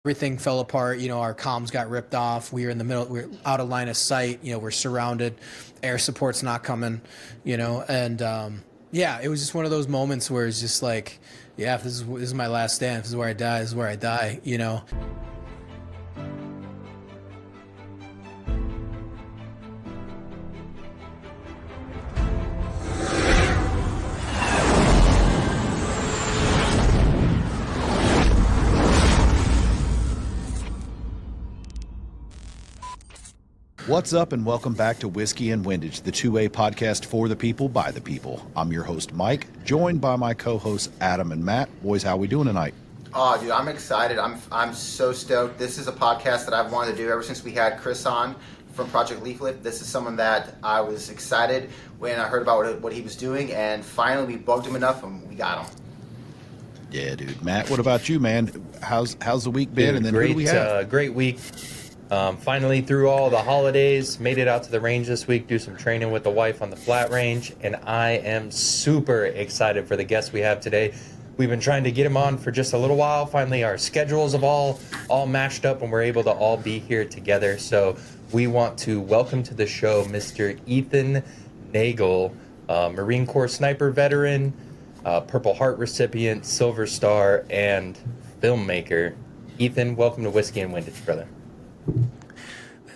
everything fell apart. Our comms got ripped off. We were in the middle. We are out of line of sight. We're surrounded. Air support's not coming. And yeah, it was just one of those moments where it's just like, yeah, if this is my last stand. If this is where I die. This is where I die. What's up, and welcome back to Whiskey and Windage, the 2A podcast for the people, by the people. I'm your host, Mike, joined by my co-hosts, Adam and Matt. Boys, how we doing tonight? Oh, dude, I'm excited. I'm so stoked. This is a podcast that I've wanted to do ever since we had Chris on from Project Leaflet. This is someone that I was excited when I heard about what he was doing, and finally we bugged him enough and we got him. Yeah, dude. Matt, what about you, man? How's the week been? Dude, and then great, who do we have? Great week. Finally through all the holidays, made it out to the range this week, do some training with the wife on the flat range, and I am super excited for the guest we have today. We've been trying to get him on for just a little while. Finally, our schedules have all matched up, and we're able to all be here together. So we want to welcome to the show Mr. Ethan Nagel, Marine Corps sniper veteran, Purple Heart recipient, Silver Star, and filmmaker. Ethan, welcome to Whiskey and Windage, brother.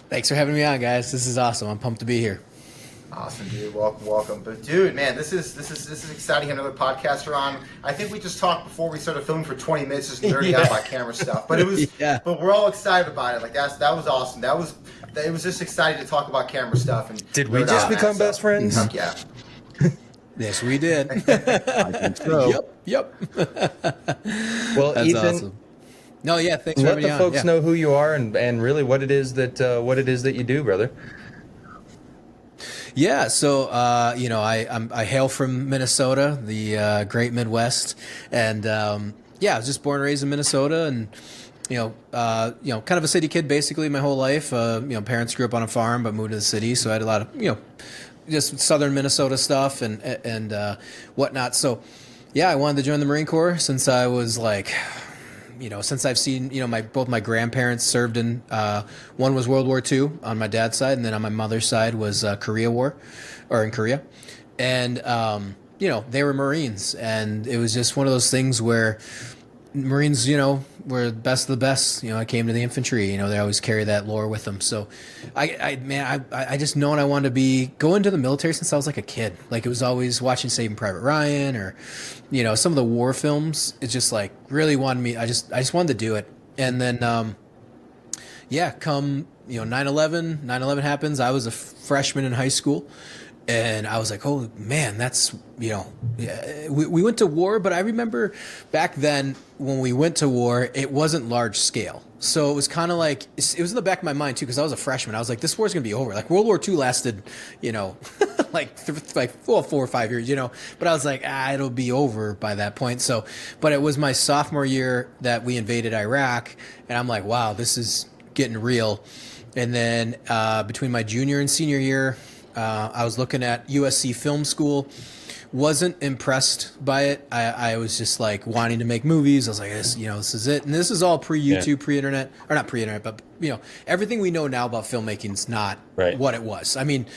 Thanks for having me on, guys. This is awesome. I'm pumped to be here. Awesome, dude. Welcome. But dude, man, this is exciting. Another podcaster on. I think we just talked before we started filming for 20 minutes, just nerding out about camera stuff. But it was, but we're all excited about it. Like that was awesome. It was just exciting to talk about camera stuff. And did we just become best friends? Heck yeah. Yes, we did. I think so. Yep. Well, that's Ethan, awesome. No, yeah, thanks for let having me the on. folks Yeah. know who you are and really what it is that you do, brother. Yeah, so I hail from Minnesota, the great Midwest, and I was just born and raised in Minnesota, and kind of a city kid basically my whole life. Parents grew up on a farm but moved to the city, so I had a lot of just southern Minnesota stuff and whatnot. So yeah, I wanted to join the Marine Corps since I was like. Since I've seen, both my grandparents served in, one was World War II on my dad's side, and then on my mother's side was Korea War, or in Korea. And, they were Marines, and it was just one of those things where Marines, were the best of the best. I came to the infantry, they always carry that lore with them. So I just known I wanted to go into the military since I was like a kid. Like it was always watching Saving Private Ryan or, some of the war films. It just like really wanted me. I just wanted to do it. And then, come, 9/11 happens. I was a freshman in high school. And I was like, oh, man, that's, we went to war. But I remember back then when we went to war, it wasn't large scale. So it was kind of like, it was in the back of my mind, too, because I was a freshman. I was like, this war's going to be over. Like World War II lasted, like 4 or 5 years, But I was like, it'll be over by that point. So, but it was my sophomore year that we invaded Iraq. And I'm like, wow, this is getting real. And then between my junior and senior year, I was looking at USC Film School, wasn't impressed by it. I was just like wanting to make movies. I was like, this is it. And this is all pre-YouTube, pre-internet, or not pre-internet, but everything we know now about filmmaking is not what it was. I mean,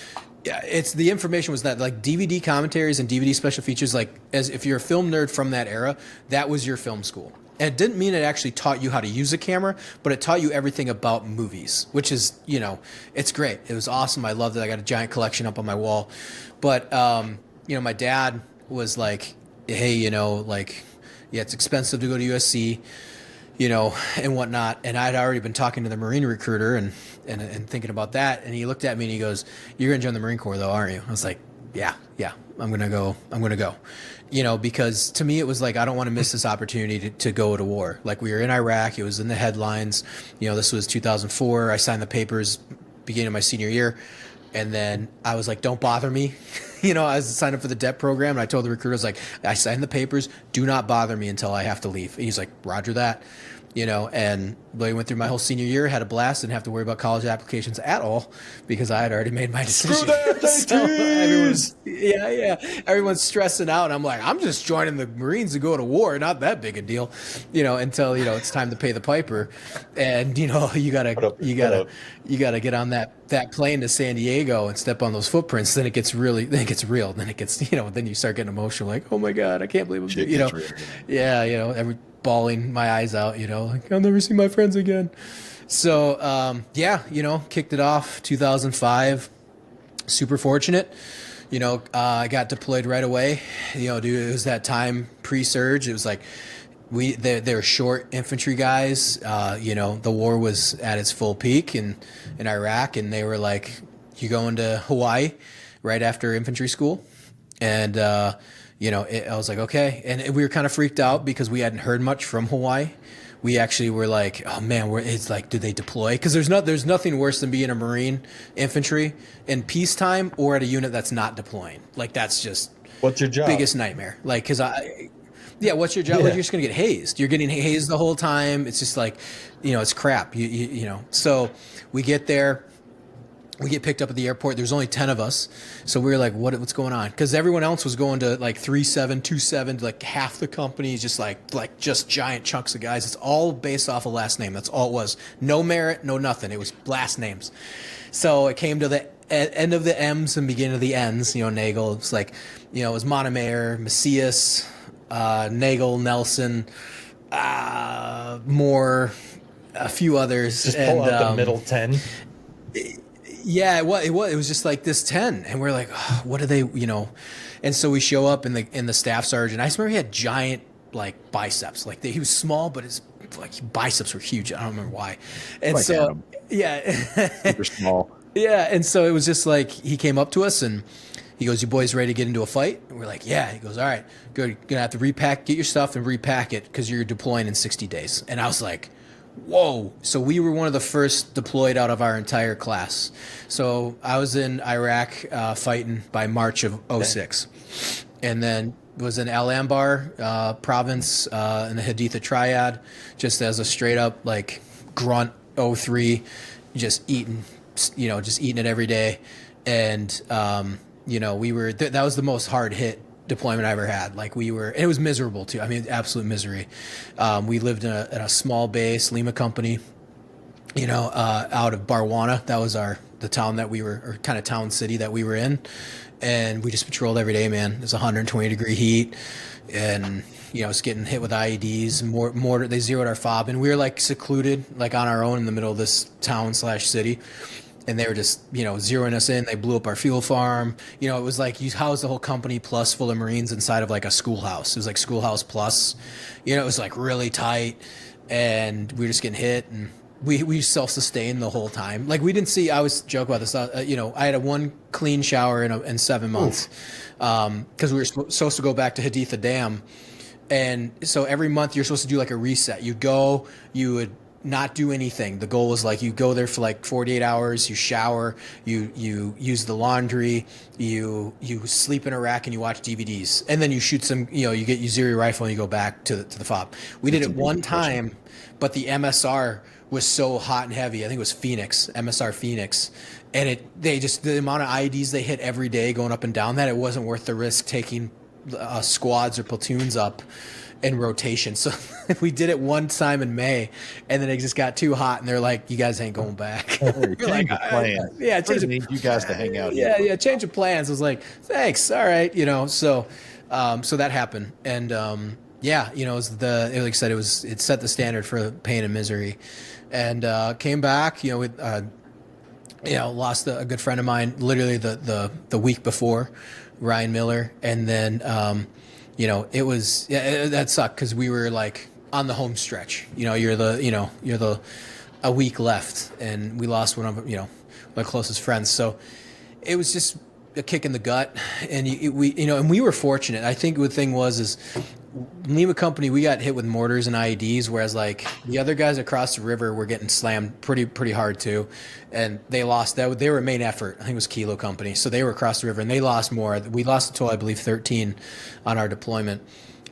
it's the information was that like DVD commentaries and DVD special features, like as if you're a film nerd from that era, that was your film school. And it didn't mean it actually taught you how to use a camera, but it taught you everything about movies, which is, it's great. It was awesome. I loved it. I got a giant collection up on my wall. But, my dad was like, hey, it's expensive to go to USC, and whatnot. And I'd already been talking to the Marine recruiter and thinking about that. And he looked at me and he goes, you're going to join the Marine Corps though, aren't you? I was like, yeah, I'm going to go. Because to me it was like, I don't want to miss this opportunity to go to war. Like we were in Iraq, it was in the headlines, this was 2004. I signed the papers beginning of my senior year. And then I was like, don't bother me. I was signed up for the DEP program. And I told the recruiter, I was like, I signed the papers. Do not bother me until I have to leave. And he's like, Roger that. and I went through my whole senior year, had a blast, didn't have to worry about college applications at all because I had already made my decision. Screw that, everyone's stressing out. And I'm like, I'm just joining the Marines to go to war. Not that big a deal, until, it's time to pay the piper. And, you gotta get on that plane to San Diego and step on those footprints. Then it gets real. Then you start getting emotional. Like, oh my God, I can't believe I'm, bawling my eyes out, like I'll never see my friends again. So, kicked it off 2005, super fortunate, I got deployed right away, dude, it was that time pre-surge. It was like, they were short infantry guys. The war was at its full peak in Iraq, and they were like, you going to Hawaii right after infantry school? And, I was like, okay. And we were kind of freaked out because we hadn't heard much from Hawaii. We actually were like, oh man, it's like, do they deploy? Because there's nothing worse than being a Marine infantry in peacetime or at a unit that's not deploying. Like, that's just what's your job? Biggest nightmare. Like, what's your job? Yeah. Like, you're just gonna get hazed. You're getting hazed the whole time. It's just like, it's crap. So we get there. We get picked up at the airport. There's only 10 of us. So we were like, what's going on? Because everyone else was going to like 3-7, 2-7, like half the company, just like just giant chunks of guys. It's all based off of last name. That's all it was. No merit, no nothing. It was last names. So it came to the end of the M's and beginning of the N's, Nagel. It's like, it was Montemayor, Macias, Nagel, Nelson, Moore, a few others. Just pull out the middle 10. Yeah, it was just like this 10, and we're like, oh, what are they, And so we show up in the staff sergeant. I just remember he had giant like biceps. Like he was small, but his biceps were huge. I don't remember why. And like so Adam. Yeah, Super small. Yeah, and so it was just like he came up to us and he goes, "You boys ready to get into a fight?" And we're like, "Yeah." He goes, "All right, good. You're gonna have to get your stuff and repack it because you're deploying in 60 days." And I was like, whoa. So we were one of the first deployed out of our entire class. So I was in Iraq fighting by March of 06. And then was in Al Anbar province in the Haditha Triad, just as a straight up like grunt 03, just eating it every day. And, we were, that was the most hard hit deployment I ever had. Like and it was miserable too. I mean, absolute misery. We lived in a small base, Lima Company, out of Barwana. That was the town that we were, or kind of town city that we were in. And we just patrolled every day, man. It was 120-degree heat. And, it's getting hit with IEDs. Mortar, they zeroed our fob. And we were like secluded, like on our own in the middle of this town/city. And they were just, zeroing us in. They blew up our fuel farm. It was like you housed the whole company plus full of Marines inside of like a schoolhouse. It was like schoolhouse plus. It was like really tight. And we were just getting hit. And we self-sustained the whole time. Like we didn't see, I was joking about this, I had one clean shower in 7 months. Because we were supposed to go back to Haditha Dam. And so every month you're supposed to do like a reset. You would not do anything. The goal was like you go there for like 48 hours, you shower, you use the laundry, you sleep in a rack and you watch DVDs, and then you shoot some, you zero your rifle and you go back to the fob. We did it one time, but the MSR was so hot and heavy. I think it was MSR Phoenix, and the amount of IEDs they hit every day going up and down that it wasn't worth the risk taking squads or platoons up in rotation. So we did it one time in May, and then it just got too hot, and they're like, "You guys ain't going back." We're like, plan. Yeah, need you guys to hang out. Yeah, change of plans. I was like, "Thanks, all right," So that happened, and it was like I said, it set the standard for pain and misery, and came back. Lost a good friend of mine literally the week before, Ryan Miller, and then. It was that sucked because we were like on the home stretch. You're a week left, and we lost one of my closest friends. So it was just a kick in the gut, and we were fortunate. I think the thing was Lima Company, we got hit with mortars and IEDs, whereas like the other guys across the river were getting slammed pretty hard too, and they lost that. They were main effort. I think it was Kilo Company, so they were across the river and they lost more. We lost a total, I believe, 13 on our deployment,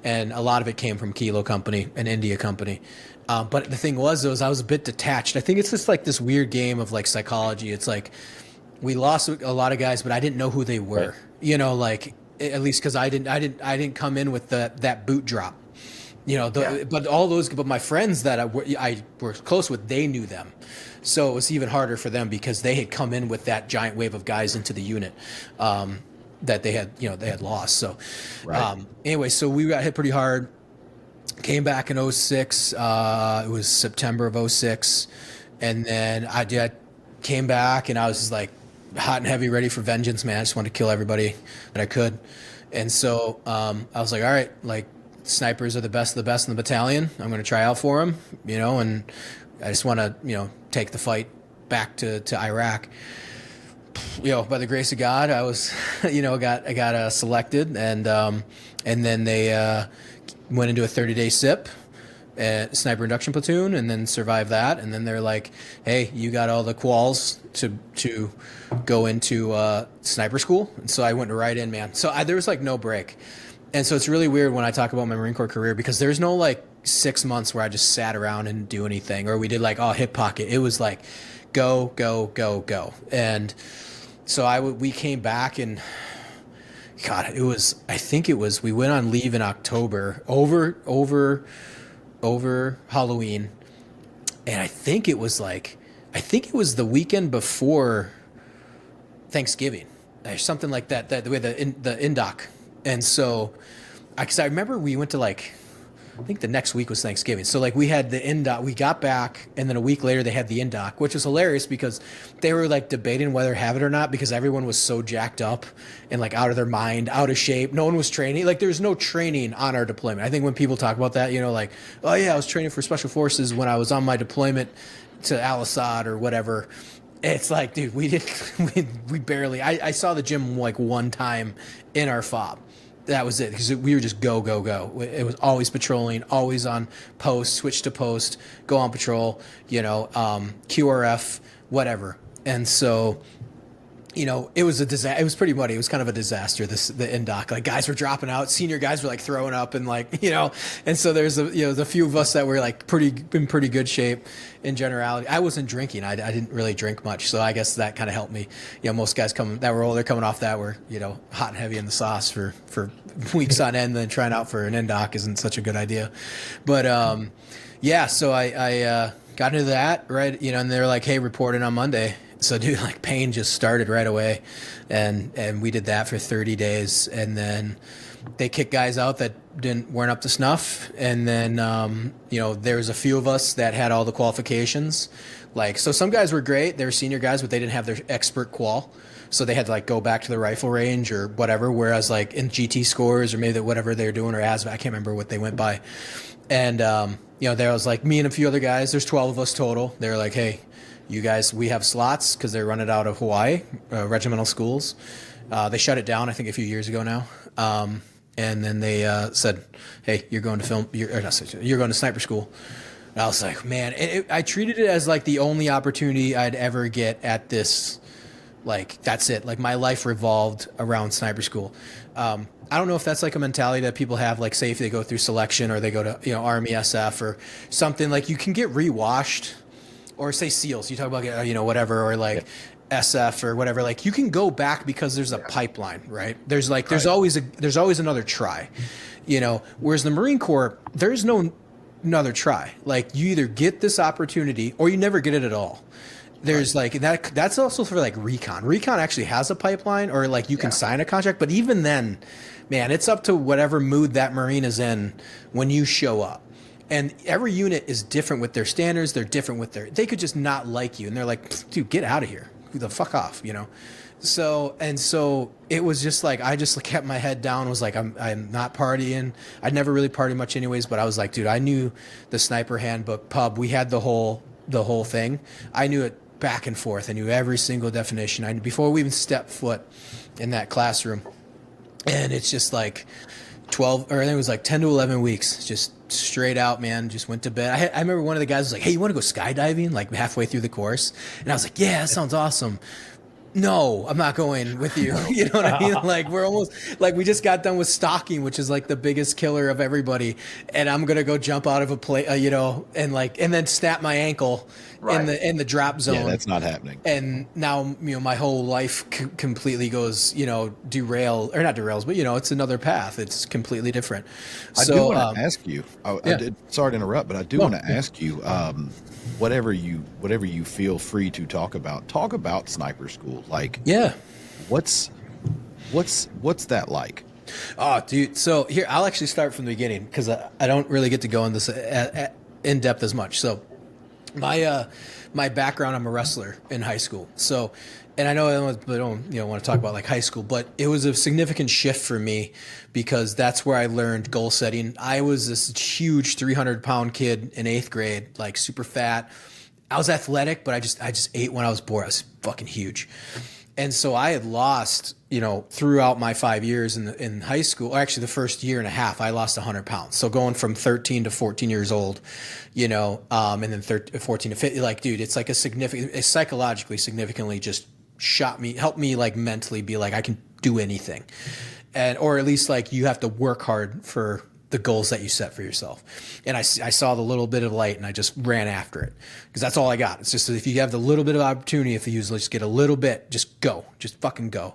and a lot of it came from Kilo Company and India Company, But the thing was, I was a bit detached. I think it's just like this weird game of like psychology. It's like we lost a lot of guys, but I didn't know who they were. Right. You know, like at least because I didn't come in with that boot drop. You know, but my friends that I were close with, they knew them. So it was even harder for them because they had come in with that giant wave of guys into the unit that they had lost. So anyway, so we got hit pretty hard. Came back in 06. It was September of 06. And then I came back and I was just like hot and heavy, ready for vengeance, man. I just wanted to kill everybody that I could. And so I was like, all right, like, snipers are the best of the best in the battalion. I'm going to try out for them, you know, and I just want to, you know, take the fight back to Iraq. You know, by the grace of God, I was, you know, I got selected, and then they went into a 30-day SIP, sniper induction platoon, and then survived that. And then they're like, hey, you got all the quals to go into sniper school. And so I went right in, man. So there was like no break. And so it's really weird when I talk about my Marine Corps career because there's no like 6 months where I just sat around and do anything, or we did like, hip pocket. It was like go, go, go, go. And so we came back, and God, we went on leave in October over Halloween. And I think it was the weekend before Thanksgiving or something like that, the way the indoc. And so, because I remember we went to like, I think the next week was Thanksgiving. So like we had the indoc, we got back, and then a week later they had the indoc, which was hilarious because they were like debating whether to have it or not because everyone was so jacked up and like out of their mind, out of shape. No one was training. Like there was no training on our deployment. I think when people talk about that, you know, like, oh yeah, I was training for special forces when I was on my deployment to Al-Assad or whatever. It's like, dude, we barely, I saw the gym like one time in our fob. That was it, because we were just go, go, go. It was always patrolling, always on post, switch to post, go on patrol, you know, QRF, whatever. And so, you know, it was a disaster. It was pretty muddy. It was kind of a disaster, the indoc. Like, guys were dropping out. Senior guys were, like, throwing up and, like, you know. And so there's, the few of us that were, like, in pretty good shape in generality. I wasn't drinking. I didn't really drink much. So I guess that kind of helped me. You know, most guys that were older coming off that were, you know, hot and heavy in the sauce for weeks on end. Then trying out for an indoc isn't such a good idea. But, yeah, so I got into that, right? You know, and they were like, hey, reporting on Monday. So, dude, like, pain just started right away, and we did that for 30 days, and then they kicked guys out that weren't up to snuff, and then, you know, there was a few of us that had all the qualifications. Like, so some guys were great. They were senior guys, but they didn't have their expert qual, so they had to, like, go back to the rifle range or whatever, whereas, like, in GT scores or maybe whatever they were doing, or ASVAB, I can't remember what they went by. And, you know, there was, like, me and a few other guys. There's 12 of us total. They were like, hey, you guys, we have slots because they're running out of Hawaii, regimental schools. They shut it down, I think, a few years ago now. And then they said, hey, you're going to you're going to sniper school. And I was like, man, I treated it as like the only opportunity I'd ever get at this. Like, that's it. Like, my life revolved around sniper school. I don't know if that's like a mentality that people have, like, say if they go through selection or they go to, you know, Army SF or something, like you can get rewashed. Or say SEALs, you talk about, you know, whatever, or like SF or whatever. Like, you can go back because there's a pipeline, right? There's like, there's always another try, you know. Whereas the Marine Corps, there's no another try. Like, you either get this opportunity or you never get it at all. There's like that's also for like Recon. Recon actually has a pipeline, or like you can sign a contract, but even then, man, it's up to whatever mood that Marine is in when you show up. And every unit is different with their standards. They're different with they could just not like you. And they're like, dude, get out of here. The fuck off, you know? So it was just like, I just kept my head down, was like, I'm not partying. I'd never really partied much anyways, but I was like, dude, I knew the sniper handbook pub. We had the whole thing. I knew it back and forth. I knew every single definition. Before we even stepped foot in that classroom. And it's just like 12, or I think it was like 10 to 11 weeks, just straight out, man, just went to bed. I remember one of the guys was like, hey, you want to go skydiving? Like halfway through the course. And I was like, yeah, that sounds awesome. no, I'm not going with you. You know what I mean? Like we're almost like we just got done with stalking, which is like the biggest killer of everybody. And I'm going to go jump out of a plane, and then snap my ankle in the drop zone. Yeah, that's not happening. And now, my whole life completely goes, not derails, but it's another path. It's completely different. I do want to ask you, sorry to interrupt, but I do want to ask you, whatever you feel free to talk about sniper school. Like, what's that like? Oh, dude. So here, I'll actually start from the beginning because I don't really get to go in this in depth as much. So my background, I'm a wrestler in high school. So, and I know I don't want to talk about like high school, but it was a significant shift for me because that's where I learned goal setting. I was this huge 300-pound kid in 8th grade, like super fat. I was athletic, but I just ate when I was bored. I was fucking huge. And so I had lost, throughout my 5 years in high school, or actually the first year and a half, I lost 100 pounds. So going from 13 to 14 years old, and then 14 to 50, like, dude, it's like it psychologically significantly just helped me like mentally be like, I can do anything. Or at least like you have to work hard for the goals that you set for yourself. And I saw the little bit of light and I just ran after it because that's all I got. It's just if you have the little bit of opportunity, if you usually just get a little bit, just go, just fucking go.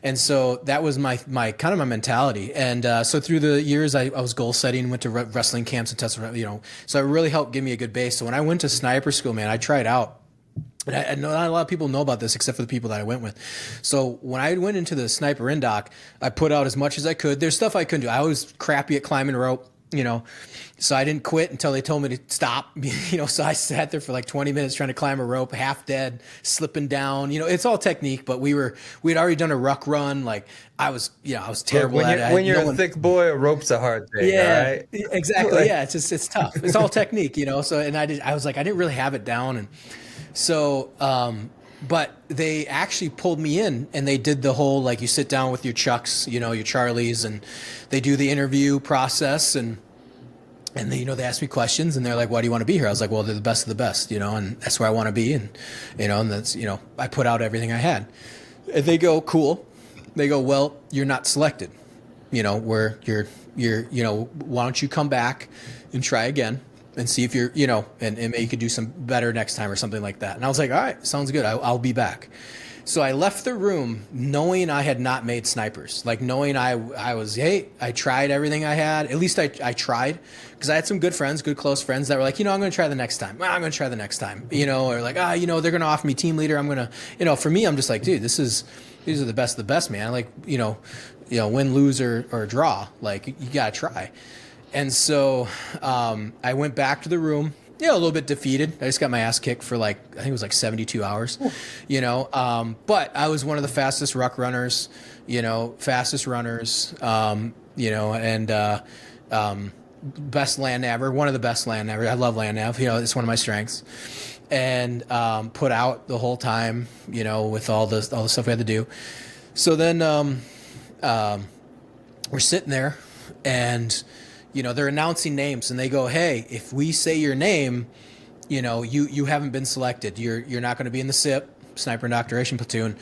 And so that was my kind of my mentality. And so through the years, I was goal setting, went to wrestling camps and tested, so it really helped give me a good base. So when I went to sniper school, man, I tried out. And I know not a lot of people know about this except for the people that I went with. So when I went into the sniper indoc, I put out as much as I could. There's stuff I couldn't do. I was crappy at climbing rope, so I didn't quit until they told me to stop, so I sat there for like 20 minutes trying to climb a rope, half dead, slipping down, it's all technique, but we'd already done a ruck run. Like I was terrible at it. When you're a thick boy, a rope's a hard thing. Yeah, right? Exactly. Yeah. It's tough. It's all technique, so, and I was like, I didn't really have it down. And so, but they actually pulled me in and they did the whole, like you sit down with your Chucks, your Charlies, and they do the interview process and they, they ask me questions and they're like, why do you want to be here? I was like, well, they're the best of the best, and that's where I want to be. And, and that's, I put out everything I had. And they go, cool. They go, well, you're not selected, where why don't you come back and try again? And see if you're, and maybe you could do some better next time or something like that. And I was like, all right, sounds good. I'll be back. So I left the room knowing I had not made snipers, like knowing I tried everything I had. At least I tried because I had some good friends, good close friends that were like, I'm going to try the next time. I'm going to try the next time, or like, they're going to offer me team leader. I'm going to, for me, I'm just like, dude, these are the best of the best, man. Like, win, lose, or draw, like you got to try. And so I went back to the room, a little bit defeated. I just got my ass kicked for I think it was 72 hours, but I was one of the fastest ruck runners, best land naver, one of the best land naver. I love land nav, it's one of my strengths. And put out the whole time, with all the stuff we had to do. So then we're sitting there and they're announcing names and they go, hey, if we say your name, you haven't been selected. You're not going to be in the SIP, Sniper Indoctrination Platoon.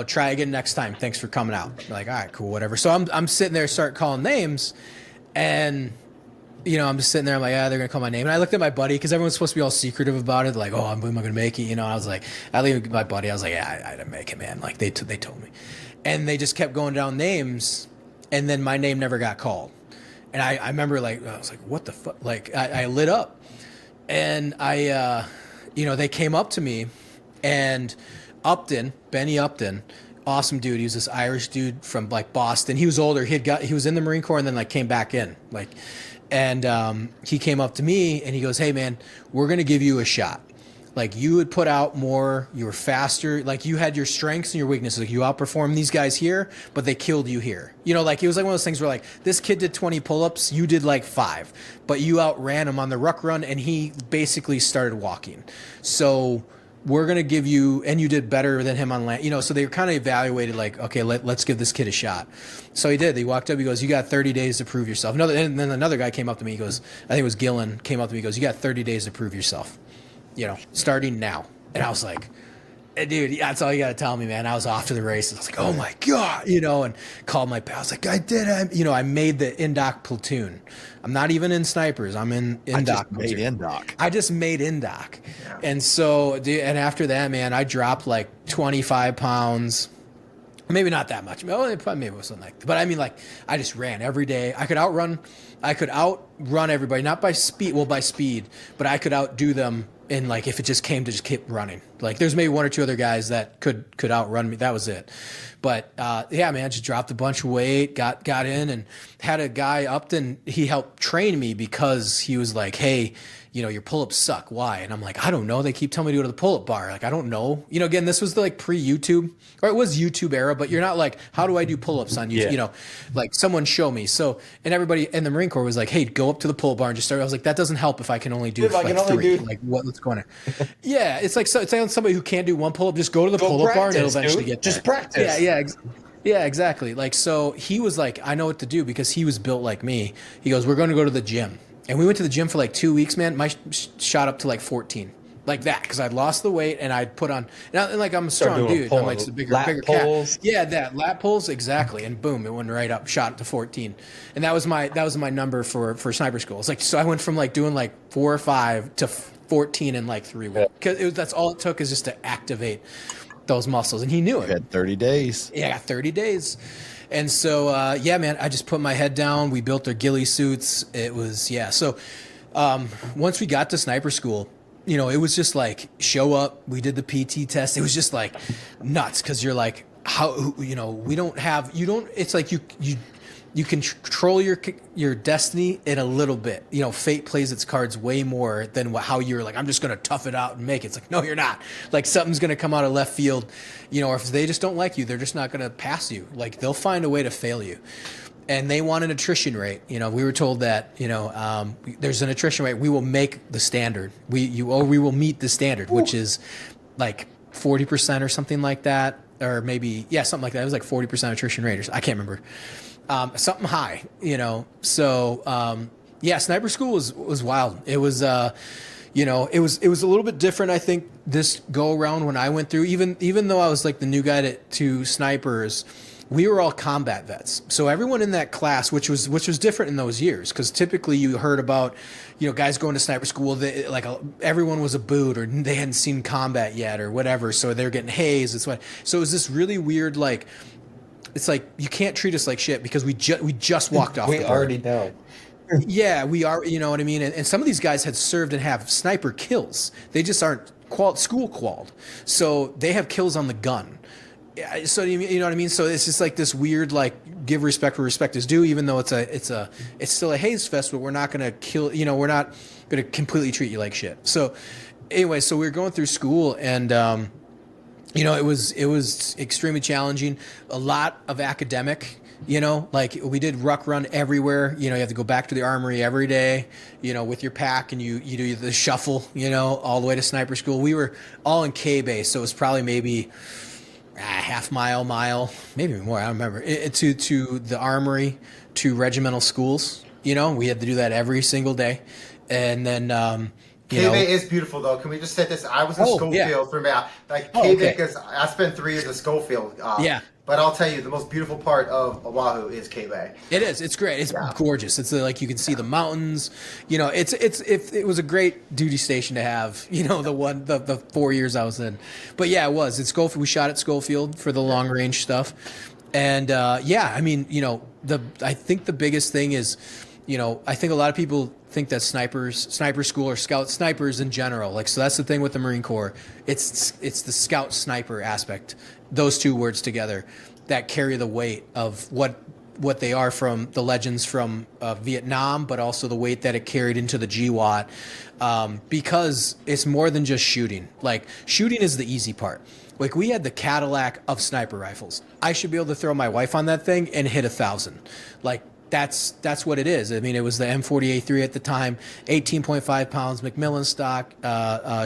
Try again next time. Thanks for coming out. They're like, all right, cool, whatever. So I'm sitting there, start calling names, and I'm just sitting there. I'm like, they're going to call my name. And I looked at my buddy because everyone's supposed to be all secretive about it. Like, am I going to make it? I was like, I leave my buddy. I was like, yeah, I didn't make it, man. Like they told me, and they just kept going down names, and then my name never got called. And I remember I was like, what the fuck? Like I lit up and they came up to me and Benny Upton, awesome dude. He was this Irish dude from Boston. He was older. He was in the Marine Corps and then came back in and he came up to me and he goes, hey man, we're going to give you a shot. Like you would put out more, you were faster, like you had your strengths and your weaknesses. Like you outperformed these guys here, but they killed you here. It was like one of those things where this kid did 20 pull-ups, you did 5, but you outran him on the ruck run and he basically started walking. So we're going to give you, and you did better than him on land, so they were kind of evaluated okay, let's give this kid a shot. So he did. He walked up, he goes, you got 30 days to prove yourself. And then another guy came up to me, he goes, I think it was Gillen, came up to me, he goes, you got 30 days to prove yourself. Starting now. And I was like, Dude, that's all you got to tell me, man. I was off to the races. I was like, oh my God, and called my pal. I was like, I did it. I made the Indoc platoon. I'm not even in snipers. I'm in Indoc. I just made Indoc. Yeah. And so, and after that, man, I dropped like 25 pounds. Maybe not that much. Maybe it was something like that. But I mean, like, I just ran every day. I could outrun everybody, not by speed, by speed, but I could outdo them. And like, if it just came to just keep running, like there's maybe one or two other guys that could outrun me. That was it. But yeah, man, just dropped a bunch of weight, got in, and had a guy up, and he helped train me because he was like, hey, your pull-ups suck. Why? And I'm like, I don't know. They keep telling me to go to the pull-up bar. Like, I don't know. Again, this was the like pre-YouTube, or it was YouTube era, but you're not like, how do I do pull-ups on YouTube? Yeah. Like someone show me. So, and everybody in the Marine Corps was like, hey, go up to the pull-up bar and just start. I was like, that doesn't help if I can only do three. Like, what's going on? Yeah, it's like somebody who can't do one pull-up, just go to the pull-up bar and it'll eventually get there. Just practice. Yeah, exactly. Like, so he was like, I know what to do because he was built like me. He goes, we're going to go to the gym. And we went to the gym for like 2 weeks, man. My shot up to like 14, like that, because I'd lost the weight and I'd put on. And like, I'm a strong dude. I'm like just a bigger cat. Yeah, that lat pulls exactly, and boom, it went right up, shot to 14, and that was my number for sniper school. It's like, so I went from like doing like 4 or 5 to 14 in like 3 weeks, because that's all it took is just to activate those muscles, and he knew it. You had 30 days. Yeah, I got 30 days. And so, yeah, man, I just put my head down. We built our ghillie suits. It was, yeah. So once we got to sniper school, it was just like, show up. We did the PT test. It was just like nuts, because you're like, how, we don't have, it's like you can control your destiny in a little bit. Fate plays its cards way more than how you're like, I'm just going to tough it out and make it. It's like, no, you're not. Like, something's going to come out of left field, or if they just don't like you, they're just not going to pass you. Like, they'll find a way to fail you. And they want an attrition rate. We were told that, there's an attrition rate. We will make the standard. We will meet the standard, which is like 40% or something like that. Or maybe, yeah, something like that. It was like 40% attrition rate. I can't remember. Something high, So, yeah, sniper school was wild. It was, it was a little bit different, I think, this go around when I went through. Even though I was like the new guy to snipers, we were all combat vets. So everyone in that class, which was different in those years, because typically you heard about, guys going to sniper school, everyone was a boot, or they hadn't seen combat yet, or whatever. So they're getting hazed. So it was this really weird, like. It's like, you can't treat us like shit because we just walked off. We already know. Yeah, we are. You know what I mean? And some of these guys had served and have sniper kills. They just aren't school qualled, so they have kills on the gun. So you know what I mean? So it's just like this weird, like, give respect where respect is due, even though it's still a haze fest, but we're not gonna kill. We're not gonna completely treat you like shit. So anyway, so we were going through school, and it was extremely challenging. A lot of academic, like we did ruck run everywhere. You have to go back to the armory every day, with your pack, and you do the shuffle, all the way to sniper school. We were all in K base, so it was probably maybe half mile, maybe more. I don't remember. To the armory, to regimental schools. We had to do that every single day, and then. K-Bay is beautiful, though. Can we just say this? I was in Schofield for me. Like, K-Bay, because I spent 3 years at Schofield. Yeah. But I'll tell you, the most beautiful part of Oahu is K-Bay. It is. It's great. It's gorgeous. It's like you can see the mountains. It was a great duty station to have. The 4 years I was in. But yeah, it was. It's Schofield. We shot at Schofield for the long range stuff, and I mean, I think the biggest thing is, I think a lot of people think that sniper school or snipers in general, like, so that's the thing with the Marine Corps. It's the scout sniper aspect, those two words together, that carry the weight of what they are from the legends from Vietnam, but also the weight that it carried into the GWAT, because it's more than just shooting. Like, shooting is the easy part. Like, we had the Cadillac of sniper rifles. I should be able to throw my wife on that thing and hit 1,000. Like, that's what it is. I mean, it was the M40A3 at the time, 18.5 pounds, Macmillan stock,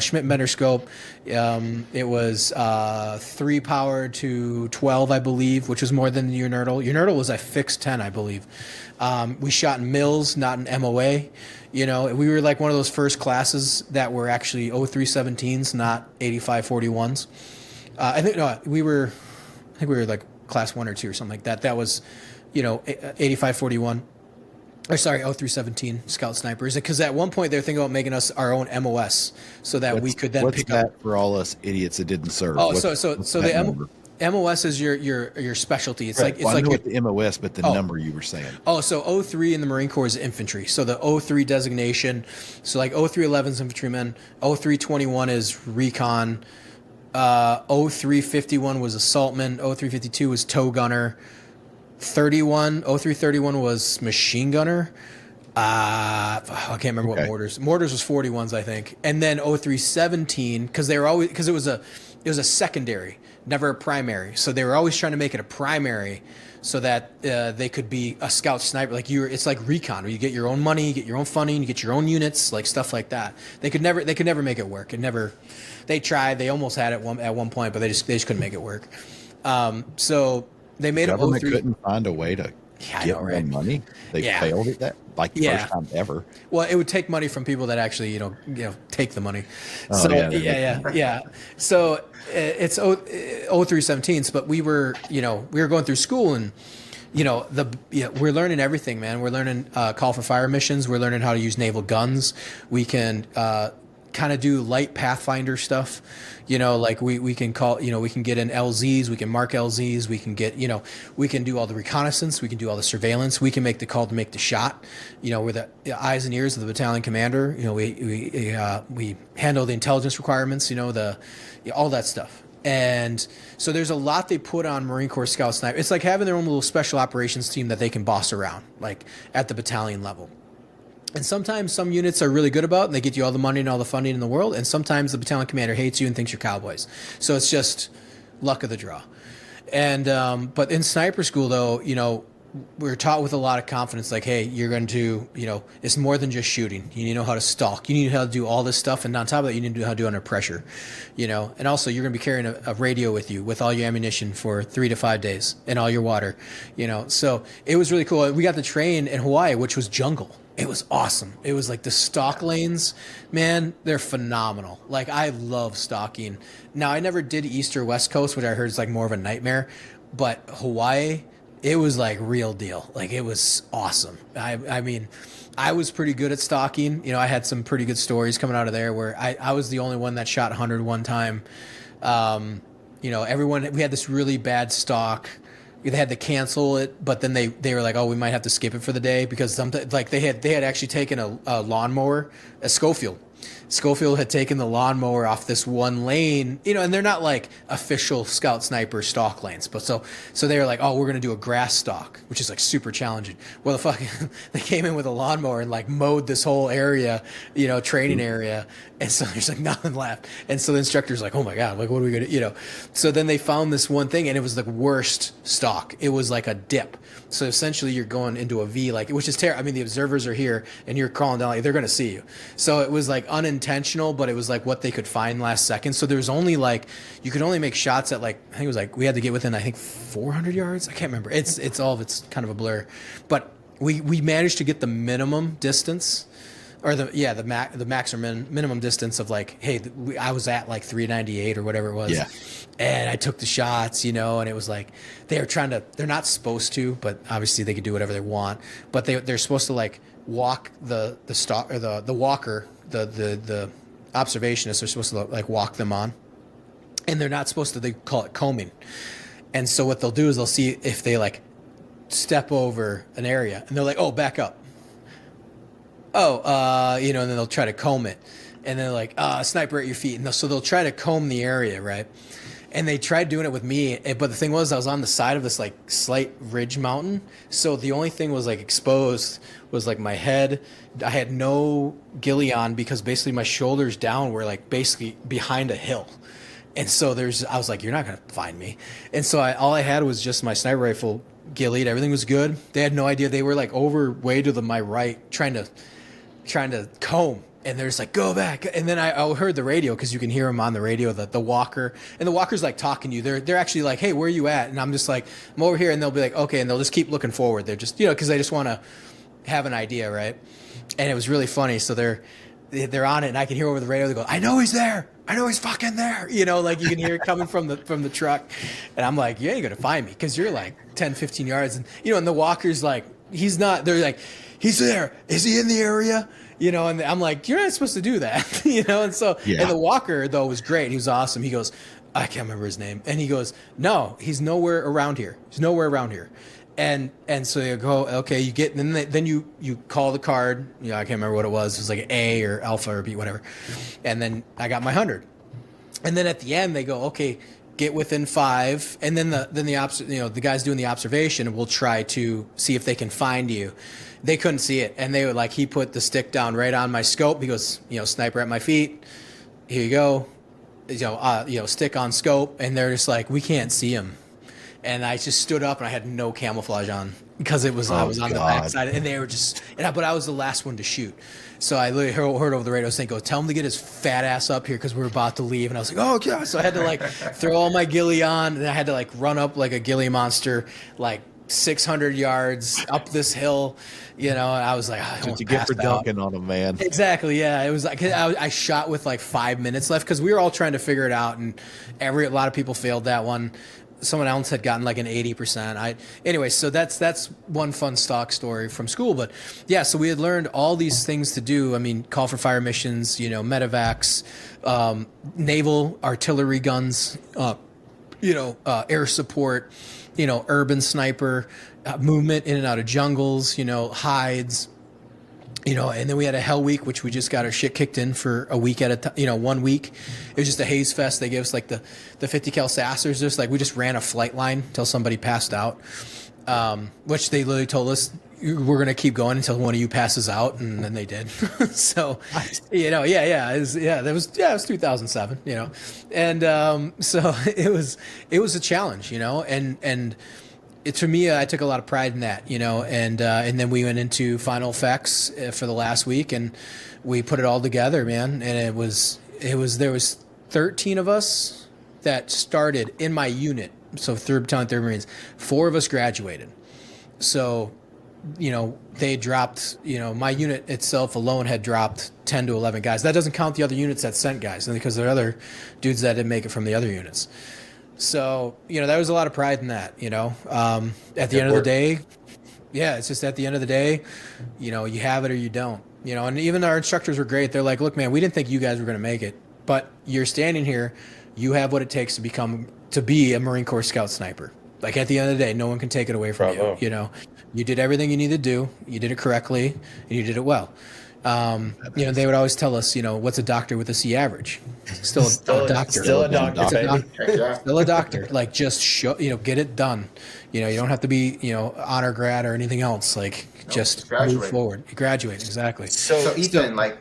Schmidt-Bender scope. It was 3 power to 12, I believe, which was more than the Unerdal. Unerdal was a fixed 10, I believe. We shot in Mills, not in MOA. We were like one of those first classes that were actually 0317s, not 8541s. I think we were like class 1 or 2 or something like that. That was, 8541. Or sorry, 0317 Scout Snipers. Because at one point they're thinking about making us our own MOS so that we could then pick up. For all us idiots that didn't serve? Oh, so the MOS is your specialty. It's right. I know the MOS, but the number you were saying. Oh, so 03 in the Marine Corps is infantry. So the 03 designation, so like 0311 is infantryman, 0321 is recon, 0351 was assaultman, 0352 was tow gunner, 0331 was machine gunner. I can't remember what mortars. Mortars was 41s, I think. And then 0317, because it was a secondary, never a primary. So they were always trying to make it a primary so that they could be a scout sniper. Like it's like recon, where you get your own money, you get your own funding, you get your own units, like stuff like that. They could never make it work. They tried, they almost had it at one point, but they just couldn't make it work. So they made a 03. Couldn't find a way to get more money. They failed at that, first time ever. Well, it would take money from people that actually, take the money. Oh, so yeah. So it's 0317s, but we were going through school and we're learning everything, man. We're learning call for fire missions. We're learning how to use naval guns. We can kind of do light Pathfinder stuff. Like we can call, we can get in LZs, we can mark LZs, we can get, we can do all the reconnaissance, we can do all the surveillance, we can make the call to make the shot. We're the eyes and ears of the battalion commander. We handle the intelligence requirements, all that stuff. And so there's a lot they put on Marine Corps Scout Sniper. It's like having their own little special operations team that they can boss around, like at the battalion level. And sometimes some units are really good about it, and they get you all the money and all the funding in the world. And sometimes the battalion commander hates you and thinks you're cowboys. So it's just luck of the draw. And but in sniper school, though, we're taught with a lot of confidence, like, hey, you're going to, it's more than just shooting. You need to know how to stalk. You need to know how to do all this stuff. And on top of that, you need to know how to do it under pressure, And also, you're going to be carrying a radio with you with all your ammunition for 3 to 5 days and all your water, So it was really cool. We got to train in Hawaii, which was jungle. It was awesome. It was like the stalk lanes, man, they're phenomenal. Like, I love stalking. Now, I never did East or West Coast, which I heard is like more of a nightmare, but Hawaii, it was like real deal. Like, it was awesome. I mean, I was pretty good at stalking. I had some pretty good stories coming out of there where I was the only one that shot 100 one time. Everyone, we had this really bad stalk. They had to cancel it, but then they were like, oh, we might have to skip it for the day because sometimes, like, they had actually taken a lawnmower, a Schofield. Schofield had taken the lawnmower off this one lane, and they're not like official scout sniper stalk lanes, but so they were like, oh, we're going to do a grass stalk, which is like super challenging. Well, they came in with a lawnmower and like mowed this whole area, training area. And so there's like nothing left. And so the instructor's like, oh my God, like, what are we going to, So then they found this one thing and it was the worst stalk. It was like a dip. So essentially you're going into a V, like, which is terrible. I mean, the observers are here and you're crawling down, like, they're going to see you. So it was like unintentional, but it was like what they could find last second. So there was only like, you could only make shots at like, I think it was like, we had to get within, I think 400 yards. I can't remember. It's kind of a blur, but we managed to get the minimum distance or the max or minimum distance of like, hey, I was at like 398 or whatever it was. Yeah. And I took the shots, and it was like they're not supposed to, but obviously they could do whatever they want. But they're supposed to like walk the stalk or the walker, the observationists are supposed to like walk them on, and they're not supposed to. They call it combing. And so what they'll do is they'll see if they like step over an area, and they're like, oh, back up. Oh, and then they'll try to comb it, and then like sniper at your feet, and so they'll try to comb the area, right? And they tried doing it with me, but the thing was, I was on the side of this like slight ridge mountain, so the only thing was like exposed was like my head. I had no ghillie on because basically my shoulders down were like basically behind a hill, and so I was like, you're not gonna find me, and so all I had was just my sniper rifle ghillied. Everything was good. They had no idea. They were like over way to my right, trying to comb. And they're just like, go back. And then I heard the radio, because you can hear them on the radio, the walker. And the walker's like talking to you. They're actually like, hey, where are you at? And I'm just like, I'm over here. And they'll be like, okay. And they'll just keep looking forward. They're just, because they just want to have an idea, right? And it was really funny. So they're on it. And I can hear over the radio, they go, I know he's there. I know he's fucking there. You know, like you can hear it coming from the truck. And I'm like, you ain't going to find me because you're like 10, 15 yards. And, you know, and the walker's like, he's not, they're like, he's there. Is he in the area? You know, and I'm like, you're not supposed to do that. You know, and so, and the walker, though, was great. He was awesome. He goes, I can't remember his name. And he goes, no, he's nowhere around here. He's nowhere around here. And so you go, okay, you get, and then you call the card. You know, I can't remember what it was. It was like an A or Alpha or B, whatever. And then I got my 100. And then at the end they go, okay, get within 5. And then the guys doing the observation will try to see if they can find you. They couldn't see it. And they would like, he put the stick down right on my scope. He goes, you know, sniper at my feet. Here you go. You know, stick on scope. And they're just like, we can't see him. And I just stood up and I had no camouflage on because I was on the backside, and they were just. But I was the last one to shoot, so I literally heard over the radio saying, "Go tell him to get his fat ass up here because we're about to leave." And I was like, "Oh god!" So I had to like throw all my ghillie on, and I had to like run up like a ghillie monster, like 600 yards up this hill. You know, and I was like, I what you get for dunking on him, man. Exactly, yeah. It was like I shot with like 5 minutes left because we were all trying to figure it out, and a lot of people failed that one. Someone else had gotten like an 80%. Anyway, so that's one fun stock story from school. But yeah, so we had learned all these things to do. I mean, call for fire missions, you know, medevacs, naval artillery guns, air support, you know, urban sniper, movement in and out of jungles, you know, hides. You know, and then we had a hell week, which we just got our shit kicked in for a week at a time. You know, 1 week. It was just a haze fest. They gave us like the 50 cal sassers. Just like we just ran a flight line until somebody passed out, which they literally told us we're gonna keep going until one of you passes out, and then they did. So, you know, it was 2007. You know, and so it was a challenge. You know, and. To me, I took a lot of pride in that, you know, and then we went into final effects for the last week, and we put it all together, man. And there was 13 of us that started in my unit, so 3rd Battalion, 3rd Marines. 4 of us graduated, so you know they dropped. You know, my unit itself alone had dropped 10 to 11 guys. That doesn't count the other units that sent guys, because there are other dudes that didn't make it from the other units. So, you know, there was a lot of pride in that, you know. At the end of the day, it's just at the end of the day, you know, you have it or you don't, you know. And even our instructors were great. They're like, look, man, we didn't think you guys were going to make it, but you're standing here. You have what it takes to be a Marine Corps Scout Sniper. Like, at the end of the day, no one can take it away from you, you know. You did everything you needed to do. You did it correctly, and you did it well. You know, they would always tell us, you know, what's a doctor with a C average? Still a doctor. Still a doctor, baby. Still a doctor. Like, just show, you know, get it done. You know, you don't have to be, you know, honor grad or anything else. Like, just move forward. You graduate, exactly. So Ethan, like,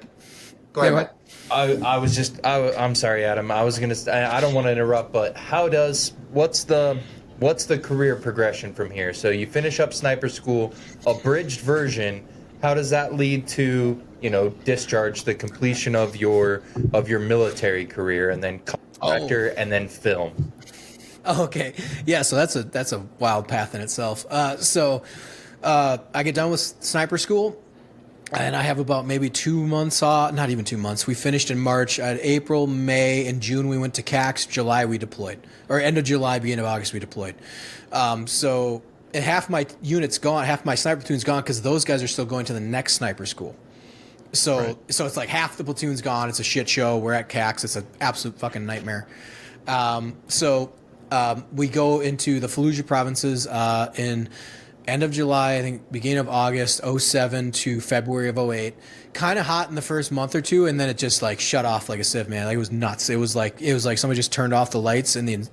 go ahead. I'm sorry, Adam. I don't want to interrupt, but what's the career progression from here? So you finish up sniper school, abridged version. How does that lead to, you know, discharge, the completion of your military career, and then contractor, and then film? Okay, yeah. So that's a wild path in itself. So I get done with sniper school, and I have about maybe 2 months off. Not even 2 months. We finished in March. April, May, and June we went to CAX. July we deployed, or end of July, beginning of August we deployed. So. And half my unit's gone, half my sniper platoon's gone because those guys are still going to the next sniper school. So it's like half the platoon's gone. It's a shit show. We're at CAX. It's an absolute fucking nightmare. We go into the Fallujah provinces in end of July, I think beginning of August, 07 to February of 08. Kind of hot in the first month or two, and then it just like shut off like a sieve, man. Like, it was nuts. It was like somebody just turned off the lights, and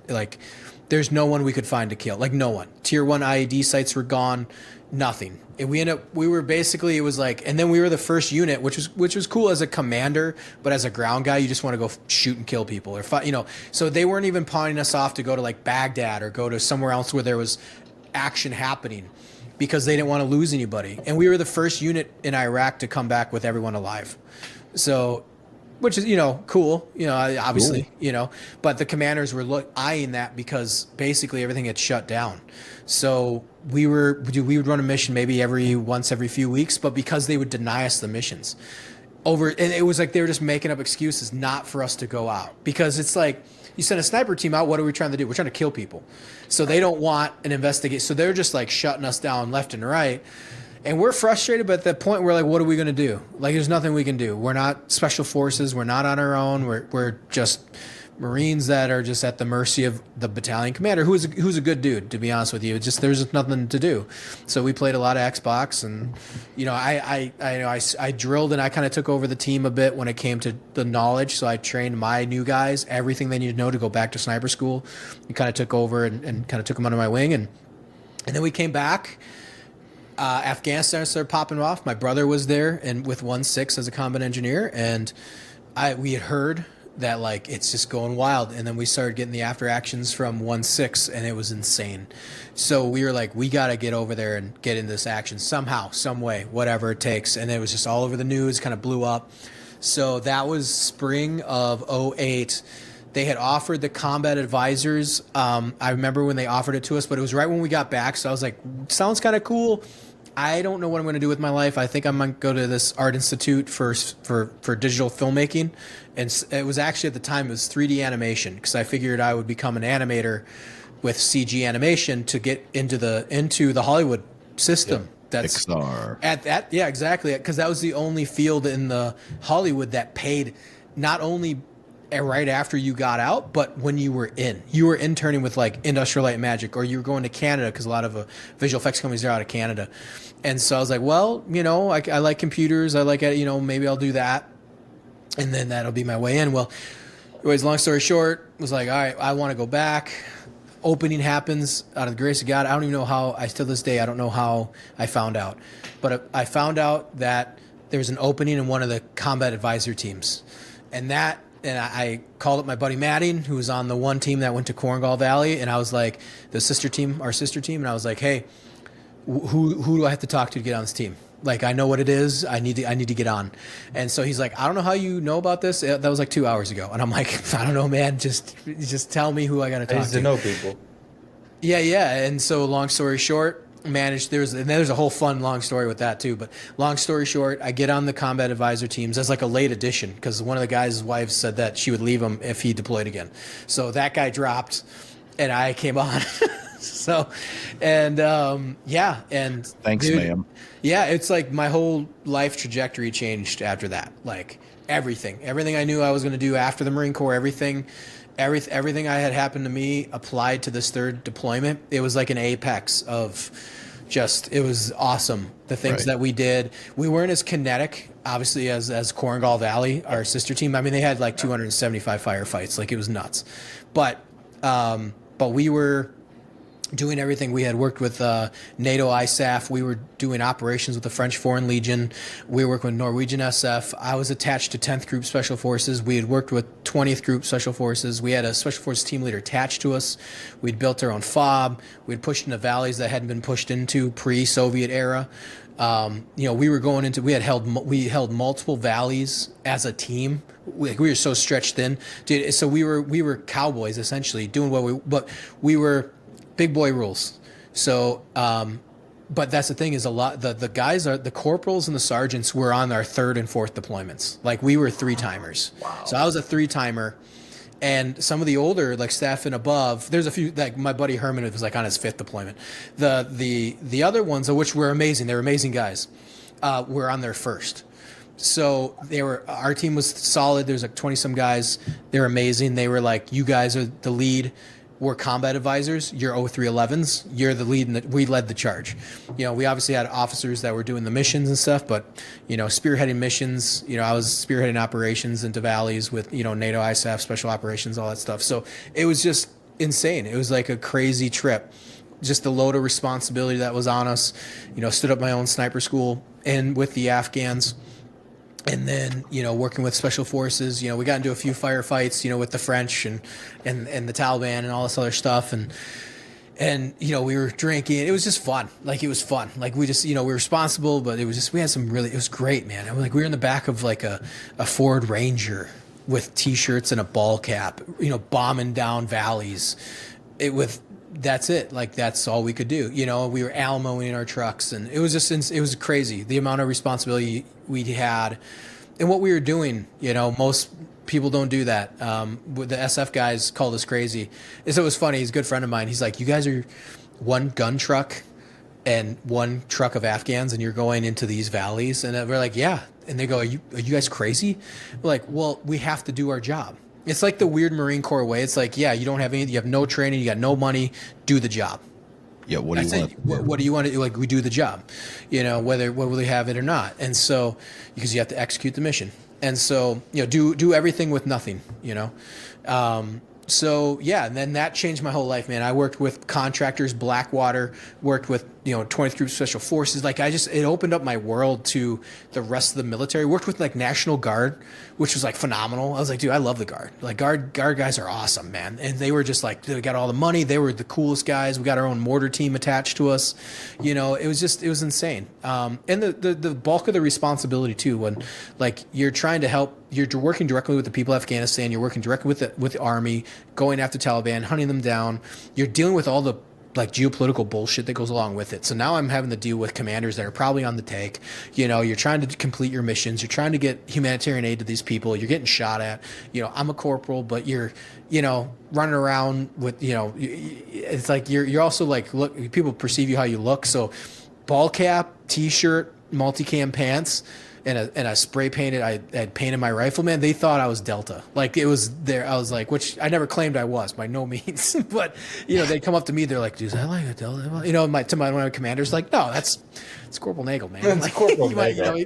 there's no one we could find to kill. Like, no one. Tier 1 IED sites were gone. Nothing. And we were basically, it was like, and then we were the first unit, which was cool as a commander, but as a ground guy, you just want to go shoot and kill people or fight, you know. So they weren't even pawning us off to go to like Baghdad or go to somewhere else where there was action happening, because they didn't want to lose anybody. And we were the first unit in Iraq to come back with everyone alive. So, which is, you know, cool, you know, obviously, cool. You know, but the commanders were eyeing that because basically everything had shut down. So we would run a mission maybe once every few weeks, but because they would deny us the missions, over, and it was like they were just making up excuses not for us to go out, because it's like you send a sniper team out. What are we trying to do? We're trying to kill people. So they don't want an investigation. So they're just like shutting us down left and right. And we're frustrated, but at that point we're like, what are we going to do? Like, there's nothing we can do. We're not special forces. We're not on our own. We're just Marines that are just at the mercy of the battalion commander, who's a good dude, to be honest with you. It's just, there's nothing to do. So we played a lot of Xbox, and I drilled, and I kind of took over the team a bit when it came to the knowledge. So I trained my new guys everything they needed to know to go back to sniper school, and kind of took over and kind of took them under my wing, and then we came back. Afghanistan started popping off. My brother was there and with 1-6 as a combat engineer, and we had heard that like it's just going wild, and then we started getting the after actions from 1-6, and it was insane. So we were like, we got to get over there and get in this action somehow, some way, whatever it takes. And it was just all over the news, kind of blew up. So that was spring of 08. They had offered the combat advisors. I remember when they offered it to us, but it was right when we got back. So I was like, sounds kind of cool. I don't know what I'm going to do with my life. I think I'm going to go to this art institute for digital filmmaking. And it was actually, at the time, it was 3D animation, because I figured I would become an animator with CG animation to get into the Hollywood system. Yep. That's Pixar. Yeah, exactly. Because that was the only field in the Hollywood that paid not only right after you got out, but when you were interning with like Industrial Light and Magic, or you were going to Canada, because a lot of visual effects companies are out of Canada. And so I was like, well, I like computers. I like it. Maybe I'll do that, and then that'll be my way in. Well, anyways, long story short, was like, all right, I want to go back. Opening happens out of the grace of God. I don't even know how. To this day, I don't know how I found out, but I found out that there's an opening in one of the combat advisor teams, and I called up my buddy Madding, who was on the one team that went to Korengal Valley, and I was like, our sister team, and I was like, hey, who do I have to talk to get on this team? Like, I know what it is. I need to get on. And so he's like, I don't know how you know about this. That was like 2 hours ago. And I'm like, I don't know, man. Just tell me who I got to talk to. I used to know people. Yeah. And so long story short, there's a whole fun long story with that too, but long story short, I get on the combat advisor teams as like a late addition, because one of the guys' wives said that she would leave him if he deployed again. So that guy dropped, and I came on. So, and and thanks, dude, ma'am. Yeah, it's like my whole life trajectory changed after that. Like everything I knew I was going to do after the Marine Corps, everything I had happened to me applied to this third deployment. It was like an apex of it was awesome. The things that we did. We weren't as kinetic, obviously, as Korengal Valley, our sister team. I mean, they had like 275 firefights. Like, it was nuts. But we were doing everything. We had worked with NATO ISAF. We were doing operations with the French Foreign Legion. We were working with Norwegian SF. I was attached to 10th Group Special Forces. We had worked with 20th Group Special Forces. We had a Special Forces team leader attached to us. We'd built our own FOB. We'd pushed into valleys that hadn't been pushed into pre-Soviet era. We held multiple valleys as a team. We were so stretched thin, dude. So we were cowboys, essentially, doing but we were big boy rules. So, but that's the thing, is a lot, the guys the corporals and the sergeants were on our third and fourth deployments. Like, we were 3-timers. Wow. So I was a 3-timer, and some of the older, like, staff and above, there's a few, like my buddy Herman was like on his 5th deployment. The other ones, which were amazing, they were amazing guys, were on their first. So our team was solid. There's like 20 some guys. They're amazing. They were like, you guys are the lead. We're combat advisors. You're 0311s. You're the lead, and we led the charge. We obviously had officers that were doing the missions and stuff, but spearheading missions. I was spearheading operations into valleys with NATO ISAF, special operations, all that stuff. So it was just insane. It was like a crazy trip. Just the load of responsibility that was on us. Stood up my own sniper school and with the Afghans. And then, working with special forces, we got into a few firefights, with the French and the Taliban and all this other stuff. And we were drinking. It was just fun. Like, it was fun. Like, we just, we were responsible, but it was just, we had it was great, man. And we were in the back of like a Ford Ranger with t-shirts and a ball cap, bombing down valleys that's it. Like, that's all we could do. We were Alamoing our trucks, and it was just, it was crazy. The amount of responsibility we had, And what we were doing, you know, most people don't do that. The SF guys called us crazy. And so it was funny. He's a good friend of mine. He's like, you guys are one gun truck and one truck of Afghans, and you're going into these valleys. And we're like, yeah. And they go, are you guys crazy? We're like, well, we have to do our job. It's like the weird Marine Corps way. It's like, yeah, you don't have any, you have no training, you got no money, do the job. Yeah, what do you want? What do you want to do? Like, we do the job, you know, whether we have it or not. And so, because you have to execute the mission. And so, you know, do everything with nothing, you know. So yeah, and then that changed my whole life, man. I worked with contractors, Blackwater, worked with, you know, 20th Group Special Forces. Like, it opened up my world to the rest of the military. Worked with like National Guard, which was like phenomenal. I was like, dude, I love the Guard. Like, Guard guys are awesome, man. And they were just like, they got all the money. They were the coolest guys. We got our own mortar team attached to us. You know, it was insane. And the bulk of the responsibility too, when like you're trying to help, you're working directly with the people of Afghanistan. You're working directly with the army, going after Taliban, hunting them down. You're dealing with all the like geopolitical bullshit that goes along with it. So now I'm having to deal with commanders that are probably on the take. You know, you're trying to complete your missions. You're trying to get humanitarian aid to these people. You're getting shot at. You know, I'm a corporal, but you're, you know, running around with, you know, it's like you're also like, look, people perceive you how you look. So ball cap, t-shirt, multicam pants, and a spray painted, I had painted my rifle, man. They thought I was Delta. Like, it was there. I was like, which I never claimed I was by no means, but you know, they come up to me. They're like, dude, is that like a Delta? You know, one of my commanders like, no, it's Corporal Nagel, man. It's like, Corporal Nagel.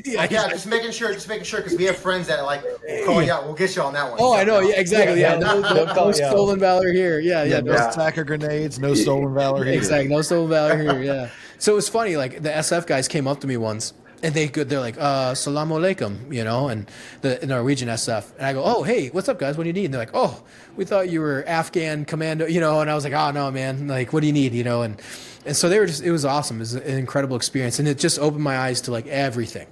Yeah, just making sure, because we have friends that like call you out. We'll get you on that one. Oh, I know. Yeah, exactly. Yeah, no stolen valor here. Yeah. No attacker grenades, no stolen valor here. Exactly, no stolen valor here. Yeah. So it was funny. Like, the SF guys came up to me once. And they're like, Salam alaikum, you know, and the Norwegian SF. And I go, oh, hey, what's up, guys? What do you need? And they're like, oh, we thought you were Afghan commando, you know. And I was like, oh, no, man. Like, what do you need, you know? And so they were just, it was awesome. It was an incredible experience. And it just opened my eyes to, like, everything.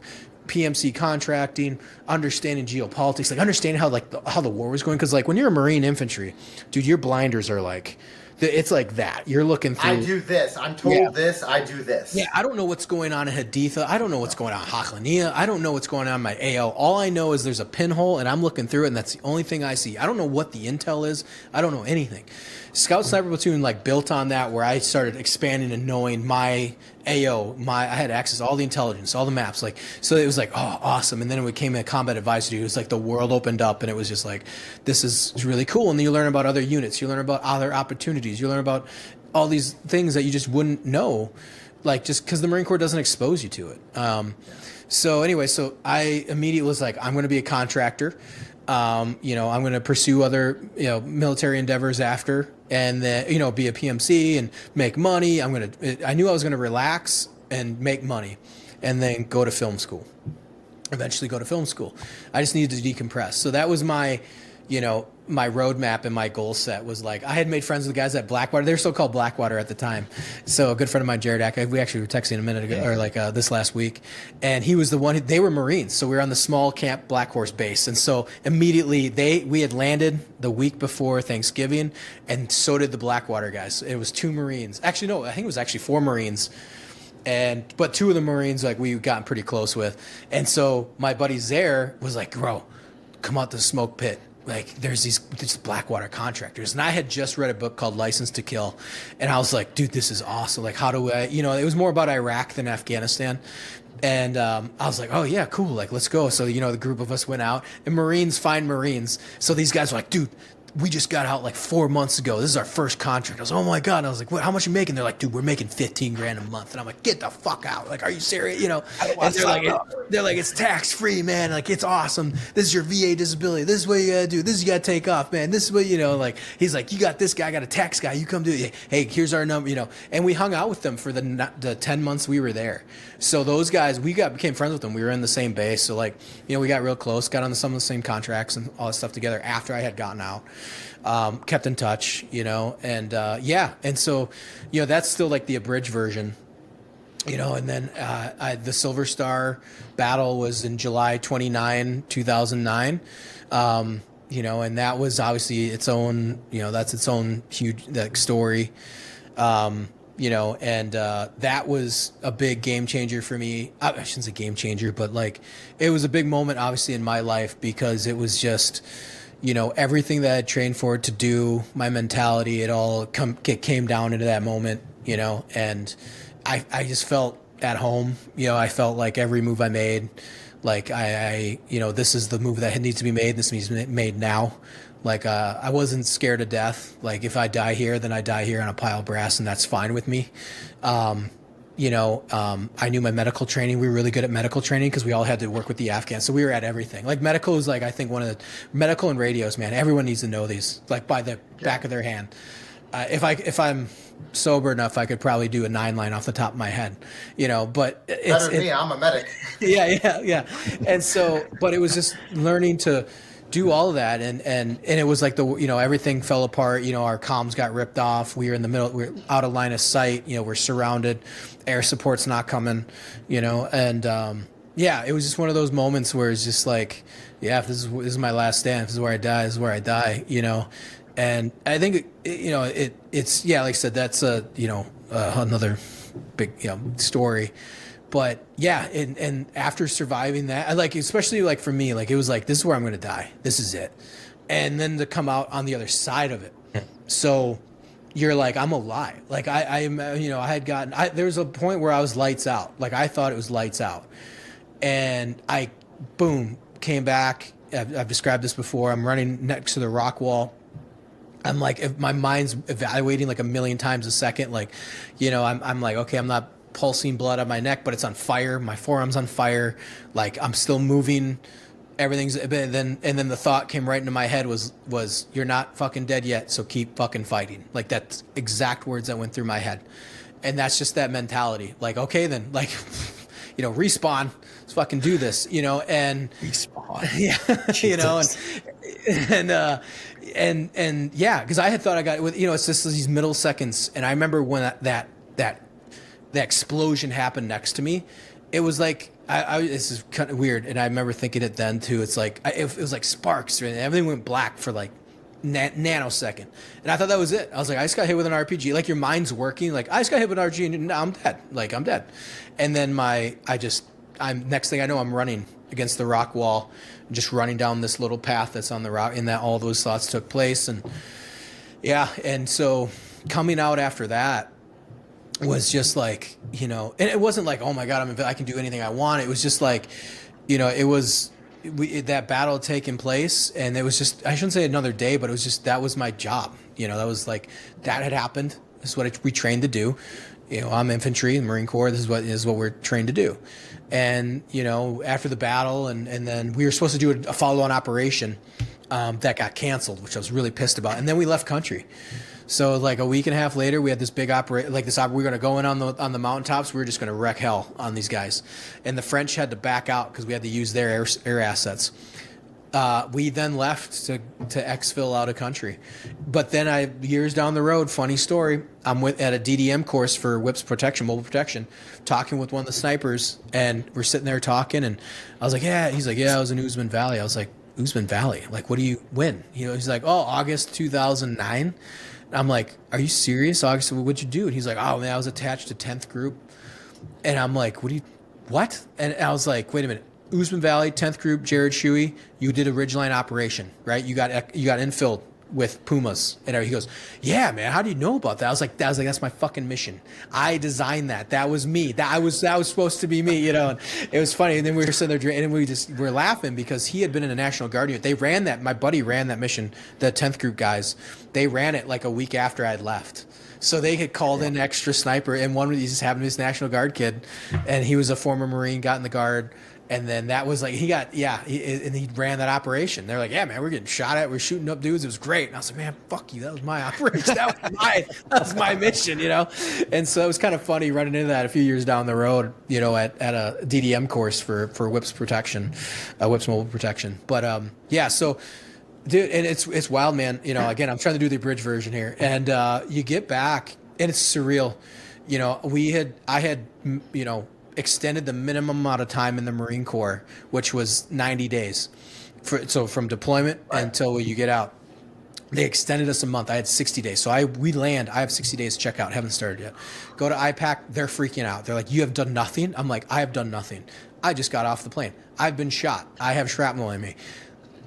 PMC contracting, understanding geopolitics, like understanding how the war was going. Because, like, when you're a Marine infantry, dude, your blinders are like... It's like that. You're looking through. I do this. I'm told this. I do this. Yeah, I don't know what's going on in Haditha. I don't know what's going on in Haklania. I don't know what's going on in my AO. All I know is there's a pinhole, and I'm looking through it, and that's the only thing I see. I don't know what the intel is. I don't know anything. Scout Sniper Platoon like built on that, where I started expanding and knowing my AO. I had access to all the intelligence, all the maps. Like, so it was like, oh, awesome. And then when it came to combat advisor, it was like the world opened up, and it was just like, this is really cool. And then you learn about other units. You learn about other opportunities. You learn about all these things that you just wouldn't know, like, just because the Marine Corps doesn't expose you to it. So anyway, so I immediately was like, I'm going to be a contractor. You know, I'm going to pursue other, you know, military endeavors after, and then, you know, be a PMC and make money. I knew I was going to relax and make money and then go to film school, eventually go to film school. I just needed to decompress. So that was my, you know, my roadmap and my goal set was like, I had made friends with the guys at Blackwater. They were still called Blackwater at the time. So a good friend of mine, Jared Ack, we actually were texting a minute ago, or like this last week. And he was the one, they were Marines. So we were on the small camp Black Horse base. And so immediately we had landed the week before Thanksgiving, and so did the Blackwater guys. It was 2 Marines. Actually, no, I think it was actually 4 Marines. But 2 of the Marines, like, we gotten pretty close with. And so my buddy Zaire was like, bro, come out to the smoke pit. Like, there's these Blackwater contractors. And I had just read a book called License to Kill. And I was like, dude, this is awesome. Like, how do I, you know, it was more about Iraq than Afghanistan. And I was like, oh, yeah, cool. Like, let's go. So, you know, the group of us went out. And Marines find Marines. So these guys were like, dude, we just got out like 4 months ago. This is our first contract. I was like, oh my God. And I was like, what, how much are you making? They're like, dude, we're making $15,000 a month. And I'm like, get the fuck out. Like, are you serious? You know, and they're like, it's tax free, man. Like, it's awesome. This is your VA disability. This is what you gotta do. This is you gotta take off, man. This is what, you know, like, he's like, you got this guy, I got a tax guy. You come do it. Hey, here's our number, you know. And we hung out with them for the 10 months we were there. So those guys, became friends with them. We were in the same base. So, like, you know, we got real close, got on some of the same contracts and all that stuff together after I had gotten out. Kept in touch, you know, and yeah. And so, you know, that's still like the abridged version, you know, and then the Silver Star battle was in July 29, 2009. You know, and that was obviously its own, you know, that's its own huge story. and that was a big game changer for me. I shouldn't say game changer, but like it was a big moment, obviously, in my life, because it was just, everything that I trained for to do, my mentality, it came down into that moment, and I just felt at home. I felt like every move I made, like I this is the move that needs to be made. This needs to be made now. Like, I wasn't scared to death. Like, if I die here, then I die here on a pile of brass, and that's fine with me. I knew my medical training. We were really good at medical training because we all had to work with the Afghans. So we were at everything. Like, medical is like, I think one of the medical and radios, man, everyone needs to know these, like by the back of their hand. If I'm sober enough, I could probably do a 9-line off the top of my head, but it's better than me. I'm a medic. Yeah. And so, but it was just learning to do all of that, and it was like everything fell apart. Our comms got ripped off. We were in the middle. We're out of line of sight. We're surrounded. Air support's not coming. And it was just one of those moments where it's just like, if this is my last stand. If this is where I die. This is where I die. And I think it's like I said, that's another big story. But and after surviving that, especially like for me, like it was like, this is where I'm going to die. This is it. And then to come out on the other side of it. So you're like, I'm alive. Like I had gotten, there was a point where I was lights out. Like I thought it was lights out, and I, boom, came back. I've described this before. I'm running next to the rock wall. I'm like, if my mind's evaluating like a million times a second. Like, I'm like, okay, I'm not pulsing blood on my neck, but it's on fire. My forearm's on fire. Like I'm still moving. Everything's, and then the thought came right into my head was you're not fucking dead yet, so keep fucking fighting. Like that's exact words that went through my head. And that's just that mentality. Like, okay, then, like, respawn. Let's fucking do this, and respawn. And because I had thought I got with, it's just these middle seconds. And I remember when that explosion happened next to me, it was like, this is kind of weird. And I remember thinking it then too. It's like, it was like sparks, and everything went black for like nanosecond. And I thought that was it. I was like, I just got hit with an RPG. Like your mind's working. Like I just got hit with an RPG and now I'm dead. Like I'm dead. And then next thing I know, I'm running against the rock wall, just running down this little path that's on the rock, and that all those thoughts took place. And and so coming out after that was just like, and it wasn't like, oh my God, I can do anything I want. It was just like, it was, that battle had taken place, and it was just, I shouldn't say another day, but it was just, that was my job. That was like, that had happened. This is what we trained to do. I'm infantry in the Marine Corps. This is what we're trained to do. And, after the battle, and then we were supposed to do a follow-on operation that got canceled, which I was really pissed about. And then we left country. So like a week and a half later, we had this big operation. Like we were going to go in on the mountaintops. We were just going to wreck hell on these guys. And the French had to back out because we had to use their air assets. We then left to exfil out of country. But then years down the road, funny story, I'm at a DDM course for whips protection, mobile protection, talking with one of the snipers, and we're sitting there talking, and I was like, yeah. He's like, yeah, I was in Usman Valley. I was like, Usman Valley? Like, what do you win? He's like, oh, August 2009. I'm like, are you serious? August, what'd you do? And he's like, oh man, I was attached to 10th group. And I'm like, what? And I was like, wait a minute. Usman Valley, 10th group, Jared Shuey, you did a ridgeline operation, right? You got infilled with Pumas. And he goes, yeah, man, how do you know about that? I was like, that's my fucking mission. I designed that. That was me. That was supposed to be me, And it was funny. And then we were sitting there and we were laughing because he had been in a National Guard unit. They ran that. My buddy ran that mission, the 10th group guys. They ran it like a week after I had left. So they had called in extra sniper, and one of these happened to be this National Guard kid, and he was a former Marine, got in the Guard. And then that was like, he ran that operation. They're like, yeah, man, we're getting shot at. We're shooting up dudes. It was great. And I was like, man, fuck you. That was my operation. That was my mission, And so it was kind of funny running into that a few years down the road, at a DDM course for whips protection, whips mobile protection. But so, dude, and it's wild, man. Again, I'm trying to do the abridged version here. And you get back, and it's surreal. I had extended the minimum amount of time in the Marine Corps, which was 90 days. So from deployment until you get out. They extended us a month. I had 60 days. So we land. I have 60 days to check out. Haven't started yet. Go to IPAC. They're freaking out. They're like, you have done nothing? I'm like, I have done nothing. I just got off the plane. I've been shot. I have shrapnel in me.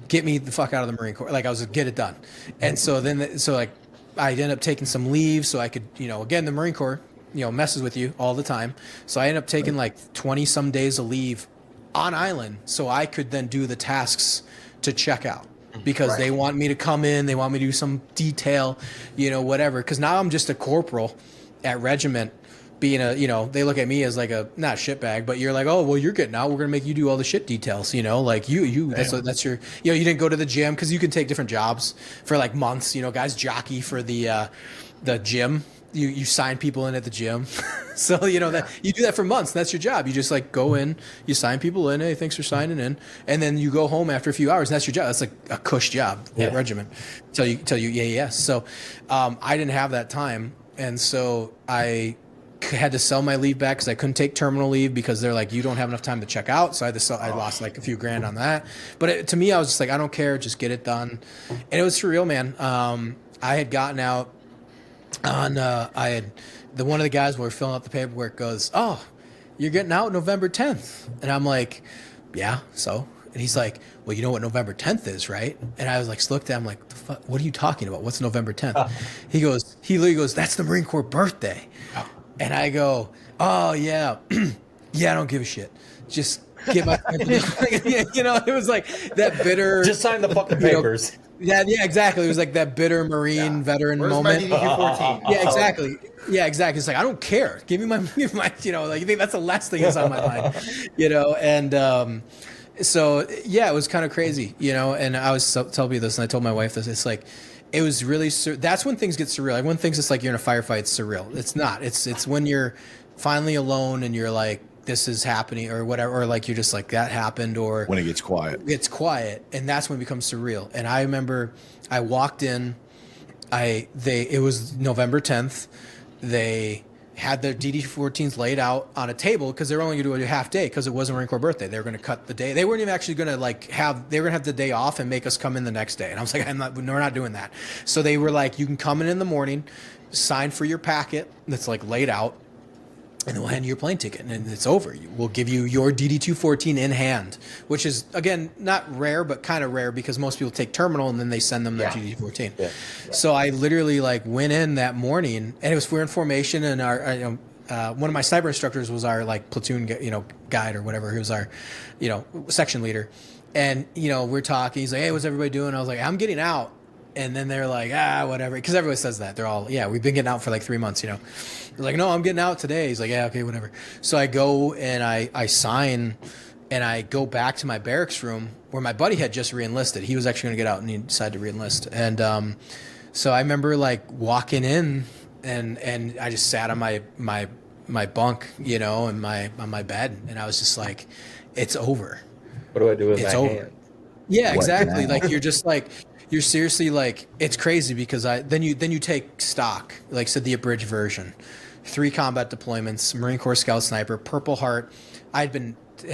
Get me the fuck out of the Marine Corps. Like, I was like, get it done. And so I ended up taking some leave so I could, again, the Marine Corps, messes with you all the time. So I ended up taking like 20 some days of leave on island so I could then do the tasks to check out. Because they want me to come in, they want me to do some detail, whatever. Because now I'm just a corporal at regiment, being they look at me as like not a shitbag, but you're like, oh, well, you're getting out. We're gonna make you do all the shit details, like that's your, you didn't go to the gym because you can take different jobs for like months. Guys jockey for the gym. You sign people in at the gym. So, that you do that for months. That's your job. You just like go in, you sign people in. Hey, thanks for signing in. And then you go home after a few hours. And that's your job. That's like a cush job at regiment. Tell you, yes. So, I didn't have that time. And so I had to sell my leave back because I couldn't take terminal leave because they're like, you don't have enough time to check out. So I had to sell, I lost like a few grand on that. But to me, I was just like, I don't care. Just get it done. And it was surreal, man. I had gotten out. One of the guys when we were filling out the paperwork goes, oh, you're getting out November 10th. And I'm like, yeah, so? And he's like, well, you know what November 10th is, right? And I was like, looked at him like, the fuck, what are you talking about? What's November 10th? He literally goes, that's the Marine Corps birthday. And I go, oh, yeah. Yeah, I don't give a shit. Just get my, it was like that bitter. Just sign the fucking papers. Yeah, exactly. It was like that bitter Marine veteran moment. Yeah, exactly. Yeah, exactly. It's like, I don't care. Give me my, like, you think that's the last thing that's on my mind, and so, yeah, it was kind of crazy, and I was telling you this, and I told my wife this. It's like, it was really, that's when things get surreal. Everyone thinks it's like you're in a firefight. It's surreal. It's not. It's when you're finally alone and you're like, this is happening or whatever, or like you're just like that happened, or when it gets quiet. It's quiet, and that's when it becomes surreal. And I remember I walked in, it was November 10th. They had their DD-14s laid out on a table because they were only going to do a half day because it was a Marine Corps birthday. They were going to cut the day. They weren't even actually going to they were going to have the day off and make us come in the next day. And I was like, we're not doing that. So they were like, you can come in the morning, sign for your packet that's like laid out, and then we'll hand you your plane ticket, and it's over. We'll give you your DD-214 in hand, which is, again, not rare, but kind of rare because most people take terminal and then they send them the DD-214. Yeah. So I literally went in that morning, and it was we're in formation, and our one of my sniper instructors was our platoon guide or whatever. He was our section leader, and we're talking. He's like, hey, what's everybody doing? I was like, I'm getting out. And then they're like, whatever. Because everybody says that. They're all, we've been getting out for like 3 months, They're like, no, I'm getting out today. He's like, yeah, okay, whatever. So I go and I sign, and I go back to my barracks room where my buddy had just reenlisted. He was actually going to get out, and he decided to reenlist. And so I remember walking in, and I just sat on my bunk, and on my bed. And I was just like, it's over. What do I do with my hand? Yeah, exactly. You're just you're seriously it's crazy because then you take stock, said the abridged version, 3 combat deployments, Marine Corps Scout Sniper, Purple Heart.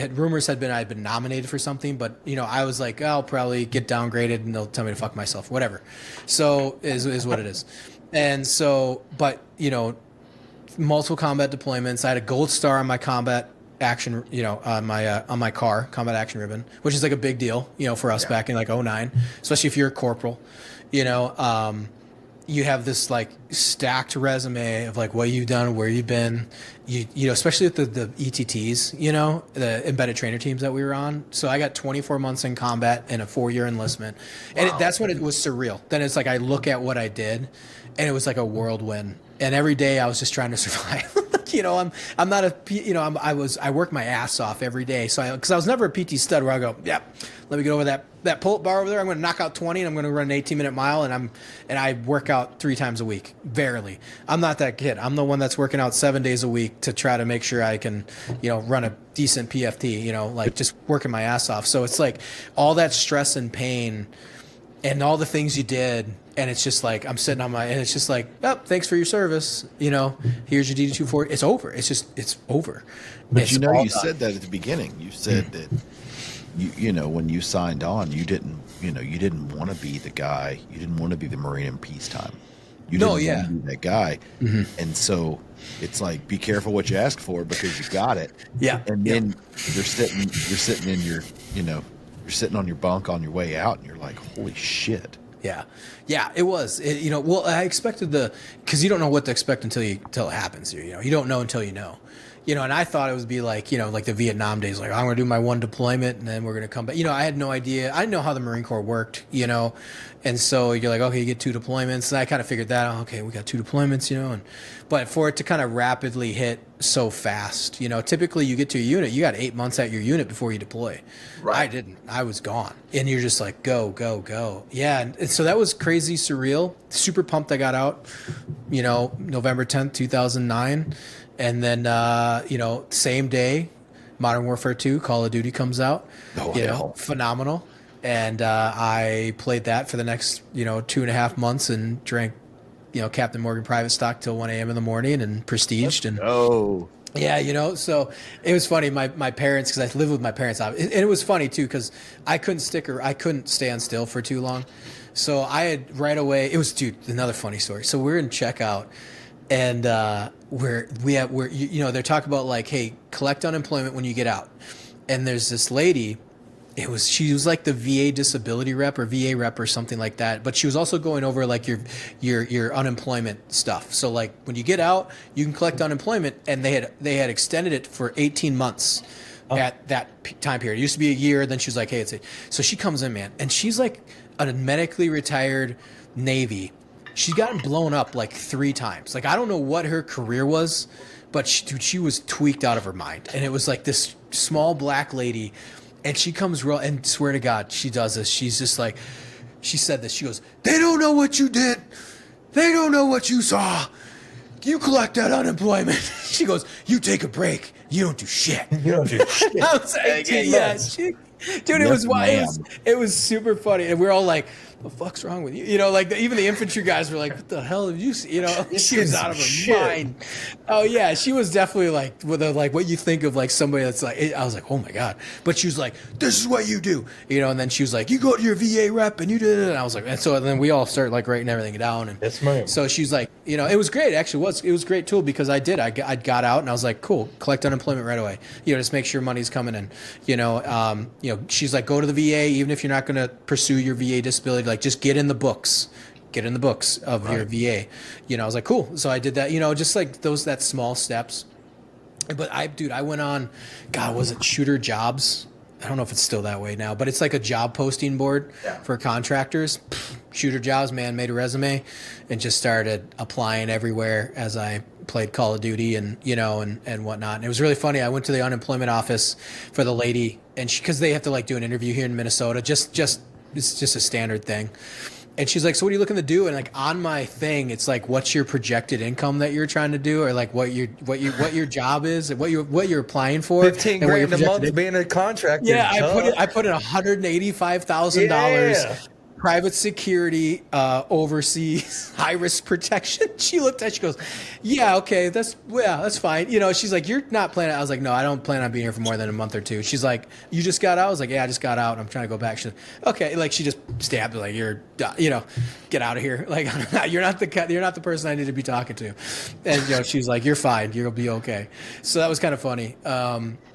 Rumors had been I'd been nominated for something, but I was like, I'll probably get downgraded and they'll tell me to fuck myself, whatever. So is what it is. And so, but multiple combat deployments. I had a gold star on my combat action, on my car, combat action ribbon, which is a big deal, for us back in 2009, especially if you're a corporal. You have this stacked resume of what you've done, where you've been, especially with the ETTs, the embedded trainer teams that we were on. So I got 24 months in combat and a 4-year enlistment. Wow. And that's when it was surreal. Then it's I look at what I did, and it was like a whirlwind. And every day I was just trying to survive. I'm not I work my ass off every day. So because I was never a PT stud where I go, let me get over that pull-up bar over there. I'm going to knock out 20 and I'm going to run an 18-minute mile. And I work out 3 times a week. Barely. I'm not that kid. I'm the one that's working out 7 days a week to try to make sure I can, run a decent PFT, just working my ass off. So it's all that stress and pain and all the things you did. And it's just I'm sitting on and it's just thanks for your service. Here's your DD-214. It's over. It's over. But you said that at the beginning. You said that you know, when you signed on, you didn't want to be the guy. You didn't want to be the Marine in peacetime. You didn't want to be that guy. And so it's like, be careful what you ask for, because you got it. Yeah. And then you're sitting in your, you know, you're sitting on your bunk on your way out, and you're like, holy shit. Yeah. Yeah, it was. You know, well, I expected because you don't know what to expect until it happens. You know, you don't know until you know. You know, and I thought it would be like, you know, like the Vietnam days, like I'm going to do my one deployment and then we're going to come back. You know, I had no idea. I didn't know how the Marine Corps worked, you know. And so you're like, okay, you get 2 deployments. And I kind of figured that out. Okay, we got 2 deployments, you know. But for it to kind of rapidly hit so fast, you know, typically you get to a unit, you got 8 months at your unit before you deploy. Right. I didn't. I was gone. And you're just like, go, go, go. Yeah. And so that was crazy surreal. Super pumped I got out, you know, November 10th, 2009. And then, you know, same day, Modern Warfare 2, Call of Duty comes out. You know, phenomenal. And I played that for the next, you know, 2.5 months and drank, you know, Captain Morgan private stock till 1 a.m. in the morning and prestiged. Yeah, you know, so it was funny. My parents, because I lived with my parents, and it was funny too, because I couldn't stand still for too long. So I had right away. It was, dude, another funny story. So we're in checkout. And we're you know, they're talking about like, hey, collect unemployment when you get out. And there's this lady, she was like the VA disability rep or VA rep or something like that. But she was also going over like your unemployment stuff. So like when you get out, you can collect unemployment, and they had extended it for 18 months at that time period. It used to be a year. Then she was like, hey, so she comes in, man, and she's like a medically retired Navy. She's gotten blown up like 3 times. Like, I don't know what her career was, but she was tweaked out of her mind. And it was like this small black lady, and she comes and swear to God, she does this. She's just like, she said this. She goes, they don't know what you did. They don't know what you saw. You collect that unemployment. She goes, you take a break. You don't do shit. You don't do shit. I was like, yeah, dude, it was super funny. And we're all like, what the fuck's wrong with you? You know, like even the infantry guys were like, what the hell have you seen? You know, she was out of her mind. Oh yeah, she was definitely like what you think of like somebody that's like, I was like, oh my God. But she was like, this is what you do. You know, and then she was like, you go to your VA rep and you did it. And I was like, and so then we all started like writing everything down. And that's right. So she's like, you know, it was great. Actually, it was a great tool, because I got out and I was like, cool, collect unemployment right away. You know, just make sure money's coming in. You know, she's like, go to the VA, even if you're not going to pursue your VA disability, like just get in the books of your VA. You know, I was like, cool. So I did that, you know, just like that small steps. But I went on, God, was it Shooter Jobs? I don't know if it's still that way now, but it's like a job posting board for contractors. Shooter Jobs, man, made a resume and just started applying everywhere as I played Call of Duty and, you know, and whatnot. And it was really funny. I went to the unemployment office for the lady, and because they have to like do an interview here in Minnesota, it's just a standard thing. And she's like, so what are you looking to do? And like on my thing, it's like, what's your projected income that you're trying to do, or like what your job is, and what you're applying for. 15 grand a month being a contractor. Yeah, I put in $185,000. Private security, overseas, high risk protection. She looked at, she goes, yeah, okay, that's fine. You know, she's like, you're not planning. I was like, no, I don't plan on being here for more than a month or 2. She's like, you just got out? I was like, yeah, I just got out. I'm trying to go back. She's like, okay. Like she just stabbed me, like, you're, you know, get out of here. Like, you're not the person I need to be talking to. And, you know, she's like, you're fine. You'll be okay. So that was kind of funny.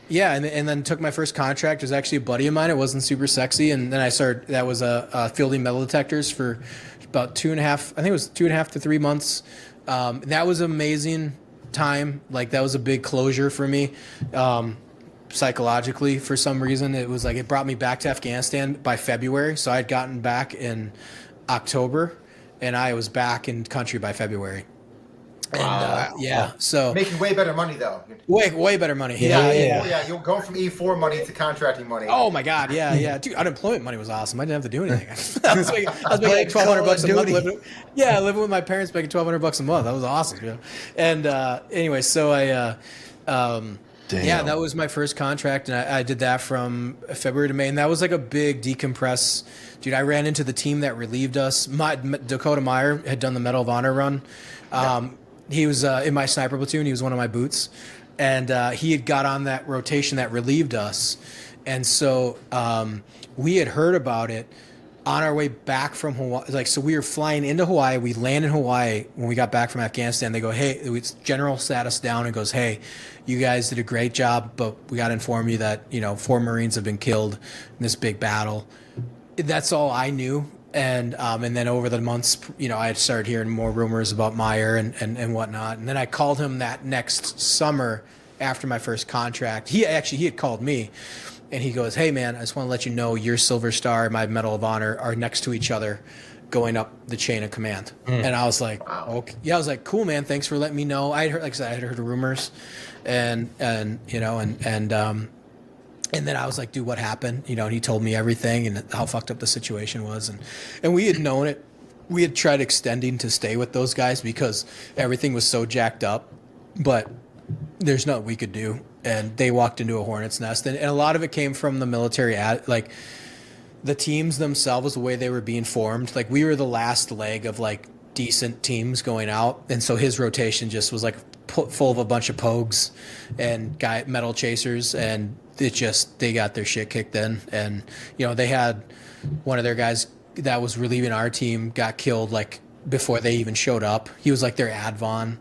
Yeah, and then took my first contract. It was actually a buddy of mine. It wasn't super sexy. And then I started, that was fielding metal detectors for about 2.5 to 3 months. And that was an amazing time. Like, that was a big closure for me. Psychologically, for some reason, it was like, it brought me back to Afghanistan by February. So I had gotten back in October, and I was back in country by February. And, yeah, so making way better money though. Way better money. Yeah. You're going from E4 money to contracting money. Oh my God, yeah. Dude, unemployment money was awesome. I didn't have to do anything. I was making like $1,200 a month. Living with my parents, making $1,200 a month. That was awesome. You know? And anyway, so that was my first contract, and I did that from February to May, and that was like a big decompress. Dude, I ran into the team that relieved us. Dakota Meyer had done the Medal of Honor run. He was in my sniper platoon. He was one of my boots. And he had got on that rotation that relieved us. And so we had heard about it on our way back from Hawaii. Like, so we were flying into Hawaii. We land in Hawaii. When we got back from Afghanistan, they go, hey, General sat us down and goes, hey, you guys did a great job, but we got to inform you that, 4 Marines have been killed in this big battle. That's all I knew. And then over the months, I had started hearing more rumors about Meyer and whatnot. And then I called him that next summer after my first contract. He had called me. And he goes, hey, man, I just want to let you know your Silver Star and my Medal of Honor are next to each other going up the chain of command. And I was like, okay. Yeah, I was like, cool, man. Thanks for letting me know. I heard, like I said, I had heard rumors and then I was like, dude, what happened? And he told me everything and how fucked up the situation was. And we had known it. We had tried extending to stay with those guys because everything was so jacked up, but there's nothing we could do. And they walked into a hornet's nest. And a lot of it came from the military, like the teams themselves, the way they were being formed. Like, we were the last leg of like decent teams going out. And so his rotation just was like full of a bunch of pogues and metal chasers. And they got their shit kicked in. And, they had one of their guys that was relieving our team got killed like before they even showed up. He was like their advon.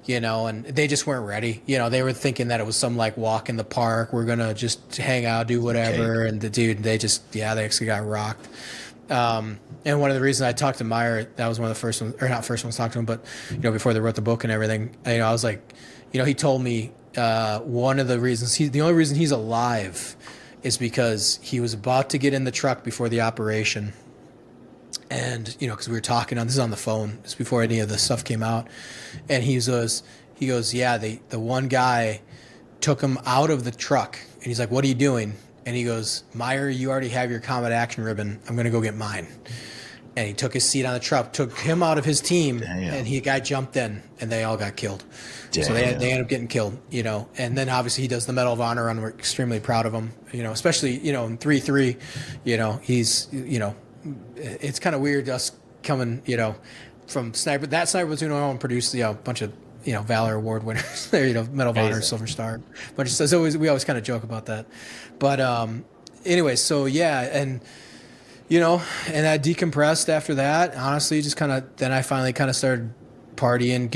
And they just weren't ready. They were thinking that it was some like walk in the park. We're going to just hang out, do whatever. Okay. And the dude, they actually got rocked. And one of the reasons I talked to Meyer, that was one of the first ones, or not first ones to talk to him, but, before they wrote the book and everything, I was like, he told me one of the reasons, the only reason he's alive is because he was about to get in the truck before the operation. And, because we were talking this is on the phone, it's before any of the stuff came out. And he goes, yeah, the one guy took him out of the truck and he's like, what are you doing? And he goes, Meyer, you already have your combat action ribbon. I'm going to go get mine. And he took his seat on the truck, took him out of his team. Damn. And the guy jumped in and they all got killed. Damn. So they ended up getting killed, and then obviously he does the Medal of Honor and we're extremely proud of him, especially, in 3-3, he's, it's kind of weird us coming, from sniper platoon and produced, a bunch of, Valor Award winners there, Medal of Honor, Silver Star, but we always kind of joke about that. But anyway, so yeah, and and I decompressed after that. Honestly, just then I finally kind of started partying,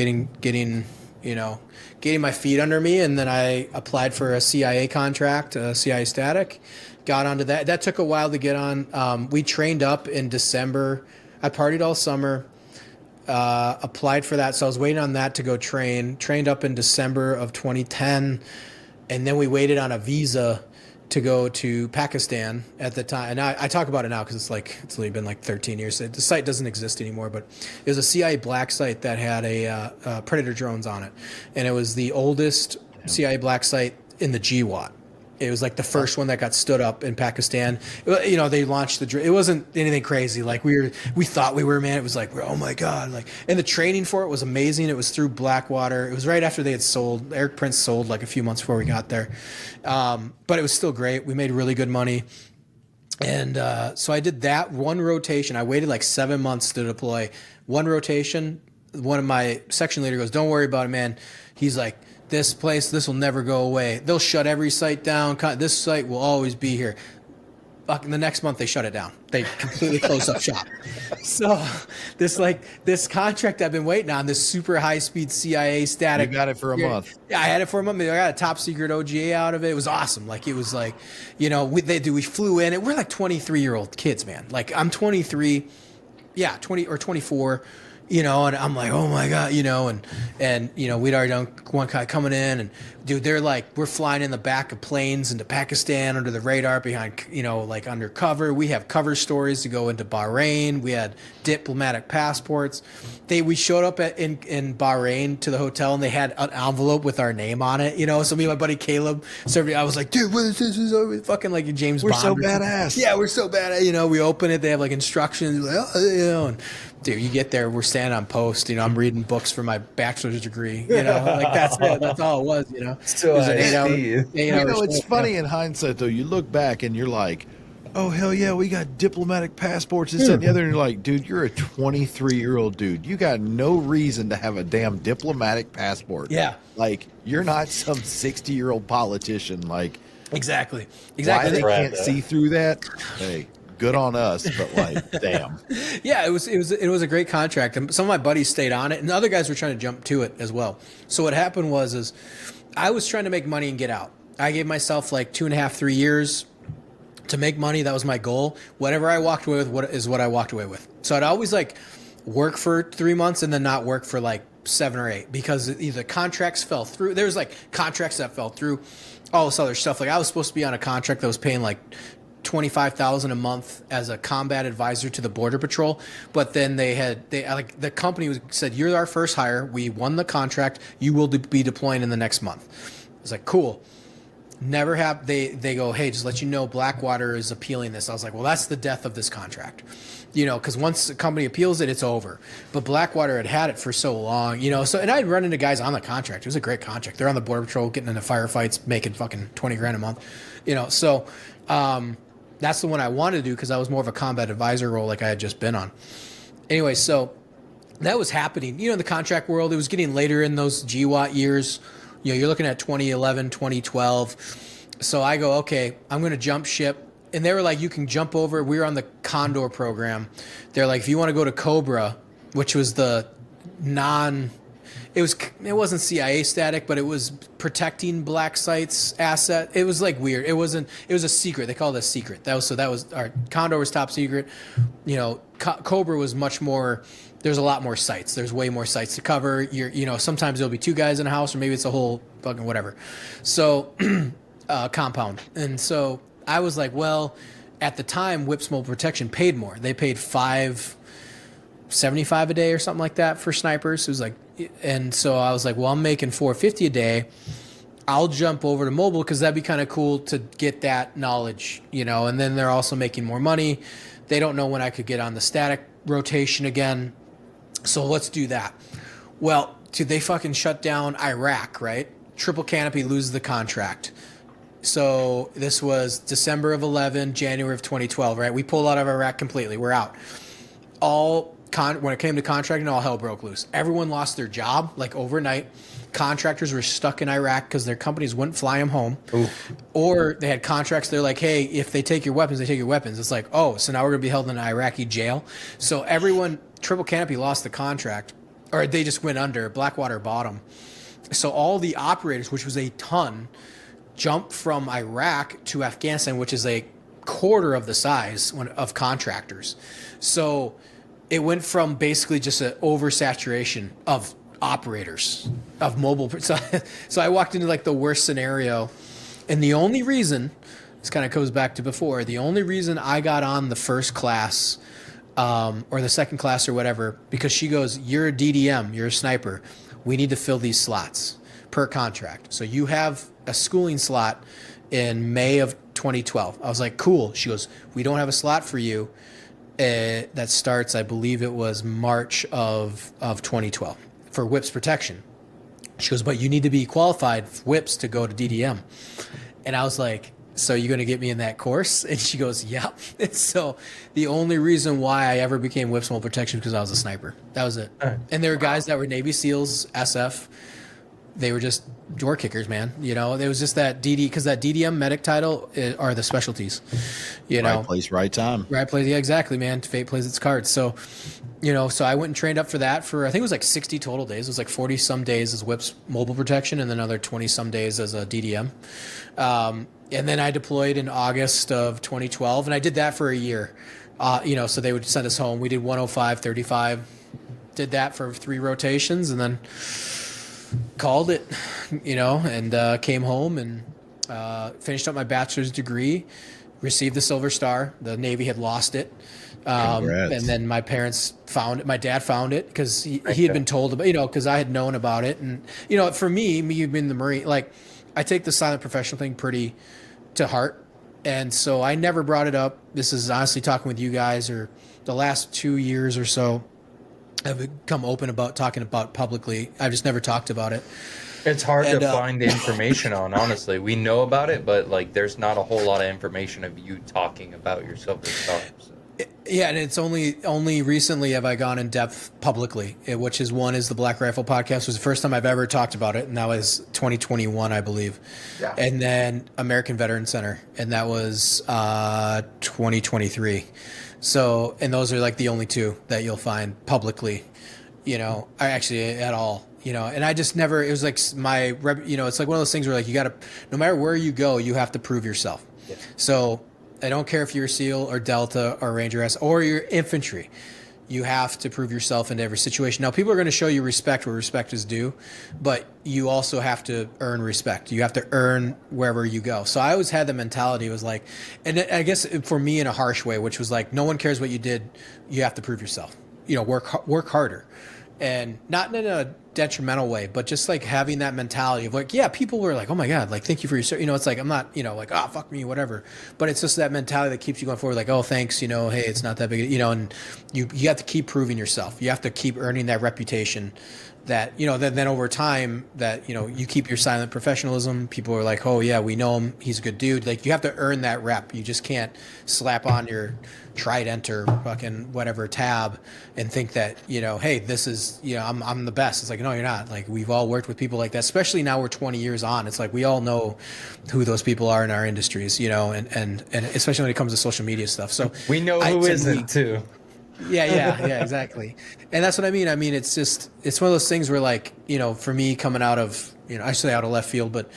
getting my feet under me, and then I applied for a CIA contract, CIA static. Got onto that. That took a while to get on. We trained up in December. I partied all summer. Applied for that, so I was waiting on that to go train. Trained up in December of 2010, and then we waited on a visa to go to Pakistan at the time. And I talk about it now because it's only been like 13 years. The site doesn't exist anymore, but it was a CIA black site that had a Predator drones on it, and it was the oldest CIA black site in the GWAT. It was like the first one that got stood up in Pakistan. They launched it wasn't anything crazy. Like we thought we were, man. It was like, oh my God. Like, and the training for it was amazing. It was through Blackwater. It was right after they had sold, Eric Prince sold like a few months before we got there. But it was still great. We made really good money. And so I did that one rotation. I waited like 7 months to deploy. One rotation. One of my section leader goes, don't worry about it, man. He's like, this will never go away. They'll shut every site down. This site will always be here. Fucking the next month they shut it down. They completely closed up shop. So this contract I've been waiting on, this super high speed CIA static. You got it for a month. Yeah, I had it for a month. I got a top secret OGA out of it. It was awesome. Like, it was like, we flew in. We're like 23-year-old kids, man. Like, I'm 23, 20 or 24. And I'm like, oh my God, and we'd already done one guy coming in, and dude, they're like, we're flying in the back of planes into Pakistan under the radar behind, like undercover. We have cover stories to go into Bahrain. We had diplomatic passports. We showed up in Bahrain to the hotel, and they had an envelope with our name on it, so me and my buddy Caleb, I was like, dude, what is this? This is fucking like James Bond. We're so badass. Yeah, we're so badass. We open it, they have like instructions, like, and dude, you get there, we're standing on post, I'm reading books for my bachelor's degree, like that's it. That's all it was, So it was an 8 hour it's funny in hindsight though. You look back and you're like, oh hell yeah, we got diplomatic passports, this, that, and the other, and you're like, dude, you're a 23-year-old dude. You got no reason to have a damn diplomatic passport. Yeah. Like, you're not some 60-year-old politician. Like, Exactly. Why they can't see through that? Hey, good on us, but like, damn. Yeah, it was a great contract, and some of my buddies stayed on it, and other guys were trying to jump to it as well. So what happened is I was trying to make money and get out. I gave myself like 2.5, 3 years to make money. That was my goal. Whatever I walked away with, what I walked away with. So I'd always like work for 3 months and then not work for like 7 or 8 because either contracts fell through. There was like contracts that fell through, all this other stuff. Like I was supposed to be on a contract that was paying like $25,000 a month as a combat advisor to the Border Patrol, but then the company said, "You're our first hire. We won the contract. You will be deploying in the next month." I was like, "Cool." Never have they go, "Hey, just let you know, Blackwater is appealing this." I was like, "Well, that's the death of this contract." Because once the company appeals it, it's over. But Blackwater had it for so long, So, and I'd run into guys on the contract. It was a great contract. They're on the Border Patrol, getting into firefights, making fucking $20,000 a month, So, that's the one I wanted to do because I was more of a combat advisor role, like I had just been on. Anyway, so that was happening. In the contract world, it was getting later in those GWAT years. You're looking at 2011, 2012. So I go, okay, I'm going to jump ship. And they were like, you can jump over. We were on the Condor program. They're like, if you want to go to Cobra, which was it wasn't CIA static, but it was protecting black sites asset. It was like weird. It was a secret. They called it a secret. That was our Condor was top secret. Cobra was much more. There's a lot more sites. There's way more sites to cover. Sometimes there'll be 2 guys in a house, or maybe it's a whole fucking whatever. So, compound. And so I was like, well, at the time, Whips Mobile Protection paid more. They paid $575 a day or something like that for snipers. It was like, and so I was like, well, I'm making $450 a day. I'll jump over to mobile because that'd be kind of cool to get that knowledge, And then they're also making more money. They don't know when I could get on the static rotation again. So let's do that. Well, dude, they fucking shut down Iraq, right? Triple Canopy loses the contract. So this was December of 11, January of 2012, right? We pulled out of Iraq completely. We're out. When it came to contracting, all hell broke loose. Everyone lost their job like overnight. Contractors were stuck in Iraq because their companies wouldn't fly them home. Ooh. Or they had contracts. They're like, hey, if they take your weapons, they take your weapons. It's like, oh, so now we're going to be held in an Iraqi jail. So everyone, Triple Canopy lost the contract, or they just went under. Blackwater bought them. So all the operators, which was a ton, jumped from Iraq to Afghanistan, which is a quarter of the size of contractors. So it went from basically just an oversaturation of operators of mobile. So I walked into like the worst scenario. And the only reason, this kind of goes back to before, the only reason I got on the first class or the second class or whatever, because she goes, you're a DDM, you're a sniper. We need to fill these slots per contract. So you have a schooling slot in May of 2012. I was like, cool. She goes, we don't have a slot for you. That starts, I believe it was March of 2012 for whips protection. She goes, but you need to be qualified whips to go to DDM. And I was like, so you're going to get me in that course? And she goes, yeah. And so the only reason why I ever became whips mobile protection because I was a sniper. That was it. Right. And there were guys that were Navy SEALs, SF. They were just door kickers, man. It was just that because that DDM medic title are the specialties. Right place, right time. Right place, yeah, exactly, man. Fate plays its cards. So, so I went and trained up for that for, I think it was like 60 total days. It was like 40 some days as whips mobile protection and then another 20 some days as a DDM. And then I deployed in August of 2012, and I did that for a year. So they would send us home. We did 105, 35, did that for 3 rotations, and then called it, and came home and finished up my bachelor's degree, received the Silver Star. The Navy had lost it. And then my parents found it. My dad found it because he had been told about, because I had known about it. And, for me being the Marine, like I take the silent professional thing pretty to heart. And so I never brought it up. This is honestly talking with you guys, or the last 2 years or so, I've become open about talking about publicly. I've just never talked about it. It's hard to find the information on, honestly. We know about it, but like there's not a whole lot of information of you talking about your Silver Star. So. Yeah, and it's only recently have I gone in depth publicly, which is one is the Black Rifle podcast. It was the first time I've ever talked about it, and that was 2021, I believe. Yeah. And then American Veteran Center, and that was 2023. So, and those are like the only two that you'll find publicly, I actually at all, and I just never, it was like it's like one of those things where like you got to, no matter where you go, you have to prove yourself. Yeah. So I don't care if you're SEAL or Delta or Ranger S or you're infantry. You have to prove yourself in every situation. Now, people are going to show you respect where respect is due, but you also have to earn respect. You have to earn wherever you go. So I always had the mentality, it was like, and I guess for me in a harsh way, which was like, no one cares what you did. You have to prove yourself. Work harder. And not in a detrimental way, but just like having that mentality of like, yeah, people were like, oh my God, like, thank you for your service. It's like, I'm not, like, oh, fuck me, whatever. But it's just that mentality that keeps you going forward. Like, oh, thanks, hey, it's not that big, and you have to keep proving yourself. You have to keep earning that reputation that, then over time that, you keep your silent professionalism. People are like, oh yeah, we know him. He's a good dude. Like you have to earn that rep. You just can't slap on your trident or fucking whatever tab and think that, hey, this is, I'm the best. It's like, no, you're not. Like we've all worked with people like that, especially now we're 20 years on. It's like, we all know who those people are in our industries, and especially when it comes to social media stuff. So we know who isn't too. Yeah, exactly. And that's what I mean. I mean, it's one of those things where like, for me coming out of, I say out of left field, but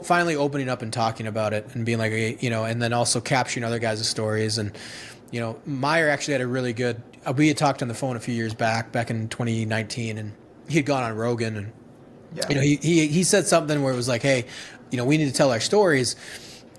finally opening up and talking about it and being like, and then also capturing other guys' stories. And, Meyer actually had a really good, we had talked on the phone a few years back in 2019, and he had gone on Rogan and, he said something where it was like, hey, we need to tell our stories.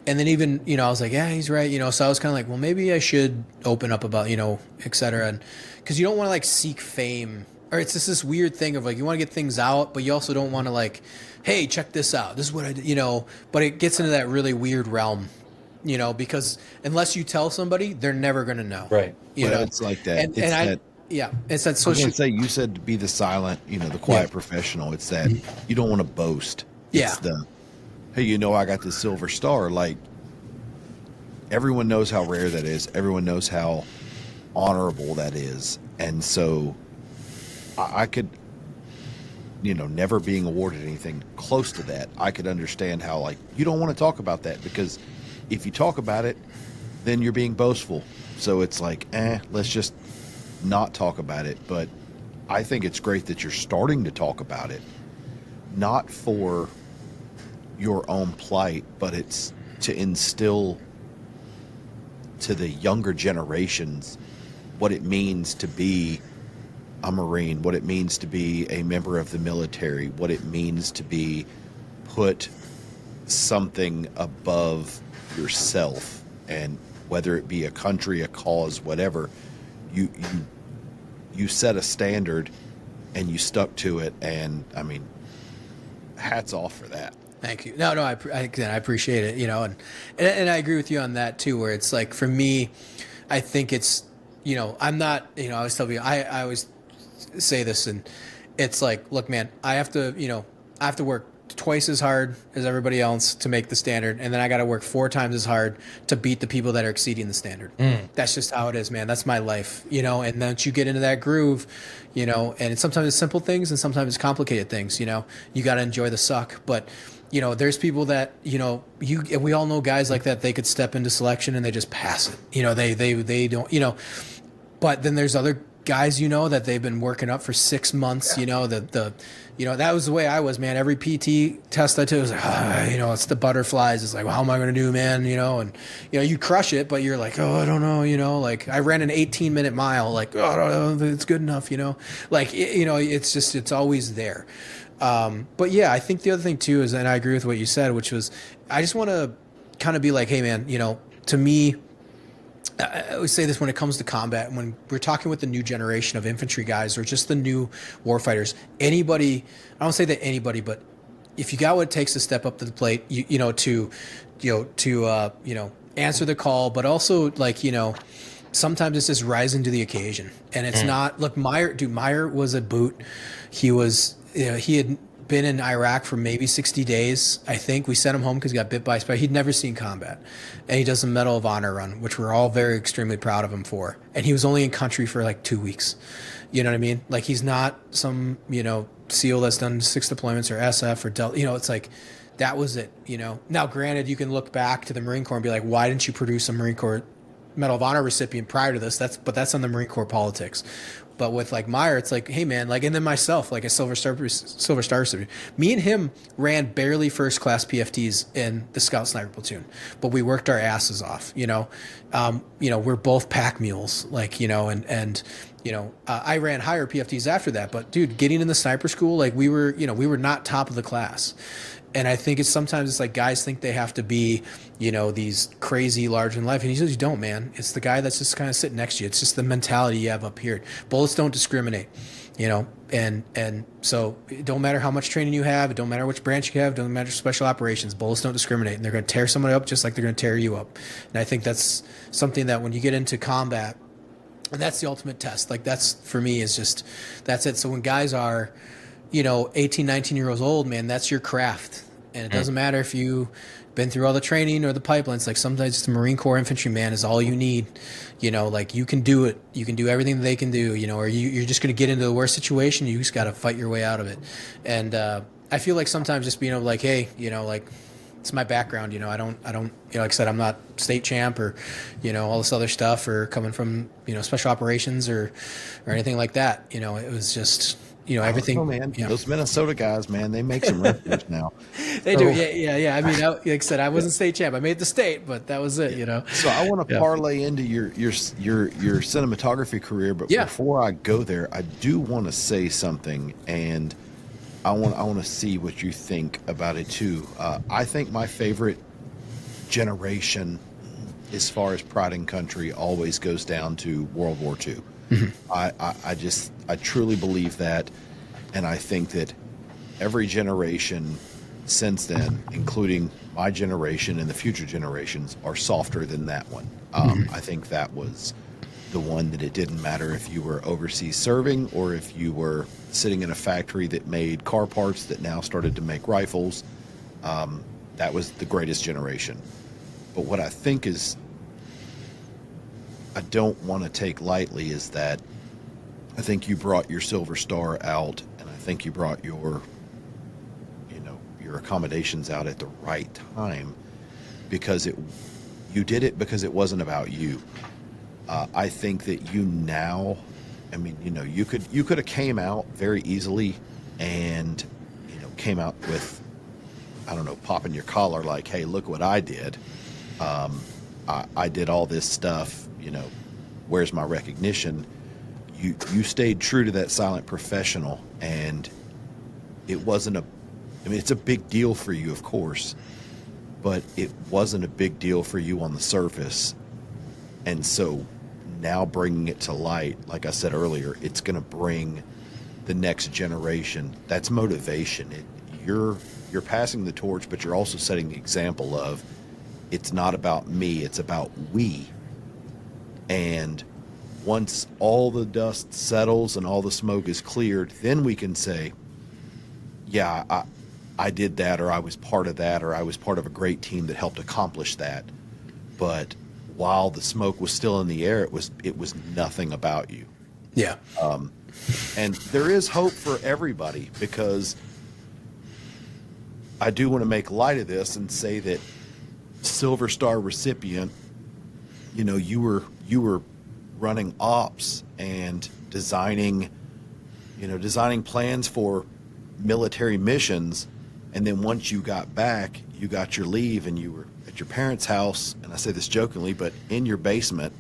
And then even, I was like, yeah, he's right. So I was kind of like, well, maybe I should open up about, et cetera. And because you don't want to like seek fame, or it's just this weird thing of like, you want to get things out, but you also don't want to like, hey, check this out. This is what I did, but it gets into that really weird realm, because unless you tell somebody, they're never going to know. Right. It's like that. It's that social. You said to be the silent, the quiet professional. It's that you don't want to boast. It's hey, I got this silver star. Like, everyone knows how rare that is. Everyone knows how honorable that is. And so I could, never being awarded anything close to that, I could understand how, like, you don't want to talk about that, because if you talk about it, then you're being boastful. So it's like, let's just not talk about it. But I think it's great that you're starting to talk about it, not for your own plight, but it's to instill to the younger generations what it means to be a Marine, what it means to be a member of the military, what it means to be put something above yourself, and whether it be a country, a cause, whatever, you set a standard and you stuck to it. And I mean, hats off for that. Thank you. No, I appreciate it, and I agree with you on that too, where it's like, for me, I think it's, I'm not, I always tell you, I always say this, and it's like, look, man, I have to work twice as hard as everybody else to make the standard, and then I got to work 4 times as hard to beat the people that are exceeding the standard. That's just how it is, man. That's my life, and then you get into that groove, and sometimes it's simple things and sometimes it's complicated things. You got to enjoy the suck, but there's people that, we all know guys like that. They could step into selection and they just pass it. They don't, but then there's other guys, that they've been working up for 6 months, that was the way I was, man. Every PT test I took was like, it's the butterflies. It's like, well, how am I going to do, man? And, you crush it, but you're like, oh, I don't know, like I ran an 18-minute mile, like, oh, I don't know if it's good enough, like, it's just, it's always there. But yeah, I think the other thing too is, and I agree with what you said, which was, I just want to kind of be like, hey man, to me, I always say this when it comes to combat, when we're talking with the new generation of infantry guys or just the new warfighters, anybody, I don't say that anybody, but if you got what it takes to step up to the plate, to answer the call, but also like, sometimes it's just rising to the occasion, and it's not, look, Meyer was a boot. He was, he had been in Iraq for maybe 60 days. I think we sent him home because he got bit by a spider. He'd never seen combat, and he does a Medal of Honor run, which we're all very extremely proud of him for. And he was only in country for like 2 weeks. You know what I mean? Like, he's not some, you know, SEAL that's done 6 deployments or SF or Delta. You know, it's like, that was it, you know. Now, granted, you can look back to the Marine Corps and be like, why didn't you produce a Marine Corps Medal of Honor recipient prior to this? But that's on the Marine Corps politics. But with like Meyer, it's like, hey man, like, and then myself, like a Silver Star recipient. Me and him ran barely first class PFTs in the Scout Sniper Platoon, but we worked our asses off. You know, we're both pack mules, like, you know, and you know, I ran higher PFTs after that. But dude, getting in the sniper school, like, we were not top of the class. And I think sometimes it's like guys think they have to be, you know, these crazy large in life. And he says, you don't, man. It's the guy that's just kind of sitting next to you. It's just the mentality you have up here. Bullets don't discriminate, you know. And so it don't matter how much training you have. It don't matter which branch you have. It don't matter special operations. Bullets don't discriminate. And they're going to tear somebody up just like they're going to tear you up. And I think that's something that when you get into combat, and that's the ultimate test. Like, that's, for me, is just, that's it. So when guys are, you know, 18, 19 years old, man, that's your craft. And it doesn't matter if you've been through all the training or the pipelines. Like, sometimes just the Marine Corps infantryman is all you need. You know, like, you can do it. You can do everything that they can do, you know, or you're just going to get into the worst situation. You just got to fight your way out of it. And I feel like sometimes just being like, hey, you know, like, it's my background. You know, I don't, you know, like I said, I'm not state champ or, you know, all this other stuff, or coming from, you know, special operations or anything like that. You know, it was just, you know, everything. Oh man, you know. Those Minnesota guys, man, they make some records now. They do, yeah. I mean, like I said, I wasn't state champ. I made the state, but that was it, you know. So I want to parlay into your cinematography career, but before I go there, I do want to say something, and I want to see what you think about it too. I think my favorite generation, as far as pride in country, always goes down to World War II. Mm-hmm. I truly believe that, and I think that every generation since then, including my generation and the future generations, are softer than that one. I think that was the one that it didn't matter if you were overseas serving or if you were sitting in a factory that made car parts that now started to make rifles. That was the greatest generation. But what I think is, I don't want to take lightly, is that I think you brought your Silver Star out, and I think you brought your accommodations out at the right time, because you did it because it wasn't about you. I think that you now, I mean, you know, you could have came out very easily and, you know, came out with, I don't know, popping your collar like, hey, look what I did. I did all this stuff, you know, where's my recognition? You stayed true to that silent professional, and it wasn't I mean, it's a big deal for you, of course, but it wasn't a big deal for you on the surface. And so now bringing it to light, like I said earlier, it's going to bring the next generation. That's motivation. You're passing the torch, but you're also setting the example of, it's not about me, it's about we. And once all the dust settles and all the smoke is cleared, then we can say, yeah, I did that, or I was part of that, or I was part of a great team that helped accomplish that. But while the smoke was still in the air, it was nothing about you. Yeah. And there is hope for everybody, because I do want to make light of this and say that Silver Star recipient, you know, you were running ops and designing plans for military missions. And then once you got back, you got your leave, and you were at your parents' house, and I say this jokingly, but in your basement,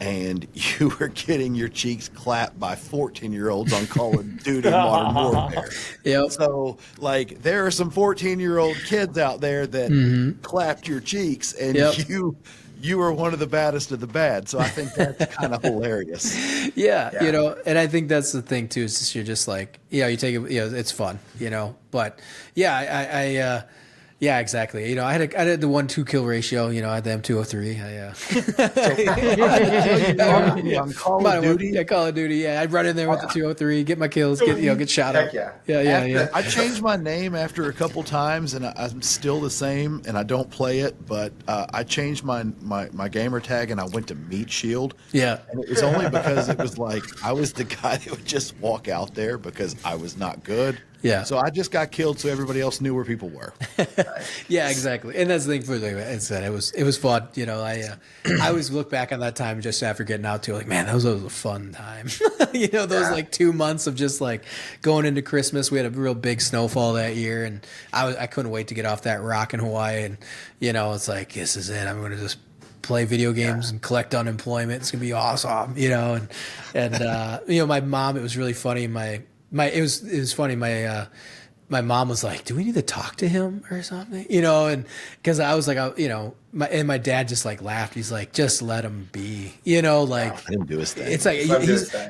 and you were getting your cheeks clapped by 14-year-olds on Call of Duty Modern Warfare. Yep. So, like, there are some 14-year-old kids out there that clapped your cheeks, and you were one of the baddest of the bad. So I think that's kind of hilarious. Yeah, you know, and I think that's the thing too, is just, you're just like, you know, you take it, you know, it's fun, you know. But yeah, Yeah, exactly. You know, I had the 1-2 kill ratio. You know, I had the M203. On Call of Duty. Yeah, Call of Duty. Yeah, I'd run in there with the 203, get my kills, get shot up. Yeah. I changed my name after a couple times, and I'm still the same, and I don't play it. But I changed my gamer tag, and I went to Meat Shield. Yeah, and it was only because it was like I was the guy that would just walk out there because I was not good. Yeah. So I just got killed so everybody else knew where people were. Yeah, exactly. And that's the thing for me. It was fun. You know, I always look back on that time just after getting out to like, man, that was a fun time. You know, those like 2 months of just like going into Christmas. We had a real big snowfall that year, and I couldn't wait to get off that rock in Hawaii. And, you know, it's like, this is it. I'm going to just play video games and collect unemployment. It's going to be awesome, you know? And you know, my mom, it was really funny. It was funny. My mom was like, "Do we need to talk to him or something?" You know, and because I was like, you know, my dad just like laughed. He's like, "Just let him be," you know, like let him do his thing. It's like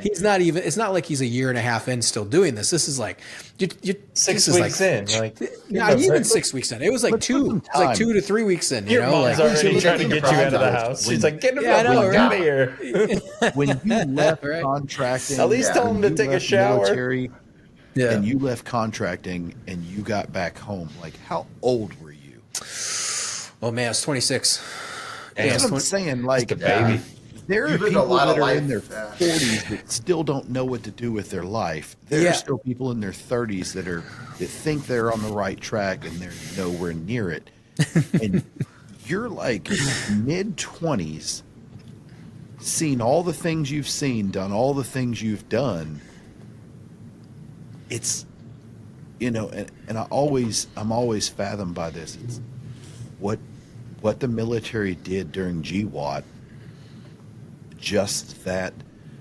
he's not even. It's not like he's a year and a half in still doing this. This is like you're 6 weeks in, like not even 6 weeks in. It was like 2 to 3 weeks in. You know, mom's like already trying to get you out of the house. She's like, "Get him out of here." When you left contracting, at least tell him to take a shower. Military, and you left contracting and you got back home, like how old were you? Oh man, I was 26. That's what I'm saying. Like a baby. There are people that are in their 40s that still don't know what to do with their life. There are still people in their 30s that think they're on the right track and they're nowhere near it. And you're like mid-20s, seen all the things you've seen, done all the things you've done. It's, you know, and I'm always fathomed by this. It's what the military did during GWAT, just that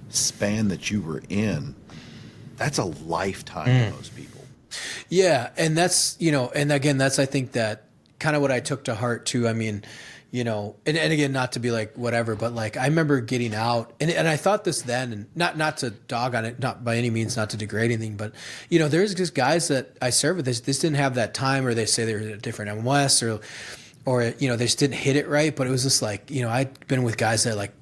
span that you were in, that's a lifetime to most people. Yeah, and that's, you know, and again, that's, I think that kind of what I took to heart too. I mean, you know, and again, not to be like whatever, but like I remember getting out, and I thought this then, and not to dog on it, not by any means, not to degrade anything, but you know, there's just guys that I served with, this didn't have that time, or they say they're a different MOS, or you know, they just didn't hit it right. But it was just like, you know, I'd been with guys that like,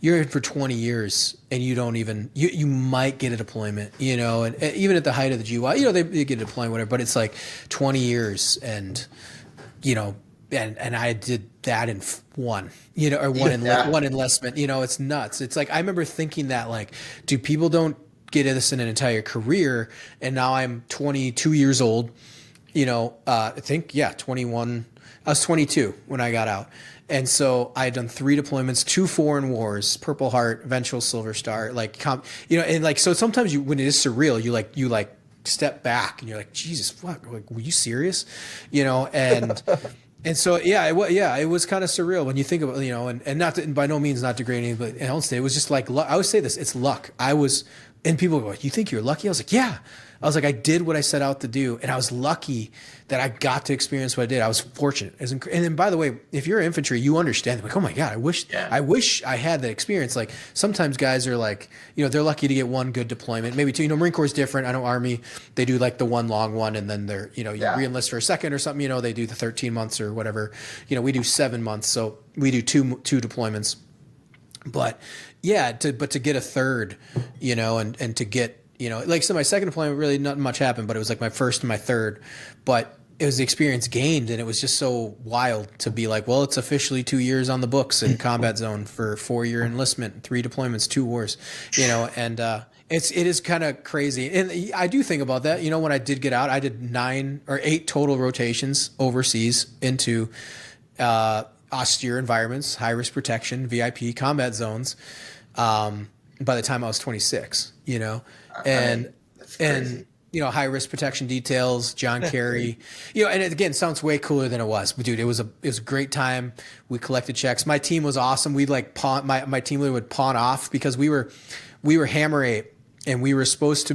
you're in for 20 years and you don't even, you might get a deployment, you know, and even at the height of the GY, you know, they get a deployment, whatever, but it's like 20 years and, you know, and I did that in one, you know, or one enlistment, you know, it's nuts. It's like, I remember thinking that like, dude, people don't get this in an entire career. And now I'm 22 years old, you know, I think, 21, I was 22 when I got out. And so I had done 3 deployments, 2 foreign wars, Purple Heart, eventual Silver Star, like, you know, and like, so sometimes when it is surreal, you like step back and you're like, Jesus, fuck, like, were you serious? You know, and, and so, it was kind of surreal when you think about, you know, and not to, and by no means not degrading, but I don't say it was just like, I always say this, it's luck. And people go, you think you're lucky? I was like, yeah. I was like, I did what I set out to do, and I was lucky that I got to experience what I did. I was fortunate. And then, by the way, if you're infantry, you understand. Like, oh my God, I wish I had that experience. Like, sometimes guys are like, you know, they're lucky to get 1 good deployment, maybe 2. You know, Marine Corps is different. I know Army, they do like the 1 long one, and then they're, you know, you re-enlist for a second or something. You know, they do the 13 months or whatever. You know, we do 7 months, so we do two deployments. But yeah, to get a third, you know, and to get, you know, like, so my second deployment, really not much happened, but it was like my first and my third, but it was the experience gained. And it was just so wild to be like, well, it's officially 2 years on the books in combat zone for 4-year enlistment, 3 deployments, 2 wars, you know, and, it is kind of crazy. And I do think about that. You know, when I did get out, I did 9 or 8 total rotations overseas into, austere environments, high risk protection, VIP combat zones. By the time I was 26, you know, and you know, high risk protection details, John Kerry, you know, and it, again, sounds way cooler than it was, but dude, it was a great time. We collected checks. My team was awesome. We'd like my team leader would pawn off because we were Hammer 8, and we were supposed to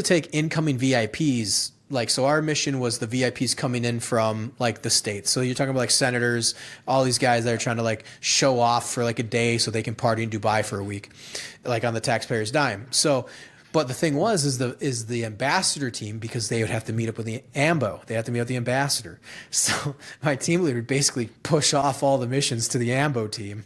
take incoming VIPs. Like, so our mission was the VIPs coming in from like the States. So you're talking about like senators, all these guys that are trying to like show off for like a day so they can party in Dubai for a week, like on the taxpayer's dime. So But the thing was, is the ambassador team, because they would have to meet up with the AMBO. They have to meet up with the ambassador. So my team leader would basically push off all the missions to the AMBO team.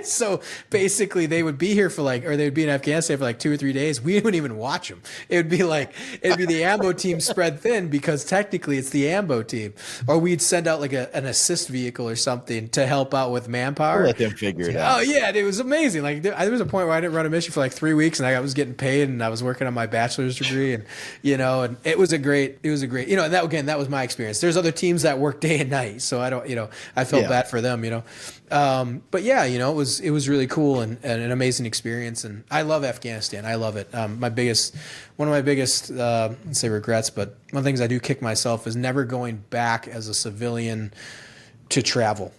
So basically they would be here for or they'd be in Afghanistan for 2 or 3 days. We wouldn't even watch them. It'd be the AMBO team spread thin, because technically it's the AMBO team. Or we'd send out an assist vehicle or something to help out with manpower. Let them figure it out. Oh yeah, it was amazing. There was a point where I didn't run a mission for 3 weeks, and I was getting paid, and I was working on my bachelor's degree, and and it was a great, and that was my experience. There's other teams that work day and night, so I don't, I felt bad for them, but yeah, it was really cool and an amazing experience, and I love Afghanistan. I love it. One of my biggest, let's say regrets, but one of the things I do kick myself is never going back as a civilian to travel.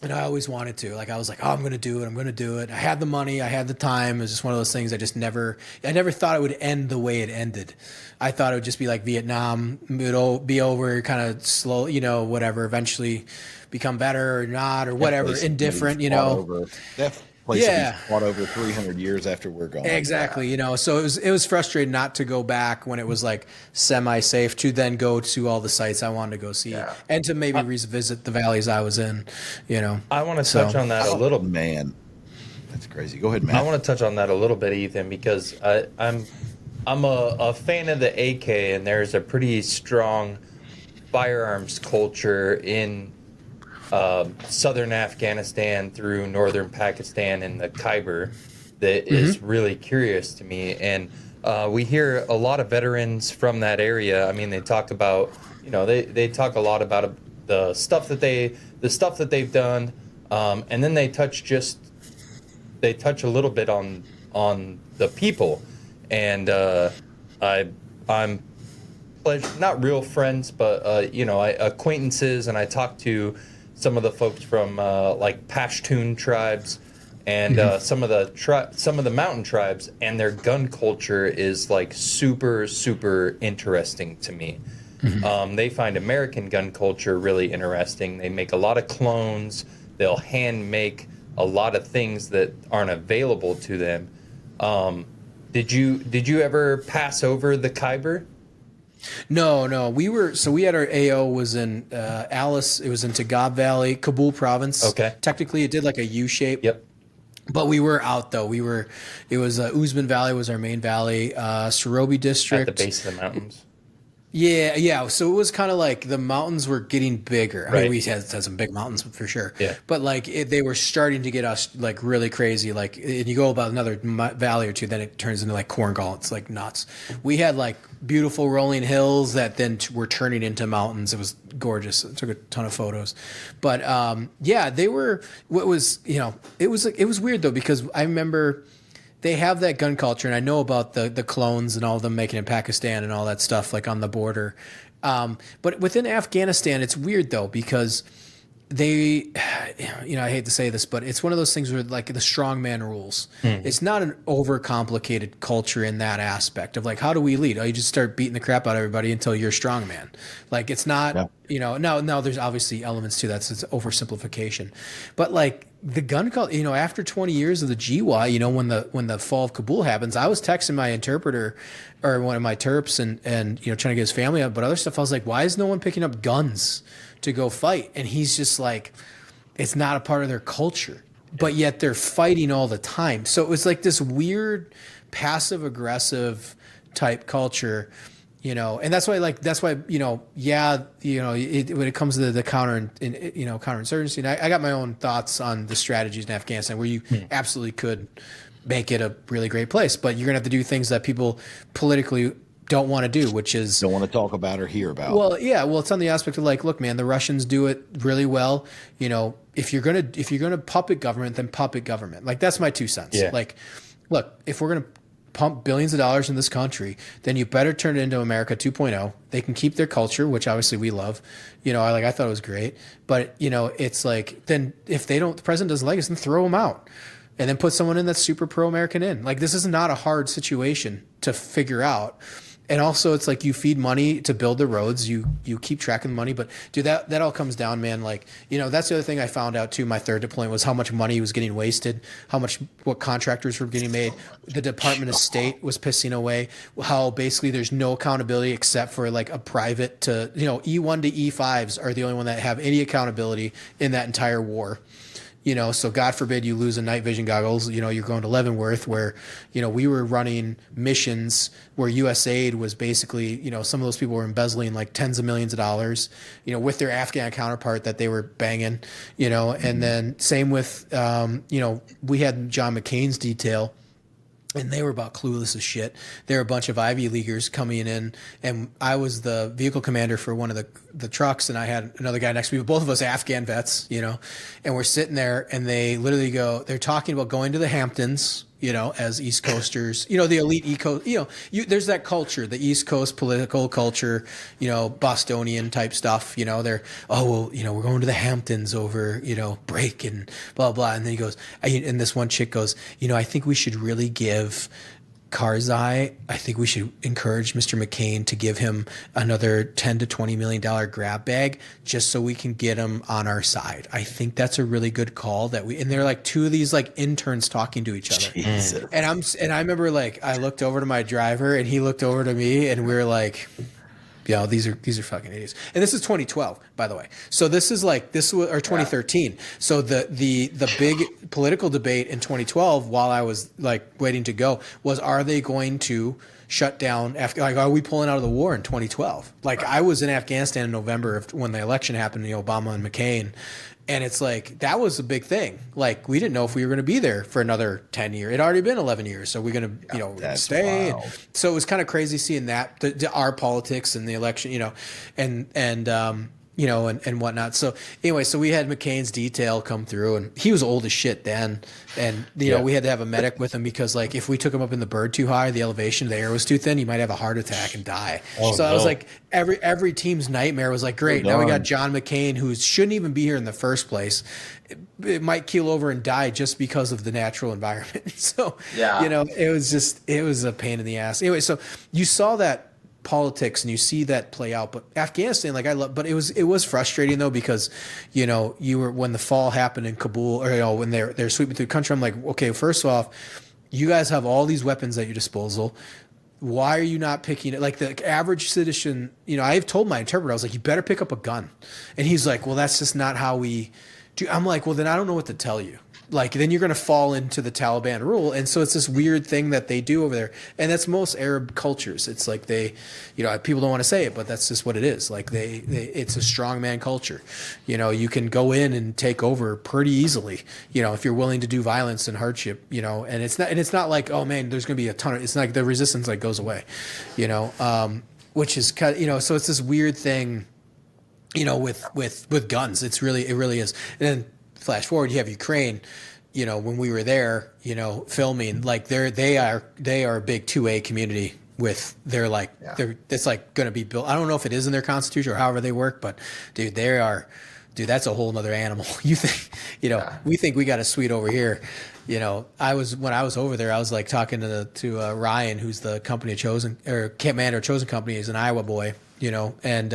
And I always wanted to. I was like, oh, I'm going to do it. I had the money. I had the time. It was just one of those things I never thought it would end the way it ended. I thought it would just be like Vietnam. It would be over kind of slow, whatever, eventually become better or not or whatever, indifferent, That place will be fought over 300 years after we're gone. Exactly, so it was frustrating not to go back when it was semi-safe, to then go to all the sites I wanted to go see and to maybe revisit the valleys I was in, I want to touch on that a little. Man, that's crazy. Go ahead, man. I want to touch on that a little bit, Ethan, because I'm a fan of the AK, and there's a pretty strong firearms culture in southern Afghanistan through northern Pakistan and the Khyber that is really curious to me. And we hear a lot of veterans from that area. I mean, they talk about, they talk a lot about the stuff that they've done, and then they touch a little bit on the people. And I'm not real friends, but acquaintances, and I talk to some of the folks from Pashtun tribes and some of the mountain tribes, and their gun culture is super, super interesting to me. They find American gun culture really interesting. They make a lot of clones. They'll hand make a lot of things that aren't available to them. Did you ever pass over the Khyber? No. We had our AO was in Alice. It was in Tagab Valley, Kabul province. Okay. Technically, it did a U shape. Yep. But we were out though. It was Uzman Valley was our main valley. Sorobi district at the base of the mountains. Yeah. So it was kind of the mountains were getting bigger. I mean, we had some big mountains for sure. Yeah. But they were starting to get us really crazy. And you go about another valley or two, then it turns into corn gall. It's nuts. We had beautiful rolling hills that then were turning into mountains. It was gorgeous. I took a ton of photos. But they were. What was it was weird though, because I remember. They have that gun culture, and I know about the clones and all of them making in Pakistan and all that stuff, on the border. But within Afghanistan, it's weird, though, because they, I hate to say this, but it's one of those things where, the strongman rules. It's not an overcomplicated culture in that aspect of, how do we lead? Oh, you just start beating the crap out of everybody until you're strongman. It's not, now there's obviously elements to that, so it's oversimplification. But, the gun culture, after 20 years of the GY, when the fall of Kabul happens, I was texting my interpreter or one of my terps and trying to get his family up, but other stuff, I was like, why is no one picking up guns to go fight? And he's just it's not a part of their culture, but yet they're fighting all the time. So it was this weird passive aggressive type culture. And that's why, when it comes to the counterinsurgency, and I got my own thoughts on the strategies in Afghanistan where you absolutely could make it a really great place, but you're going to have to do things that people politically don't want to do, which is don't want to talk about or hear about. Well, it's on the aspect of look, man, the Russians do it really well. If you're gonna puppet government, then puppet government. That's my 2 cents. Yeah. Look, if we're gonna pump billions of dollars in this country, then you better turn it into America 2.0. They can keep their culture, which obviously we love. I thought it was great, but it's then if the president doesn't like us, then throw them out, and then put someone in that's super pro-American in. This is not a hard situation to figure out. And also it's like you feed money to build the roads, you keep track of the money, but dude, that all comes down, man. Like, you know, that's the other thing I found out too, my third deployment, was how much money was getting wasted, what contractors were getting made. The Department of State was pissing away, how basically there's no accountability except for like a private to, you know, E1 to E5s are the only one that have any accountability in that entire war. You know, so God forbid you lose a night vision goggles, you know, you're going to Leavenworth where, you know, we were running missions where USAID was basically, you know, some of those people were embezzling like tens of millions of dollars, you know, with their Afghan counterpart that they were banging, you know, and then same with, you know, we had John McCain's detail. And they were about clueless as shit. They were a bunch of Ivy Leaguers coming in, and I was the vehicle commander for one of the trucks, and I had another guy next to me, both of us Afghan vets, you know, and we're sitting there, and they literally they're talking about going to the Hamptons, you know, as East Coasters, you know, the elite you know, there's that culture, the East Coast political culture, you know, Bostonian type stuff, you know, well, you know, we're going to the Hamptons over, you know, break and blah, blah. And then he goes, and this one chick goes, you know, I think we should really give Karzai, I think we should encourage Mr. McCain to give him another $10 to $20 million grab bag just so we can get him on our side. I think that's a really good call and they're like two of these like interns talking to each other. Jesus. And I remember like I looked over to my driver and he looked over to me and we were like, you know, these are fucking idiots. And this is 2012, by the way. So this was 2013. So the big political debate in 2012, while I was like waiting to go, was are they going to shut down? Like, are we pulling out of the war in 2012? Like, I was in Afghanistan in November when the election happened, you know, Obama and McCain. And it's like, that was a big thing. Like, we didn't know if we were going to be there for another 10 years. It had already been 11 years. So we're going to, you know, stay. Wild. So it was kind of crazy seeing that, our politics and the election, you know, and you know, and whatnot. So anyway, so we had McCain's detail come through, and he was old as shit then. And, you know, we had to have a medic with him because, like, if we took him up in the bird too high, the elevation, the air was too thin, he might have a heart attack and die. So I was like, every team's nightmare was like, great, now we got John McCain, who shouldn't even be here in the first place. It might keel over and die just because of the natural environment. So, you know, it was a pain in the ass. Anyway, so you saw that politics and you see that play out, but Afghanistan, like, but it was frustrating though, because, you know, when the fall happened in Kabul, or, you know, when they're sweeping through the country, I'm like, okay, first off, you guys have all these weapons at your disposal. Why are you not picking it? Like, the average citizen, you know, I've told my interpreter, I was like, you better pick up a gun. And he's like, well, that's just not how we do. I'm like, well, then I don't know what to tell you. Like, then you're going to fall into the Taliban rule. And so it's this weird thing that they do over there. And that's most Arab cultures. It's like they, you know, people don't want to say it, but that's just what it is. Like it's a strongman culture. You know, you can go in and take over pretty easily, you know, if you're willing to do violence and hardship, you know, and it's not like, oh man, there's going to be a ton of, it's not like the resistance like goes away, you know, which is kind of, you know, so it's this weird thing, you know, with guns. It really is. And then flash forward, you have Ukraine. You know, when we were there, you know, filming, like they are a big 2A community with their like it's like going to be built. I don't know if it is in their constitution or however they work, but dude, that's a whole nother animal. You think, you know, we think we got a suite over here. You know, when I was over there, I was like talking to Ryan, who's the company of Chosen, or commander of Chosen Company. He's an Iowa boy, you know, and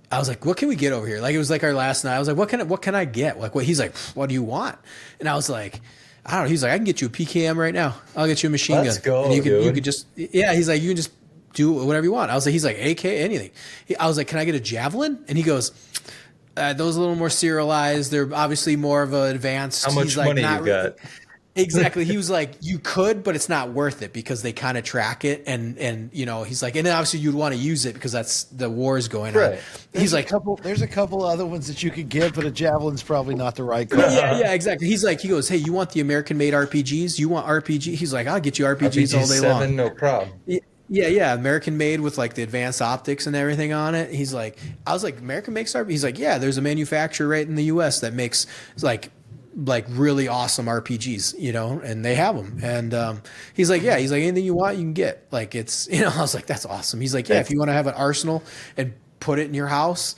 I was like, what can we get over here? Like, it was like our last night. I was like, what can I get? Like, what? He's like, what do you want? And I was like, I don't know. He's like, I can get you a PKM right now. I'll get you a machine gun. Let's go, and you dude. could just, yeah. He's like, you can just do whatever you want. I was like, he's like, AK, anything. I was like, can I get a javelin? And he goes, those are a little more serialized. They're obviously more of an advanced. How much money you got? Exactly. He was like, you could, but it's not worth it because they kind of track it. And, you know, he's like, and then obviously you'd want to use it because that's the war is going on. He's like, there's a couple other ones that you could get, but a javelin's probably not the right call. Yeah, exactly. He goes, hey, you want the American made RPGs? You want RPG? He's like, I'll get you RPGs all day long. No problem. Yeah, American made with like the advanced optics and everything on it. He's like, I was like, American makes RPG? He's like, yeah, there's a manufacturer right in the US that makes like really awesome RPGs, you know, and they have them. And he's like, anything you want, you can get. Like, it's, you know, I was like, that's awesome. He's like, yeah, if you want to have an arsenal and put it in your house,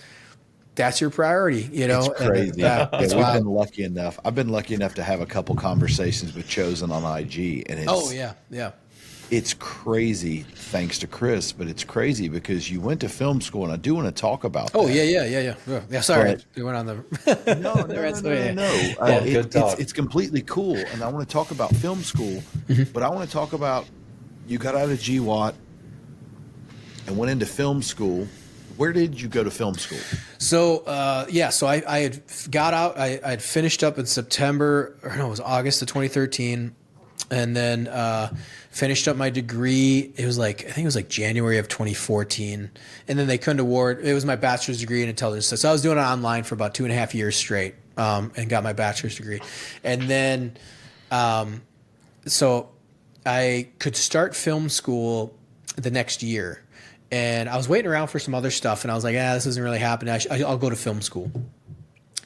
that's your priority, you know. It's crazy. I've been lucky enough. I've been lucky enough to have a couple conversations with Chosen on IG, and it's yeah. it's crazy, thanks to Chris, but it's crazy because you went to film school, and I do want to talk about that. Oh, yeah. Sorry, we went on the no. Good talk. It's completely cool, and I want to talk about film school, but I want to talk about you got out of GWAT and went into film school. Where did you go to film school? So, so I had got out. I had finished up in September, or no, it was August of 2013, and then finished up my degree. I think it was like January of 2014, and then they couldn't award. It was my bachelor's degree in intelligence. So I was doing it online for about 2.5 years straight, and got my bachelor's degree, and then, so I could start film school the next year. And I was waiting around for some other stuff, and I was like, this isn't really happening. I'll go to film school.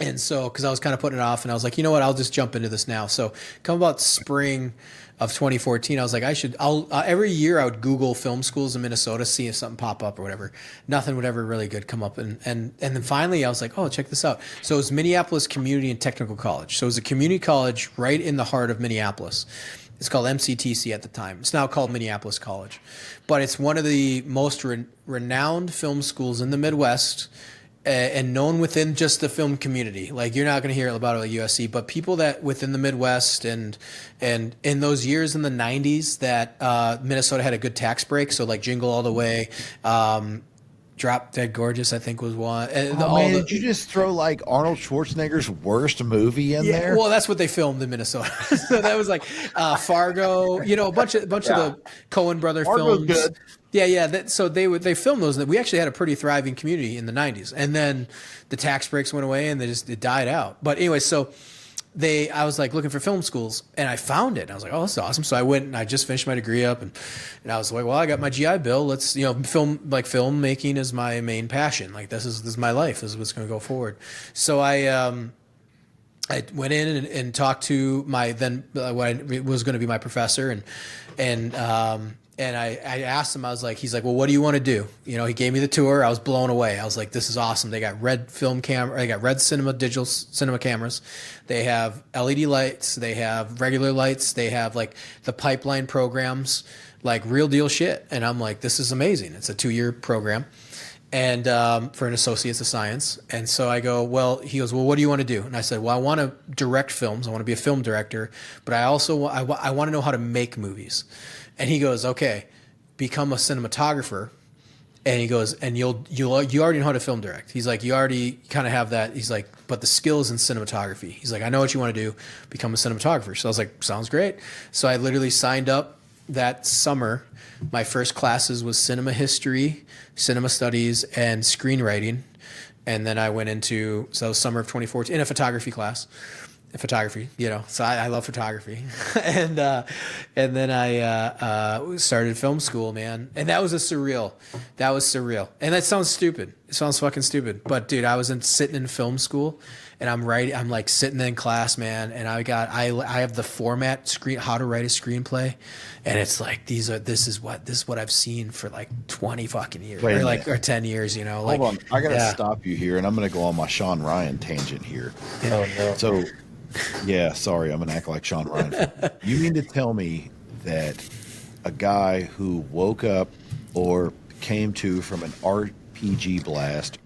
And so, because I was kind of putting it off, and I was like, you know what, I'll just jump into this now. So, come about spring of 2014, I was like, every year I would Google film schools in Minnesota, see if something pop up or whatever. Nothing would ever really good come up. And then finally I was like, oh, check this out. So it was Minneapolis Community and Technical College. So it was a community college right in the heart of Minneapolis. It's called MCTC at the time. It's now called Minneapolis College. But it's one of the most renowned film schools in the Midwest, and known within just the film community. Like, you're not going to hear about it at USC, but people that within the Midwest and in those years in the 90s that Minnesota had a good tax break. So like Jingle All the Way, Drop Dead Gorgeous, I think was one. Did you just throw like Arnold Schwarzenegger's worst movie in there? Well, that's what they filmed in Minnesota. So that was like Fargo, a bunch of the Coen brother Fargo's films. Good. Yeah. So they filmed those. We actually had a pretty thriving community in the 90s, and then the tax breaks went away, and it died out. But anyway, so I was like looking for film schools, and I found it. And I was like, oh, that's awesome. So I went, and I just finished my degree up, and I was like, well, I got my GI Bill. Let's, filmmaking is my main passion. Like, this is my life. This is what's going to go forward. So I went in and talked to my what was going to be my professor, and I asked him, he's like, well, what do you want to do? He gave me the tour. I was blown away. I was like, this is awesome. They got red digital cinema cameras. They have LED lights. They have regular lights. They have like the pipeline programs, like real deal shit. And I'm like, this is amazing. It's a 2-year program, and for an associate's of science. And so I go, he goes, well, what do you want to do? And I said, well, I want to direct films. I want to be a film director, but I also, I want to know how to make movies. And he goes, okay, become a cinematographer. And he goes, and you already know how to film direct. He's like, you already kind of have that. He's like, but the skill is in cinematography. He's like, I know what you want to do, become a cinematographer. So I was like, sounds great. So I literally signed up that summer. My first classes was cinema history, cinema studies, and screenwriting. And then I went into, summer of 2014, in a photography class. Photography, so I love photography. and then I started film school, man. And that was surreal. And that sounds stupid. It sounds fucking stupid. But dude, I was sitting in film school, and I'm like sitting in class, man, and I have the format how to write a screenplay, and it's like this is what I've seen for like 20 fucking years, or 10 years, Hold on, I gotta stop you here, and I'm gonna go on my Sean Ryan tangent here. Oh no. So, yeah, sorry, I'm gonna act like Sean Ryan. You mean to tell me that a guy who woke up or came to from an RPG blast,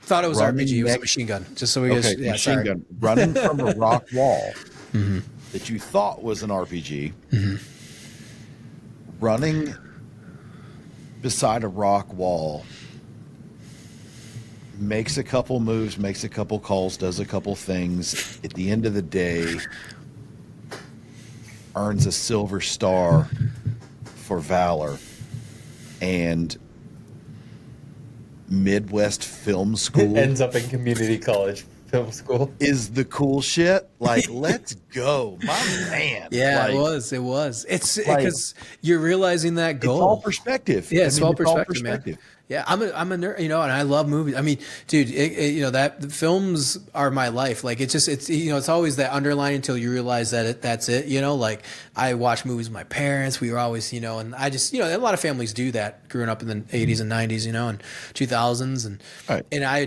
thought it was RPG, it was a machine gun. Just so we machine gun running from a rock wall that you thought was an RPG, running beside a rock wall, makes a couple moves, makes a couple calls, does a couple things. At the end of the day, earns a silver star for valor, and Midwest Film School ends up in community college film school is the cool shit. Like, let's go, my man. Yeah, like, it was. It's because you're realizing that goal. It's all perspective. Yeah, it's all perspective, man. Yeah, I'm a nerd, and I love movies. I mean, dude, that the films are my life. Like, it's always that underline until you realize that that's it. Like, I watch movies with my parents. We were always, and I just, a lot of families do that growing up in the 80s and 90s, and 2000s, and right. And I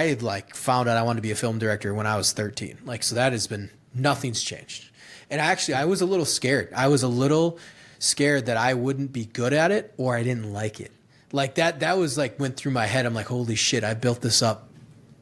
had found out I wanted to be a film director when I was 13. Like, so that has been, nothing's changed. And actually, I was a little scared. I was a little scared that I wouldn't be good at it or I didn't like it. Like that was like went through my head. I'm like, holy shit, I built this up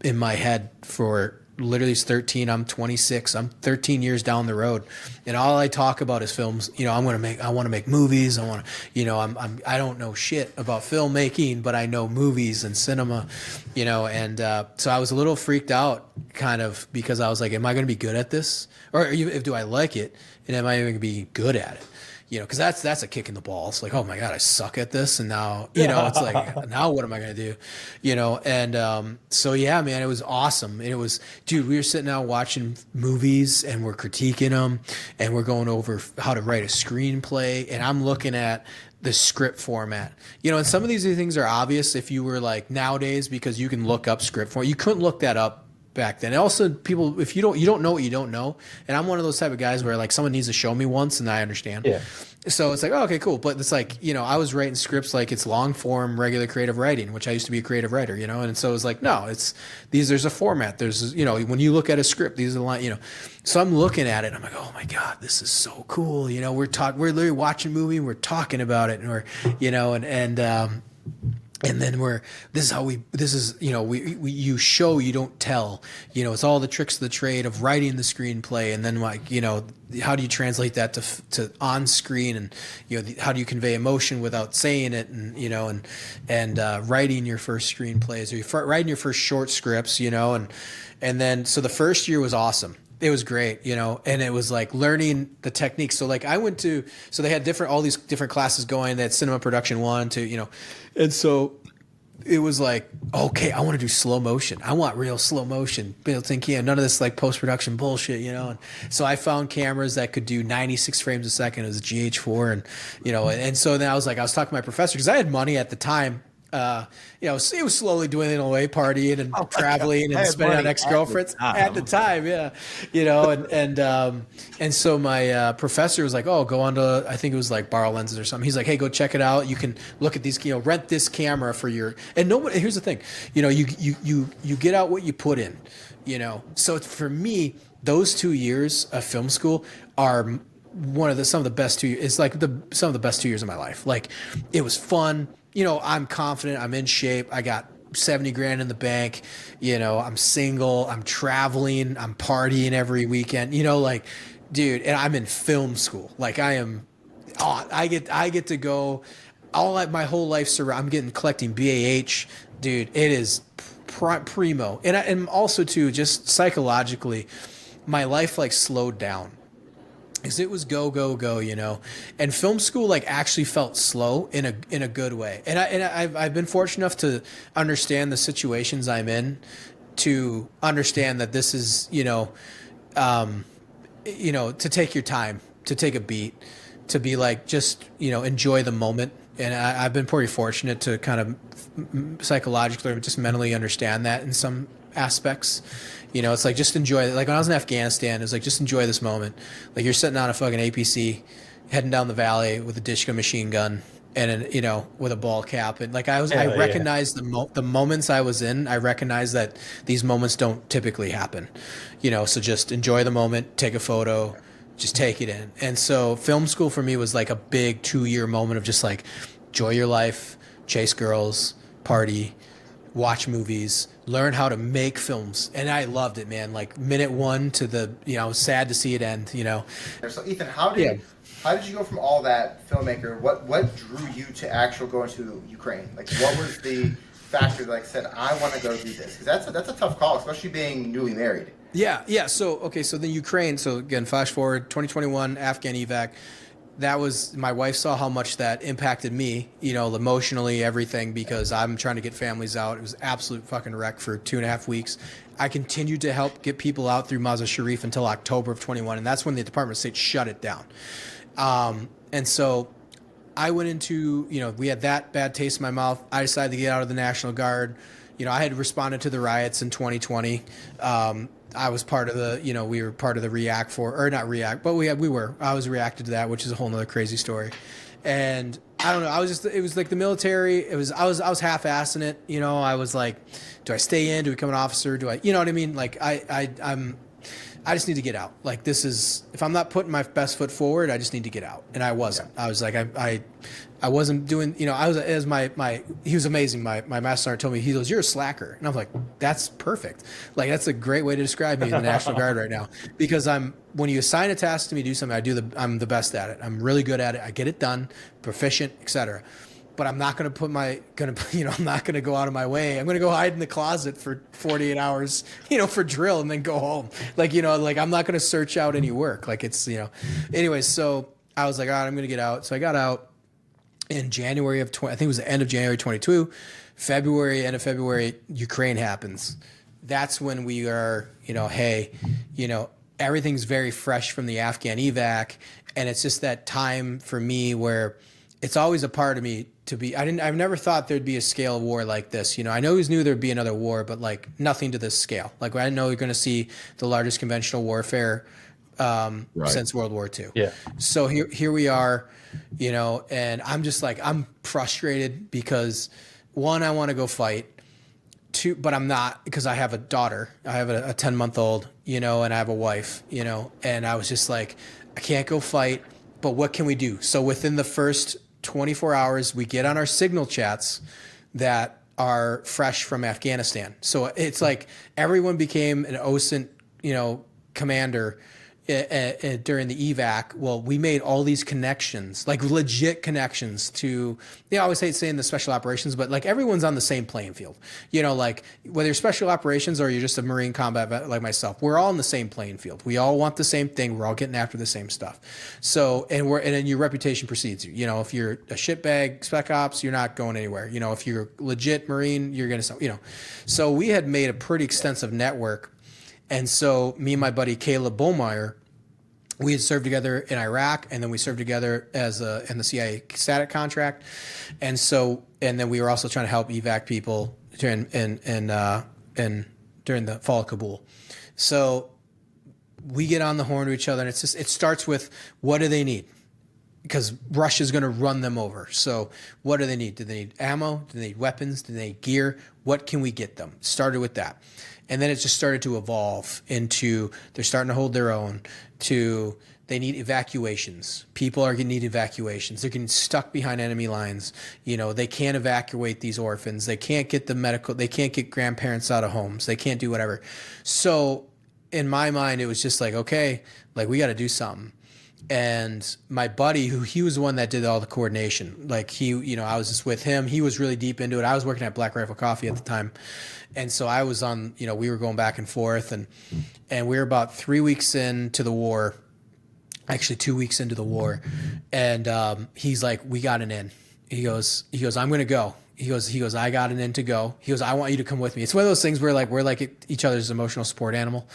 in my head for literally it's 13. I'm 26. I'm 13 years down the road, and all I talk about is films. You know, I want to make movies. I want to, you know, I don't know shit about filmmaking, but I know movies and cinema, you know, and so I was a little freaked out, kind of, because I was like, am I going to be good at this, or do I like it, and am I even going to be good at it? You know, because that's a kick in the balls. Like, oh my God, I suck at this, and now, you know, it's like, now what am I gonna do? You know, and so yeah, man, it was awesome. And it was, dude, we were sitting out watching movies, and we're critiquing them, and we're going over how to write a screenplay, and I'm looking at the script format. You know, and some of these things are obvious if you were like nowadays, because you can look up script format. You couldn't look that up back then. And also, people, if you don't know what you don't know, and I'm one of those type of guys where like someone needs to show me once and I understand. Yeah. So it's like, oh, okay, cool. But it's like, you know, I was writing scripts like it's long form, regular creative writing, which I used to be a creative writer, you know? And so it was like, no, it's there's a format. There's, you know, when you look at a script, these are the line, you know. So I'm looking at it and I'm like, oh my God, this is so cool. You know, we're literally watching a movie and we're talking about it, and we're, you know, and then you show, you don't tell, you know, it's all the tricks of the trade of writing the screenplay. And then, like, you know, how do you translate that to on screen, and, you know, how do you convey emotion without saying it? And, you know, and writing your first screenplays, or writing your first short scripts, you know, and then, so the first year was awesome. It was great, you know, and it was like learning the techniques. So like so they had all these different classes going. They had cinema production 1, 2, you know, and so it was like, okay, I want to do slow motion. I want real slow motion built in camera, none of this like post-production bullshit, you know? And so I found cameras that could do 96 frames a second. It was a GH4, and, you know, and so then I was talking to my professor, because I had money at the time. You know, he was slowly dwindling away, partying and traveling and spending on ex-girlfriends at the time. Yeah. You know, and so my professor was like, oh, go on to, I think it was like Borrow Lenses or something. He's like, hey, go check it out. You can look at these, you know, rent this camera for your, and nobody, here's the thing, you know, you get out what you put in, you know? So for me, those 2 years of film school are some of the best 2 years. It's like some of the best 2 years of my life. Like, it was fun. You know, I'm confident, I'm in shape, I got 70 grand in the bank, you know, I'm single, I'm traveling, I'm partying every weekend, you know, like, dude, and I'm in film school. Like, I get to go my whole life, I'm collecting BAH, dude, it is primo. And also too, just psychologically, my life like slowed down. Because it was go, you know, and film school like actually felt slow in a good way. And I've been fortunate enough to understand the situations I'm in, to understand that this is, you know, to take your time, to take a beat, to be like, just, you know, enjoy the moment. And I've been pretty fortunate to kind of psychologically or just mentally understand that in some aspects. You know, it's like, just enjoy it. Like when I was in Afghanistan, it was like, just enjoy this moment. Like, you're sitting on a fucking APC, heading down the valley with a Dishka machine gun and, you know, with a ball cap. And like, I recognized the moments I was in. I recognized that these moments don't typically happen, you know, so just enjoy the moment, take a photo, just take it in. And so film school for me was like a big 2-year moment of just like, enjoy your life, chase girls, party, watch movies, learn how to make films. And I loved it, man. Like minute 1 to the, you know, I was sad to see it end, you know. So Ethan, how did you go from all that filmmaker? What drew you to actually go into Ukraine? Like, what was the factor that like said, I want to go do this? Because that's a tough call, especially being newly married. Yeah. So, okay. So the Ukraine, so again, flash forward 2021, Afghan evac. That was, my wife saw how much that impacted me, you know, emotionally, everything, because I'm trying to get families out. It was absolute fucking wreck for 2.5 weeks. I continued to help get people out through Mazar Sharif until October of 21. And that's when the Department of State shut it down. And so I went into, you know, we had that bad taste in my mouth. I decided to get out of the National Guard. You know, I had responded to the riots in 2020. I was part of the, you know, we were part of the I was reacted to that, which is a whole nother crazy story. And I don't know, it was like the military, I was half-assing it, you know. I was like, do I stay in? Do I become an officer? Do I, you know what I mean? Like I'm I just need to get out. Like, this is, if I'm not putting my best foot forward, I just need to get out. And I wasn't. I was like, I wasn't doing, you know, I was, as he was amazing. My master sergeant told me, he goes, you're a slacker. And I'm like, that's perfect. Like, that's a great way to describe me in the National Guard right now, because when you assign a task to me to do something, I'm the best at it. I'm really good at it. I get it done, proficient, etc. But I'm not going to I'm not going to go out of my way. I'm going to go hide in the closet for 48 hours, you know, for drill, and then go home. Like, you know, like, I'm not going to search out any work. Like, it's, you know, anyways, so I was like, all right, I'm going to get out. So I got out in January of I think it was the end of January 22, end of February, Ukraine happens. That's when we are, you know, hey, you know, everything's very fresh from the Afghan evac. And it's just that time for me where it's always a part of me to be, I've never thought there'd be a scale of war like this. You know, I always knew there'd be another war, but like nothing to this scale. Like, I know you're going to see the largest conventional warfare since World War II. Yeah. So here we are, you know, and I'm just like, I'm frustrated because, one, I want to go fight. Two, but I'm not, because I have a daughter. I have a 10-month-old, you know, and I have a wife, you know, and I was just like, I can't go fight, but what can we do? So within the first 24 hours, we get on our signal chats that are fresh from Afghanistan. So it's like everyone became an OSINT, you know, commander during the evac. Well, we made all these connections, like legit connections to, I always hate saying the special operations, but like everyone's on the same playing field, you know, like whether you're special operations or you're just a Marine combat vet like myself, we're all in the same playing field. We all want the same thing. We're all getting after the same stuff. So, and then your reputation precedes you. You know, if you're a shitbag spec ops, you're not going anywhere. You know, if you're legit Marine, you're going to, you know, so we had made a pretty extensive network. And so me and my buddy Caleb Bohmeyer, we had served together in Iraq, and then we served together in the CIA static contract. And so, and then we were also trying to help evac people during the fall of Kabul. So we get on the horn to each other, and it starts with, what do they need? Because Russia's going to run them over. So what do they need? Do they need ammo? Do they need weapons? Do they need gear? What can we get them? Started with that. And then it just started to evolve into, they're starting to hold their own, to they need evacuations. People are going to need evacuations. They're getting stuck behind enemy lines. You know, they can't evacuate these orphans. They can't get they can't get grandparents out of homes. They can't do whatever. So in my mind, it was just like, okay, like, we got to do something. And my buddy, he was the one that did all the coordination. Like, you know, I was just with him. He was really deep into it. I was working at Black Rifle Coffee at the time. And so I was on, you know, we were going back and forth, and we were about 3 weeks into the war, actually 2 weeks into the war. And he's like, we got an in. He goes, I'm going to go. He goes, I got an in to go. He goes, I want you to come with me. It's one of those things where like, we're like each other's emotional support animal.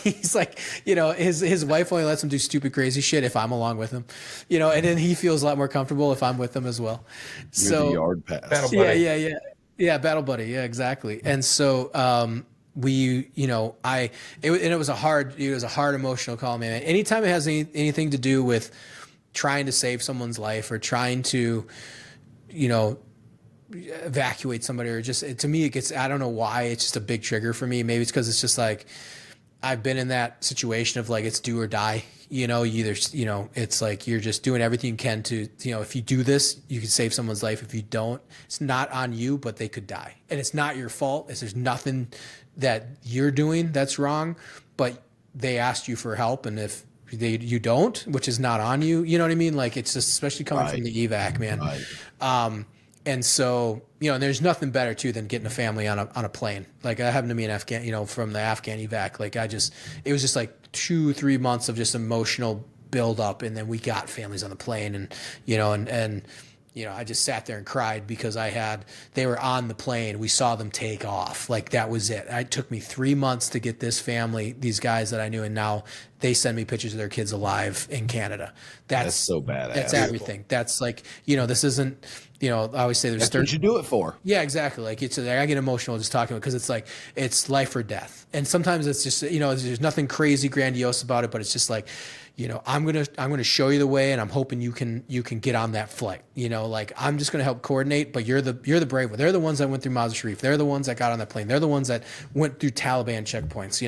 He's like, you know, his wife only lets him do stupid, crazy shit if I'm along with him, you know, and then he feels a lot more comfortable if I'm with him as well. You're the yard pass. Battle buddy. Yeah, battle buddy. Yeah, exactly. And so we, you know, it was a hard emotional call, man. Anytime it has anything to do with trying to save someone's life or trying to, you know, evacuate somebody, or just, to me, it gets, I don't know why, it's just a big trigger for me. Maybe it's because it's just like, I've been in that situation of like, it's do or die. You know, it's like you're just doing everything you can to, you know, if you do this, you can save someone's life. If you don't, it's not on you, but they could die. And it's not your fault. There's nothing that you're doing that's wrong, but they asked you for help. And if you don't, which is not on you, you know what I mean? Like, it's just, especially coming from the evac, man. Right. And so, you know, and there's nothing better too than getting a family on a plane. Like, that happened to me in Afghan, you know, from the Afghan evac. Like, it was just like 2-3 months of just emotional build up. And then we got families on the plane, and, you know, and, you know, I just sat there and cried because they were on the plane. We saw them take off. Like, that was it. It took me 3 months to get this family, these guys that I knew. And now they send me pictures of their kids alive in Canada. That's so badass. That's everything. That's like, this isn't, I always say there's That's what you do it for. Yeah, exactly. Like I get emotional just talking about it because it's like, it's life or death. And sometimes it's just, there's nothing crazy grandiose about it, but it's just like, I'm going to show you the way, and I'm hoping you can get on that flight. Like, I'm just going to help coordinate, but you're the brave one. They're the ones that went through Mazar Sharif. They're the ones that got on that plane. They're the ones that went through Taliban checkpoints,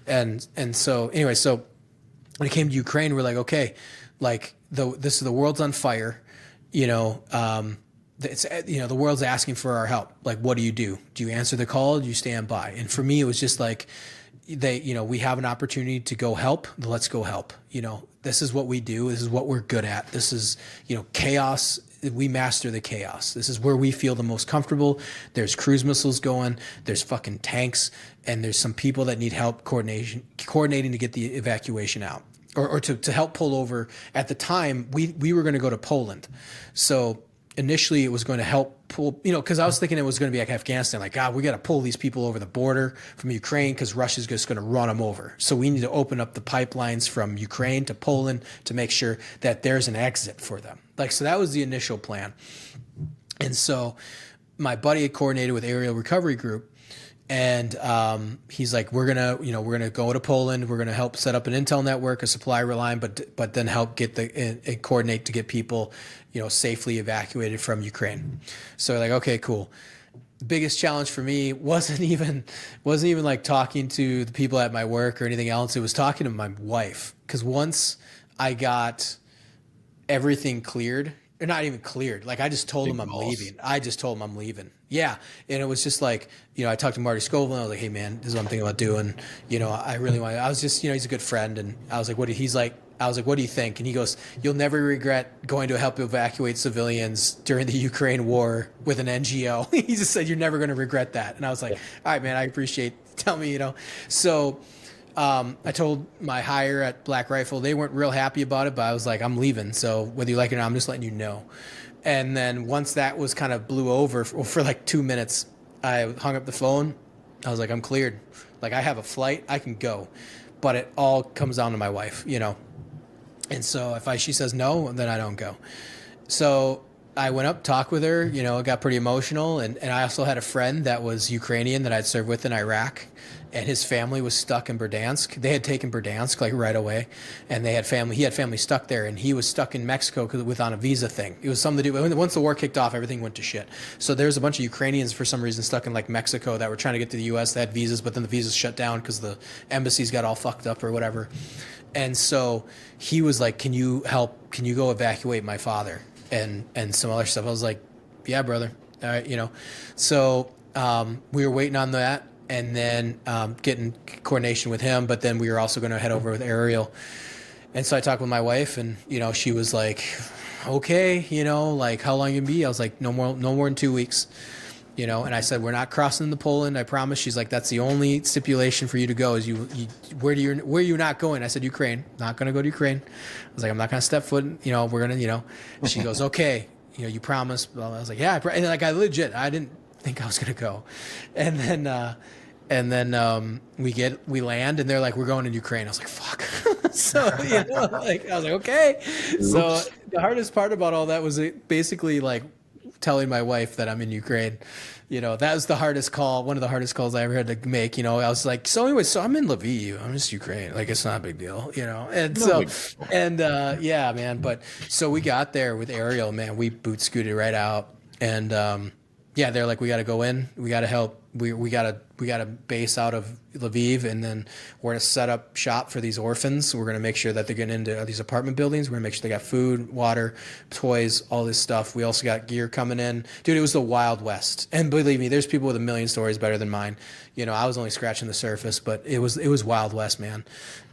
and so anyway, so when it came to Ukraine, we're like, okay, like the world's on fire, it's, the world's asking for our help. Like, what do you do? Do you answer the call? Do you stand by? And for me, it was just like, we have an opportunity to go help. Let's go help. This is what we do. This is what we're good at. This is, chaos. We master the chaos. This is where we feel the most comfortable. There's cruise missiles going. There's fucking tanks, and there's some people that need help coordinating to get the evacuation out, or to help pull over. At the time, we were going to go to Poland, so initially it was going to help pull, because I was thinking it was going to be like Afghanistan, like, God, we got to pull these people over the border from Ukraine because Russia's just going to run them over. So we need to open up the pipelines from Ukraine to Poland to make sure that there's an exit for them. Like, so that was the initial plan. And so my buddy had coordinated with Aerial Recovery Group, and he's like, we're gonna go to Poland. We're gonna help set up an intel network, a supply line, but then help get and coordinate to get people, safely evacuated from Ukraine. So like, okay, cool. The biggest challenge for me wasn't even like talking to the people at my work or anything else. It was talking to my wife, because once I got everything cleared. Or not even cleared. Like, I just told him I'm leaving. I just told him I'm leaving. Yeah. And it was just like, I talked to Marty Scoville, and I was like, hey man, this is what I'm thinking about doing. I really want to, I was just, he's a good friend. And I was like, what do you think? And he goes, you'll never regret going to help evacuate civilians during the Ukraine war with an NGO. He just said, you're never going to regret that. And I was like, all right, man, I appreciate, tell me, So, I told my hire at Black Rifle, they weren't real happy about it, but I was like, I'm leaving. So whether you like it or not, I'm just letting you know. And then once that was kind of blew over for like 2 minutes, I hung up the phone. I was like, I'm cleared. Like, I have a flight, I can go, but it all comes down to my wife, And so if she says no, then I don't go. So I went up, talked with her, it got pretty emotional. And I also had a friend that was Ukrainian that I'd served with in Iraq, and his family was stuck in Berdansk. They had taken Berdansk like right away, and he had family stuck there, and he was stuck in Mexico on a visa thing. It was something to do, once the war kicked off, everything went to shit. So there's a bunch of Ukrainians for some reason stuck in like Mexico that were trying to get to the US. They had visas, but then the visas shut down because the embassies got all fucked up or whatever. And so he was like, can you go evacuate my father and some other stuff? I was like, yeah, brother. All right, So we were waiting on that, and then getting coordination with him. But then we were also going to head over with Aerial. And so I talked with my wife, and she was like, okay, like, how long you gonna be? I was like, no more than 2 weeks. And I said, we're not crossing into Poland, I promise. She's like, that's the only stipulation for you to go is where are you not going? I said, Ukraine. Not going to go to Ukraine. I was like, I'm not going to step foot, we're going to, she goes, okay, you promise. Well, I was like, yeah. And like, I didn't think I was going to go. And then we land, and they're like, we're going to Ukraine. I was like, fuck. So, like, I was like, okay. Oops. So the hardest part about all that was basically like telling my wife that I'm in Ukraine. That was the hardest call, one of the hardest calls I ever had to make. I was like, so anyway, so I'm in Lviv, I'm just Ukraine, like, it's not a big deal, and so, and yeah, man. But so we got there with Aerial, man, we boot scooted right out, and yeah, they're like, we got to go in, we got to help, we got to base out of Lviv, and then we're going to set up shop for these orphans. We're going to make sure that they're getting into these apartment buildings. We're going to make sure they got food, water, toys, all this stuff. We also got gear coming in. Dude, it was the Wild West. And believe me, there's people with a million stories better than mine. I was only scratching the surface, but it was Wild West, man.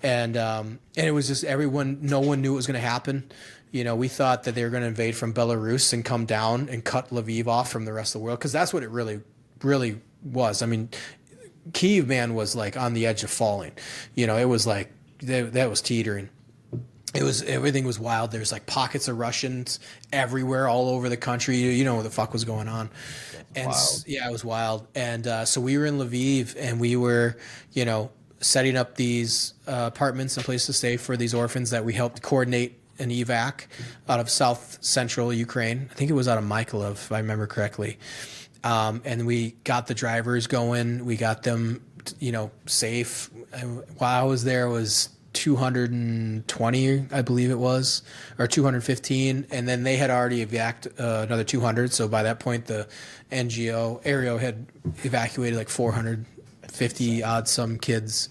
And it was just no one knew it was going to happen. We thought that they were going to invade from Belarus and come down and cut Lviv off from the rest of the world, because that's what it really, really was. I mean, Kyiv, man, was like on the edge of falling. It was like that was teetering. Everything was wild. There's like pockets of Russians everywhere, all over the country. You know what the fuck was going on. And yeah, it was wild. And so we were in Lviv, and we were, setting up these apartments and places to stay for these orphans that we helped coordinate an evac out of south central Ukraine. I think it was out of Mykolaiv, if I remember correctly. And we got the drivers going. We got them, safe. While I was there, it was 220, I believe it was, or 215. And then they had already evacuated another 200. So by that point, the NGO, Aereo, had evacuated like 450 odd some kids.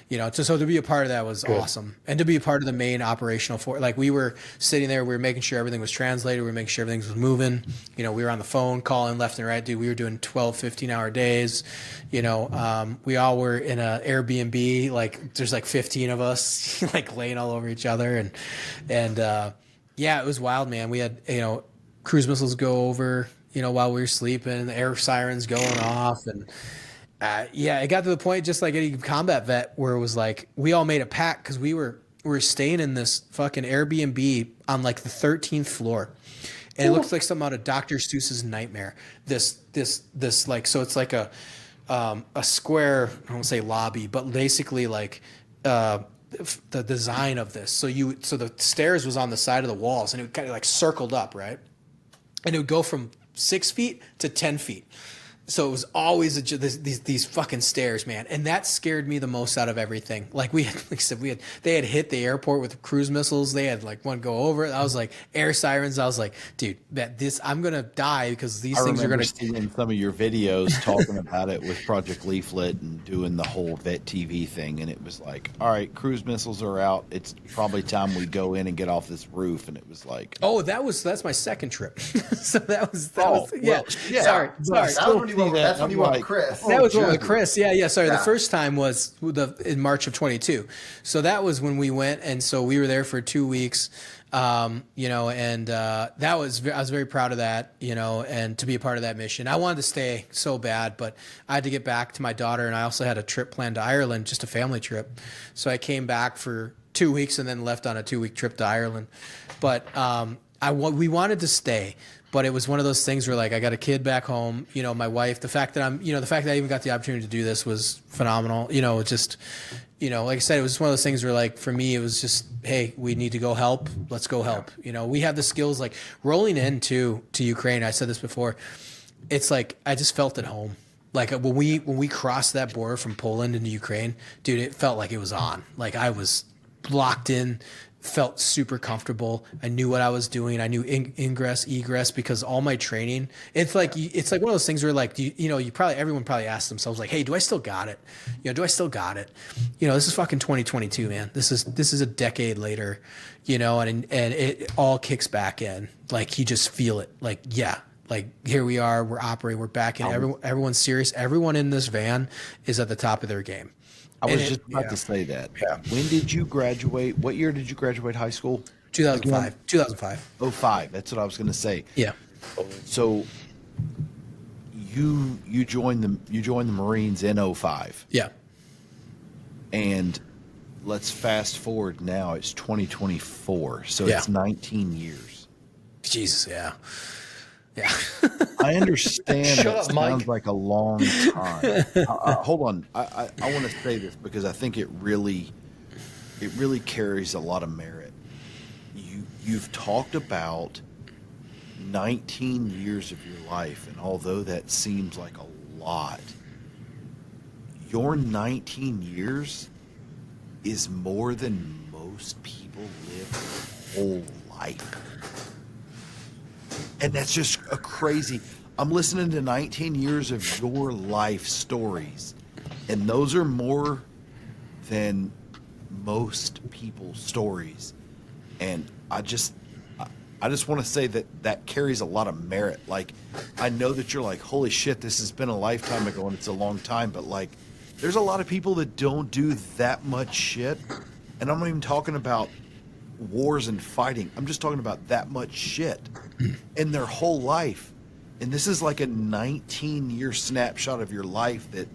So to be a part of that was awesome. And to be a part of the main operational like we were sitting there, we were making sure everything was translated. We were making sure everything was moving. We were on the phone calling left and right. Dude, we were doing 12, 15-hour days. We all were in a Airbnb. Like there's like 15 of us like laying all over each other. And it was wild, man. We had, cruise missiles go over, while we were sleeping, the air sirens going off. And it got to the point, just like any combat vet, where it was like we all made a pact because we were staying in this fucking Airbnb on like the 13th floor, and it looks like something out of Dr. Seuss's Nightmare. This like, so it's like a square, I don't say lobby, but basically like the design of this. So the stairs was on the side of the walls, and it kind of like circled up, right, and it would go from 6 feet to 10 feet. So it was always these fucking stairs, man, and that scared me the most out of everything. Like they had hit the airport with cruise missiles. They had like one go over it. I was like, air sirens. I was like, dude, I'm gonna die because these things are gonna. I remember seeing some of your videos talking about it with Project Leaflet and doing the whole vet TV thing, and it was like, all right, cruise missiles are out. It's probably time we go in and get off this roof. And it was like, oh, that's my second trip. So that was yeah. Sorry. That's when you went with Chris. That was one with Chris. Yeah. Sorry. The first time was in March of 22. So that was when we went. And so we were there for 2 weeks, and I was very proud of that, and to be a part of that mission. I wanted to stay so bad, but I had to get back to my daughter. And I also had a trip planned to Ireland, just a family trip. So I came back for 2 weeks and then left on a 2-week trip to Ireland. But we wanted to stay. But it was one of those things where, like, I got a kid back home, my wife, the fact that I even got the opportunity to do this was phenomenal. Just, like I said, it was one of those things where, like, for me, it was just, hey, we need to go help. Let's go help. We have the skills, like rolling into Ukraine. I said this before. It's like, I just felt at home. Like when we crossed that border from Poland into Ukraine, dude, it felt like it was on. Like I was locked in, felt super comfortable. I knew what I was doing. I knew ingress, egress, because all my training, it's like one of those things where, like, everyone probably asks themselves, like, hey, do I still got it? Do I still got it? This is fucking 2022, man. This is a decade later, and it all kicks back in. Like you just feel it. Like, yeah, like here we are, we're operating, we're back in. Everyone's serious. Everyone in this van is at the top of their game. I was just about to say that. Yeah. When did you graduate? What year did you graduate high school? 2005. 2005. 05. That's what I was going to say. Yeah. So you joined the Marines in 05. Yeah. And let's fast forward now. It's 2024. So it's 19 years. Jesus, yeah. Yeah. I understand that sounds like a long time. Hold on. I want to say this because I think it really carries a lot of merit. You've talked about 19 years of your life, and although that seems like a lot, your 19 years is more than most people live their whole life. And that's just a crazy. I'm listening to 19 years of your life stories, and those are more than most people's stories. And I just want to say that carries a lot of merit. Like, I know that you're like, holy shit, this has been a lifetime ago and it's a long time, but like, there's a lot of people that don't do that much shit. And I'm not even talking about wars and fighting. I'm just talking about that much shit in their whole life. And this is like a 19-year snapshot of your life that,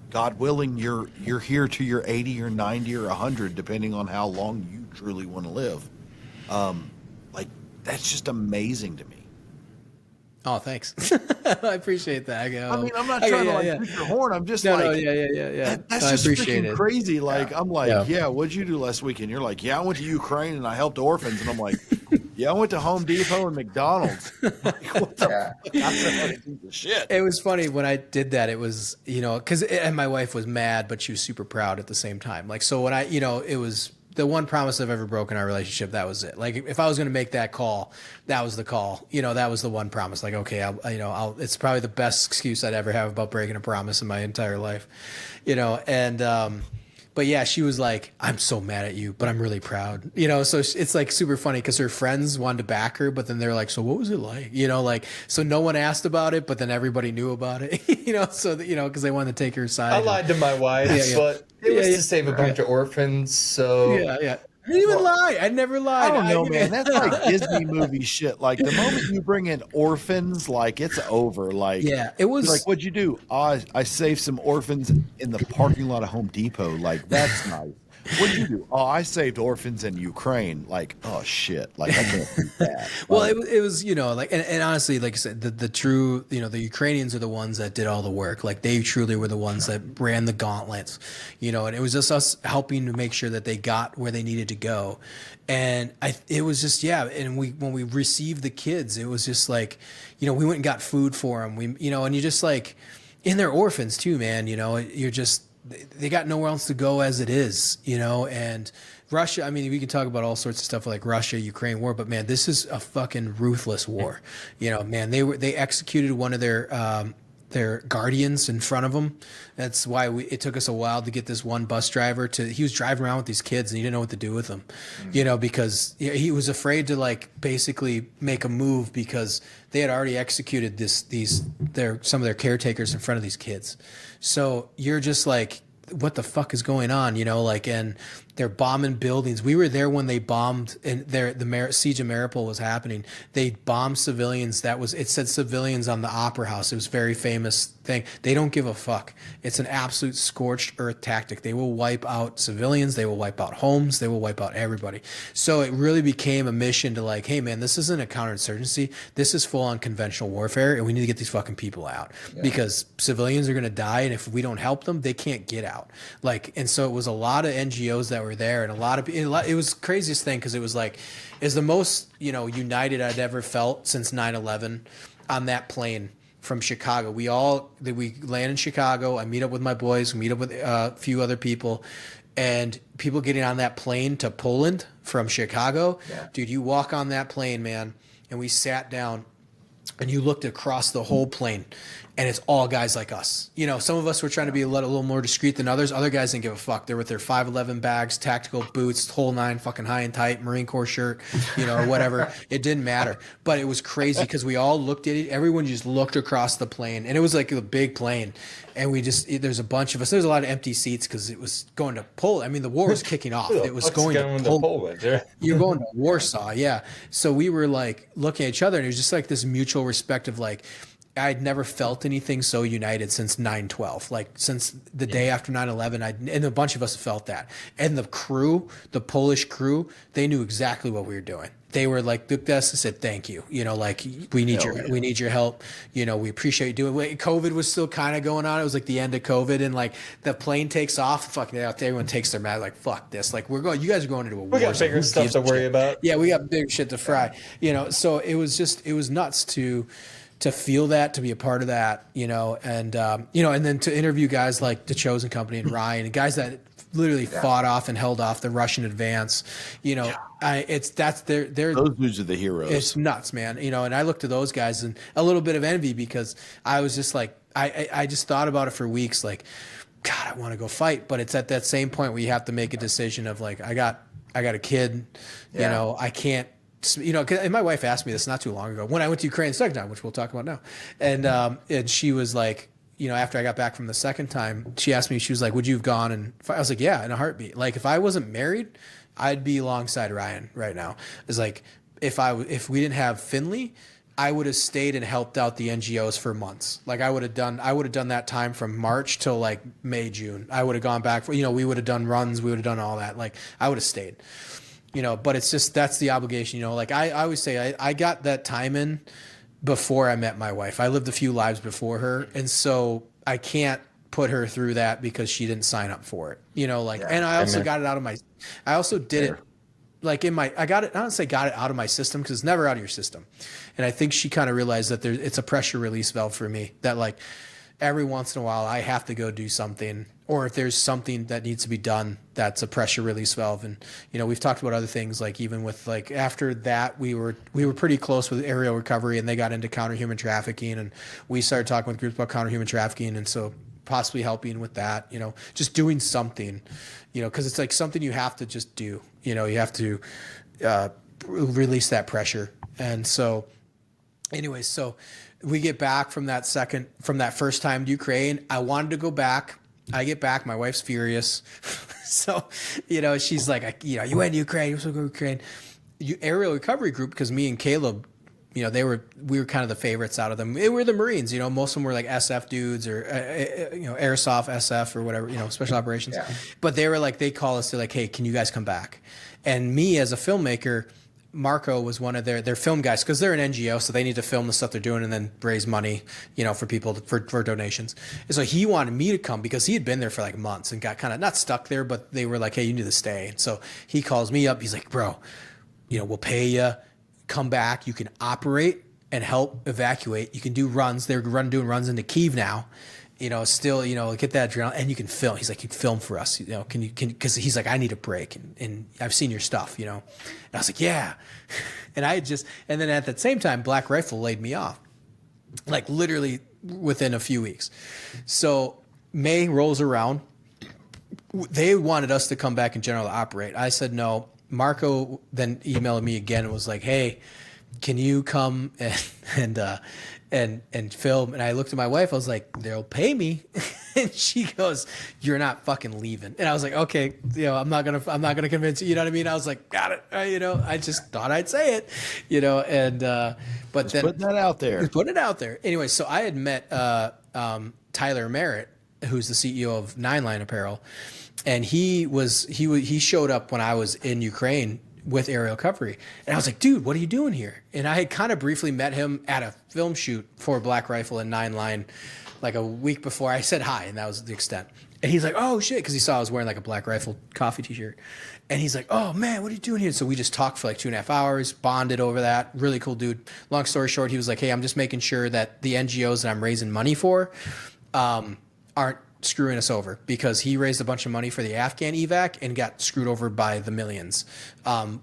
God willing, you're here to your 80 or 90 or 100, depending on how long you truly want to live. Like, that's just amazing to me. Oh, thanks. I appreciate that. I mean, I'm not trying to toot your horn. I'm just yeah. That's just freaking crazy. Like, I'm like, what'd you do last weekend? You're like, I went to Ukraine and I helped orphans. And I'm like, I went to Home Depot and McDonald's. Like, what the fuck? That's shit. It was funny when I did that. It was, and my wife was mad, but she was super proud at the same time. Like, so when it was the one promise I've ever broken in our relationship. That was it. Like, if I was going to make that call, that was the call. That was the one promise. Like, okay, it's probably the best excuse I'd ever have about breaking a promise in my entire life, but yeah, she was like, I'm so mad at you, but I'm really proud, so it's like super funny because her friends wanted to back her, but then they're like, so what was it like, so no one asked about it, but then everybody knew about it, so because they wanted to take her side. I lied to my wife, but it was to save a bunch of orphans. So yeah. I didn't even lie. I never lied. I don't know, man. That's like Disney movie shit. Like, the moment you bring in orphans, like, it's over. Like, it was like, what'd you do? I saved some orphans in the parking lot of Home Depot. Like, that's nice. What'd you do? Oh, I saved orphans in Ukraine. Like, oh shit. Like, I can't do that. Well, it was, and honestly, like I said, the true, the Ukrainians are the ones that did all the work. Like, they truly were the ones that ran the gauntlets, and it was just us helping to make sure that they got where they needed to go. And it was just, and when we received the kids, it was just like, we went and got food for them. And you just like, and they're orphans too, man, you're just, they got nowhere else to go as it is, and Russia, I mean, we can talk about all sorts of stuff like Russia, Ukraine war, but man, this is a fucking ruthless war. Man, they executed one of their guardians in front of them. That's why it took us a while to get this one bus driver he was driving around with these kids and he didn't know what to do with them, because he was afraid to like basically make a move because they had already executed some of their caretakers in front of these kids. So you're just like, what the fuck is going on? And they're bombing buildings. We were there when they bombed, and the siege of Mariupol was happening. They bombed civilians. It said civilians on the Opera House. It was a very famous thing. They don't give a fuck. It's an absolute scorched earth tactic. They will wipe out civilians. They will wipe out homes. They will wipe out everybody. So it really became a mission to like, hey man, this isn't a counterinsurgency. This is full on conventional warfare, and we need to get these fucking people out because civilians are going to die, and if we don't help them, they can't get out. Like, and so it was a lot of NGOs that were there, and it was the craziest thing because it was like, is the most united I'd ever felt since 9/11 on that plane from Chicago. We land in Chicago. I meet up with my boys, meet up with a few other people, and people getting on that plane to Poland from Chicago. Dude, you walk on that plane, man, and we sat down and you looked across the whole plane, and it's all guys like us. Some of us were trying to be a little more discreet than others. Other guys didn't give a fuck. They're with their 511 bags, tactical boots, whole nine, fucking high and tight, Marine Corps shirt, or whatever. It didn't matter. But it was crazy because we all looked at it. Everyone just looked across the plane, and it was like a big plane. And there's a bunch of us. There's a lot of empty seats because it was going to Poland. I mean, the war was kicking off. It was going to Poland. You're going to Warsaw, yeah. So we were like looking at each other, and it was just like this mutual respect of like, I'd never felt anything so united since 9/12. Like, since the day after 9/11, and a bunch of us felt that. And the crew, the Polish crew, they knew exactly what we were doing. They were like, looked at us and said, thank you. Like, we need your help. We appreciate you doing it. COVID was still kind of going on. It was like the end of COVID, and like the plane takes off. Fucking everyone takes their mask. Like, fuck this. Like, you guys are going into a war. We got bigger stuff to worry about. Yeah, we got big shit to fry. So it was nuts to feel that, to be a part of that, and then to interview guys like The Chosen Company and Ryan, and guys that literally fought off and held off the Russian advance. They're those dudes are the heroes. It's nuts, man. And I looked to those guys and a little bit of envy because I was just like, I just thought about it for weeks. Like, God, I want to go fight, but it's at that same point where you have to make a decision of like, I got a kid, I can't. And my wife asked me this not too long ago when I went to Ukraine the second time, which we'll talk about now. And she was like, after I got back from the second time, she asked me, she was like, would you have gone and fight? I was like, yeah, in a heartbeat. Like, if I wasn't married, I'd be alongside Ryan right now. It's like, if we didn't have Finley, I would have stayed and helped out the NGOs for months. Like, I would have done that time from March till like May, June. I would have gone back for, we would have done runs. We would have done all that. Like, I would have stayed. But it's just, that's the obligation, like I always say, I got that time in before I met my wife. I lived a few lives before her. And so I can't put her through that because she didn't sign up for it, you know, like, and I also got it out of my, I also did it like in my, I don't say got it out of my system because it's never out of your system. And I think she kind of realized that it's a pressure release valve for me, that like every once in a while I have to go do something, or if there's something that needs to be done, that's a pressure release valve. And, you know, we've talked about other things, like even with like, after that, we were pretty close with aerial recovery, and they got into counter human trafficking, and we started talking with groups about counter human trafficking. And so possibly helping with that, you know, just doing something, you know, cause it's like something you have to just do, you know, you have to release that pressure. And so anyways, so we get back from that first time to Ukraine. I wanted to go back. I get back. My wife's furious. So, you know, she's like, you know, you went to Ukraine. You're supposed to go to Ukraine. Aerial recovery group, because me and Caleb, you know, we were kind of the favorites out of them. They were the Marines, you know, most of them were like SF dudes, or, you know, Airsoft SF or whatever, you know, special operations. Yeah. But they were like, they call us, they're like, hey, can you guys come back? And me as a filmmaker, Marco was one of their film guys, because they're an NGO, so they need to film the stuff they're doing and then raise money, you know, for people for donations. And so he wanted me to come because he had been there for like months and got kind of not stuck there, but they were like, hey, you need to stay. And so he calls me up. He's like, bro, you know, we'll pay you. Come back. You can operate and help evacuate. You can do runs. They're doing runs into Kyiv now. You know, still, you know, get that adrenaline, and you can film. He's like, you can film for us, you know, because he's like, I need a break, and I've seen your stuff, you know. And I was like, yeah. And then at the same time, Black Rifle laid me off, like literally within a few weeks. So May rolls around. They wanted us to come back and general operate. I said no. Marco then emailed me again and was like, hey, can you come and film? And I looked at my wife. I was like, they'll pay me. And she goes, you're not fucking leaving. And I was like, okay, you know, I'm not gonna convince you. You know what I mean? I was like, got it. You know, I just thought I'd say it. You know, and but just then putting that out there. Putting it out there. Anyway, so I had met Tyler Merritt, who's the CEO of Nine Line Apparel, and he showed up when I was in Ukraine with aerial recovery. And I was like, dude, what are you doing here? And I had kind of briefly met him at a film shoot for Black Rifle and Nine Line like a week before. I said hi, and that was the extent. And he's like, oh shit, because he saw I was wearing like a Black Rifle coffee t-shirt. And he's like, oh man, what are you doing here? So we just talked for like 2.5 hours, bonded over that. Really cool dude. Long story short, he was like, hey, I'm just making sure that the NGOs that I'm raising money for aren't screwing us over, because he raised a bunch of money for the Afghan evac and got screwed over by the millions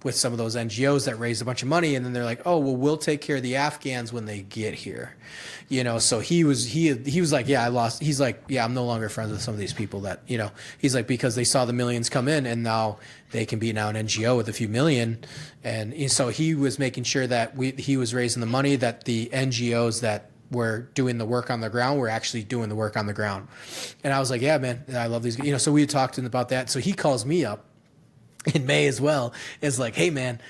with some of those NGOs that raised a bunch of money, and then they're like, oh well, we'll take care of the Afghans when they get here, you know. So he was like, yeah, I lost. He's like, yeah, I'm no longer friends with some of these people that, you know, he's like, because they saw the millions come in and now they can be now an NGO with a few million. And so he was making sure that he was raising the money, that the NGOs that were doing the work on the ground were actually doing the work on the ground. And I was like, yeah, man, I love these guys. You know, so we had talked about that. So he calls me up in May as well. It's like, hey man,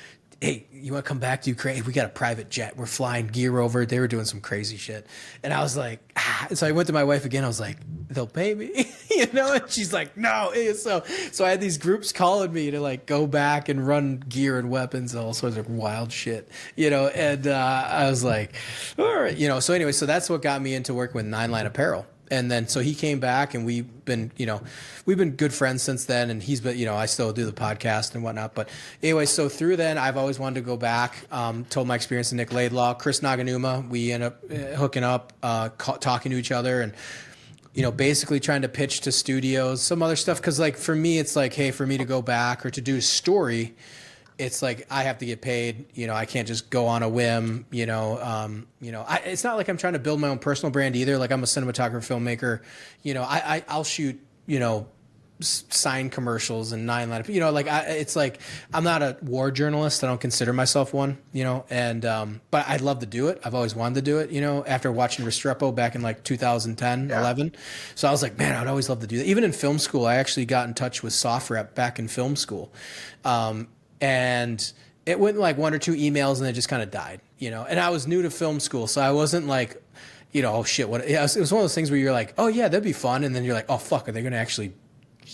hey, you want to come back to Ukraine? We got a private jet. We're flying gear over. They were doing some crazy shit. And I was like, So I went to my wife again. I was like, they'll pay me, you know? And she's like, no. So I had these groups calling me to like go back and run gear and weapons and all sorts of wild shit, you know? And I was like, all right, you know? So anyway, so that's what got me into working with Nine Line Apparel. And then, so he came back, and we've been good friends since then. And he's been, you know, I still do the podcast and whatnot. But anyway, so through then, I've always wanted to go back. Told my experience to Nick Laidlaw, Chris Naganuma. We end up hooking up, talking to each other, and, you know, basically trying to pitch to studios, some other stuff. Cause like for me, it's like, hey, for me to go back or to do a story, it's like I have to get paid. You know, I can't just go on a whim. You know, it's not like I'm trying to build my own personal brand either. Like I'm a cinematographer, filmmaker. You know, I'll shoot, you know, sign commercials and Nine Line. You know, like it's like I'm not a war journalist. I don't consider myself one. You know, and but I'd love to do it. I've always wanted to do it. You know, after watching Restrepo back in like 2010, 11. So I was like, man, I'd always love to do that. Even in film school, I actually got in touch with SoftRep back in film school. And it went like 1 or 2 emails, and it just kind of died, you know. And I was new to film school, so I wasn't like, you know, oh shit, what? It was one of those things where you're like, oh yeah, that'd be fun, and then you're like, oh fuck, are they going to actually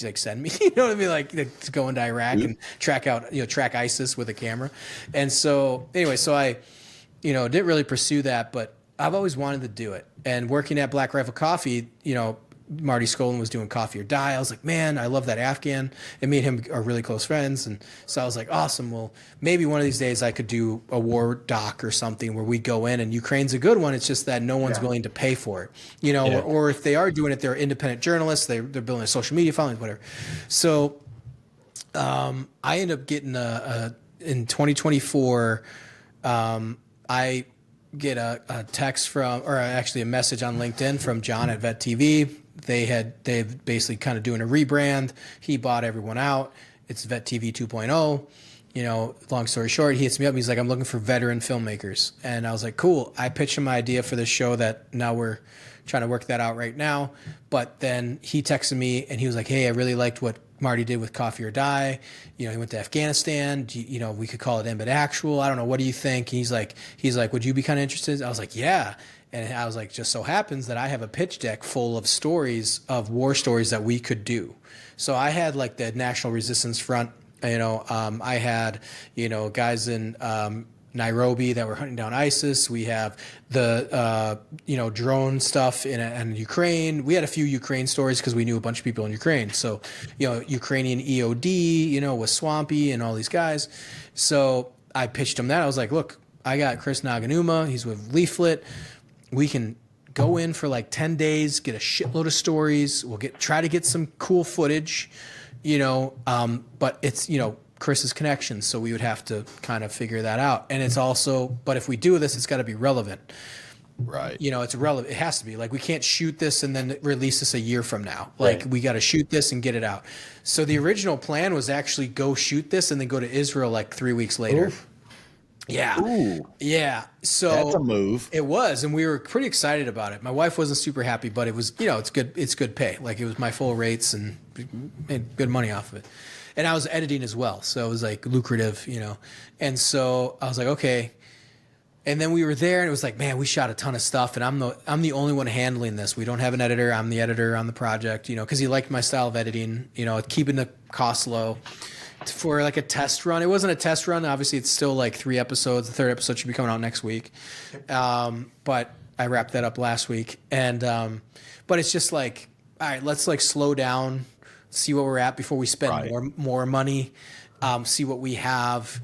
like send me? You know what I mean? Like to go into Iraq and track ISIS with a camera. And so anyway, so didn't really pursue that, but I've always wanted to do it. And working at Black Rifle Coffee, Marty Skolin was doing Coffee or Die. I was like, man, I love that Afghan. And me and him are really close friends. And so I was like, awesome. Well, maybe one of these days I could do a war doc or something where we go in, and Ukraine's a good one. It's just that no one's willing to pay for it, or if they are doing it, they're independent journalists. They're building a social media following, whatever. So I ended up getting in 2024, I get a text from, or actually a message on LinkedIn from John at Vet TV. They've basically kind of doing a rebrand. He bought everyone out. It's Vet TV 2.0. Long story short, he hits me up. He's like, I'm looking for veteran filmmakers. And I was like, cool. I pitched him my idea for this show that now we're trying to work that out right now. But then he texted me and he was like, hey, I really liked what Marty did with Coffee or Die. He went to Afghanistan. We could call it Embed Actual. I don't know. What do you think? He's like, would you be kind of interested? I was like, yeah. And I was like, just so happens that I have a pitch deck full of stories, of war stories that we could do. So I had like the National Resistance Front. I had, guys in Nairobi that were hunting down ISIS. We have the, drone stuff in Ukraine. We had a few Ukraine stories because we knew a bunch of people in Ukraine. So, Ukrainian EOD, with Swampy and all these guys. So I pitched him that. I was like, look, I got Chris Naganuma. He's with Leaflet. We can go in for like 10 days, get a shitload of stories. We'll try to get some cool footage, but it's, Chris's connections. So we would have to kind of figure that out. And it's also, but if we do this, it's got to be relevant. Right. It's relevant. It has to be. Like, we can't shoot this and then release this a year from now. Like, we got to shoot this and get it out. So the original plan was actually go shoot this and then go to Israel like 3 weeks later. Oof. Yeah. Ooh. Yeah. So that's a move. It was. And we were pretty excited about it. My wife wasn't super happy, but it was, it's good. It's good pay. Like, it was my full rates and made good money off of it. And I was editing as well. So it was like lucrative, And so I was like, okay. And then we were there and it was like, man, we shot a ton of stuff. And I'm the only one handling this. We don't have an editor. I'm the editor on the project, because he liked my style of editing, keeping the costs low. For like a test run. It wasn't a test run. Obviously, it's still like 3 episodes. The 3rd episode should be coming out next week. But I wrapped that up last week. And but it's just like, all right, let's like slow down, see where we're at before we spend more money, see what we have.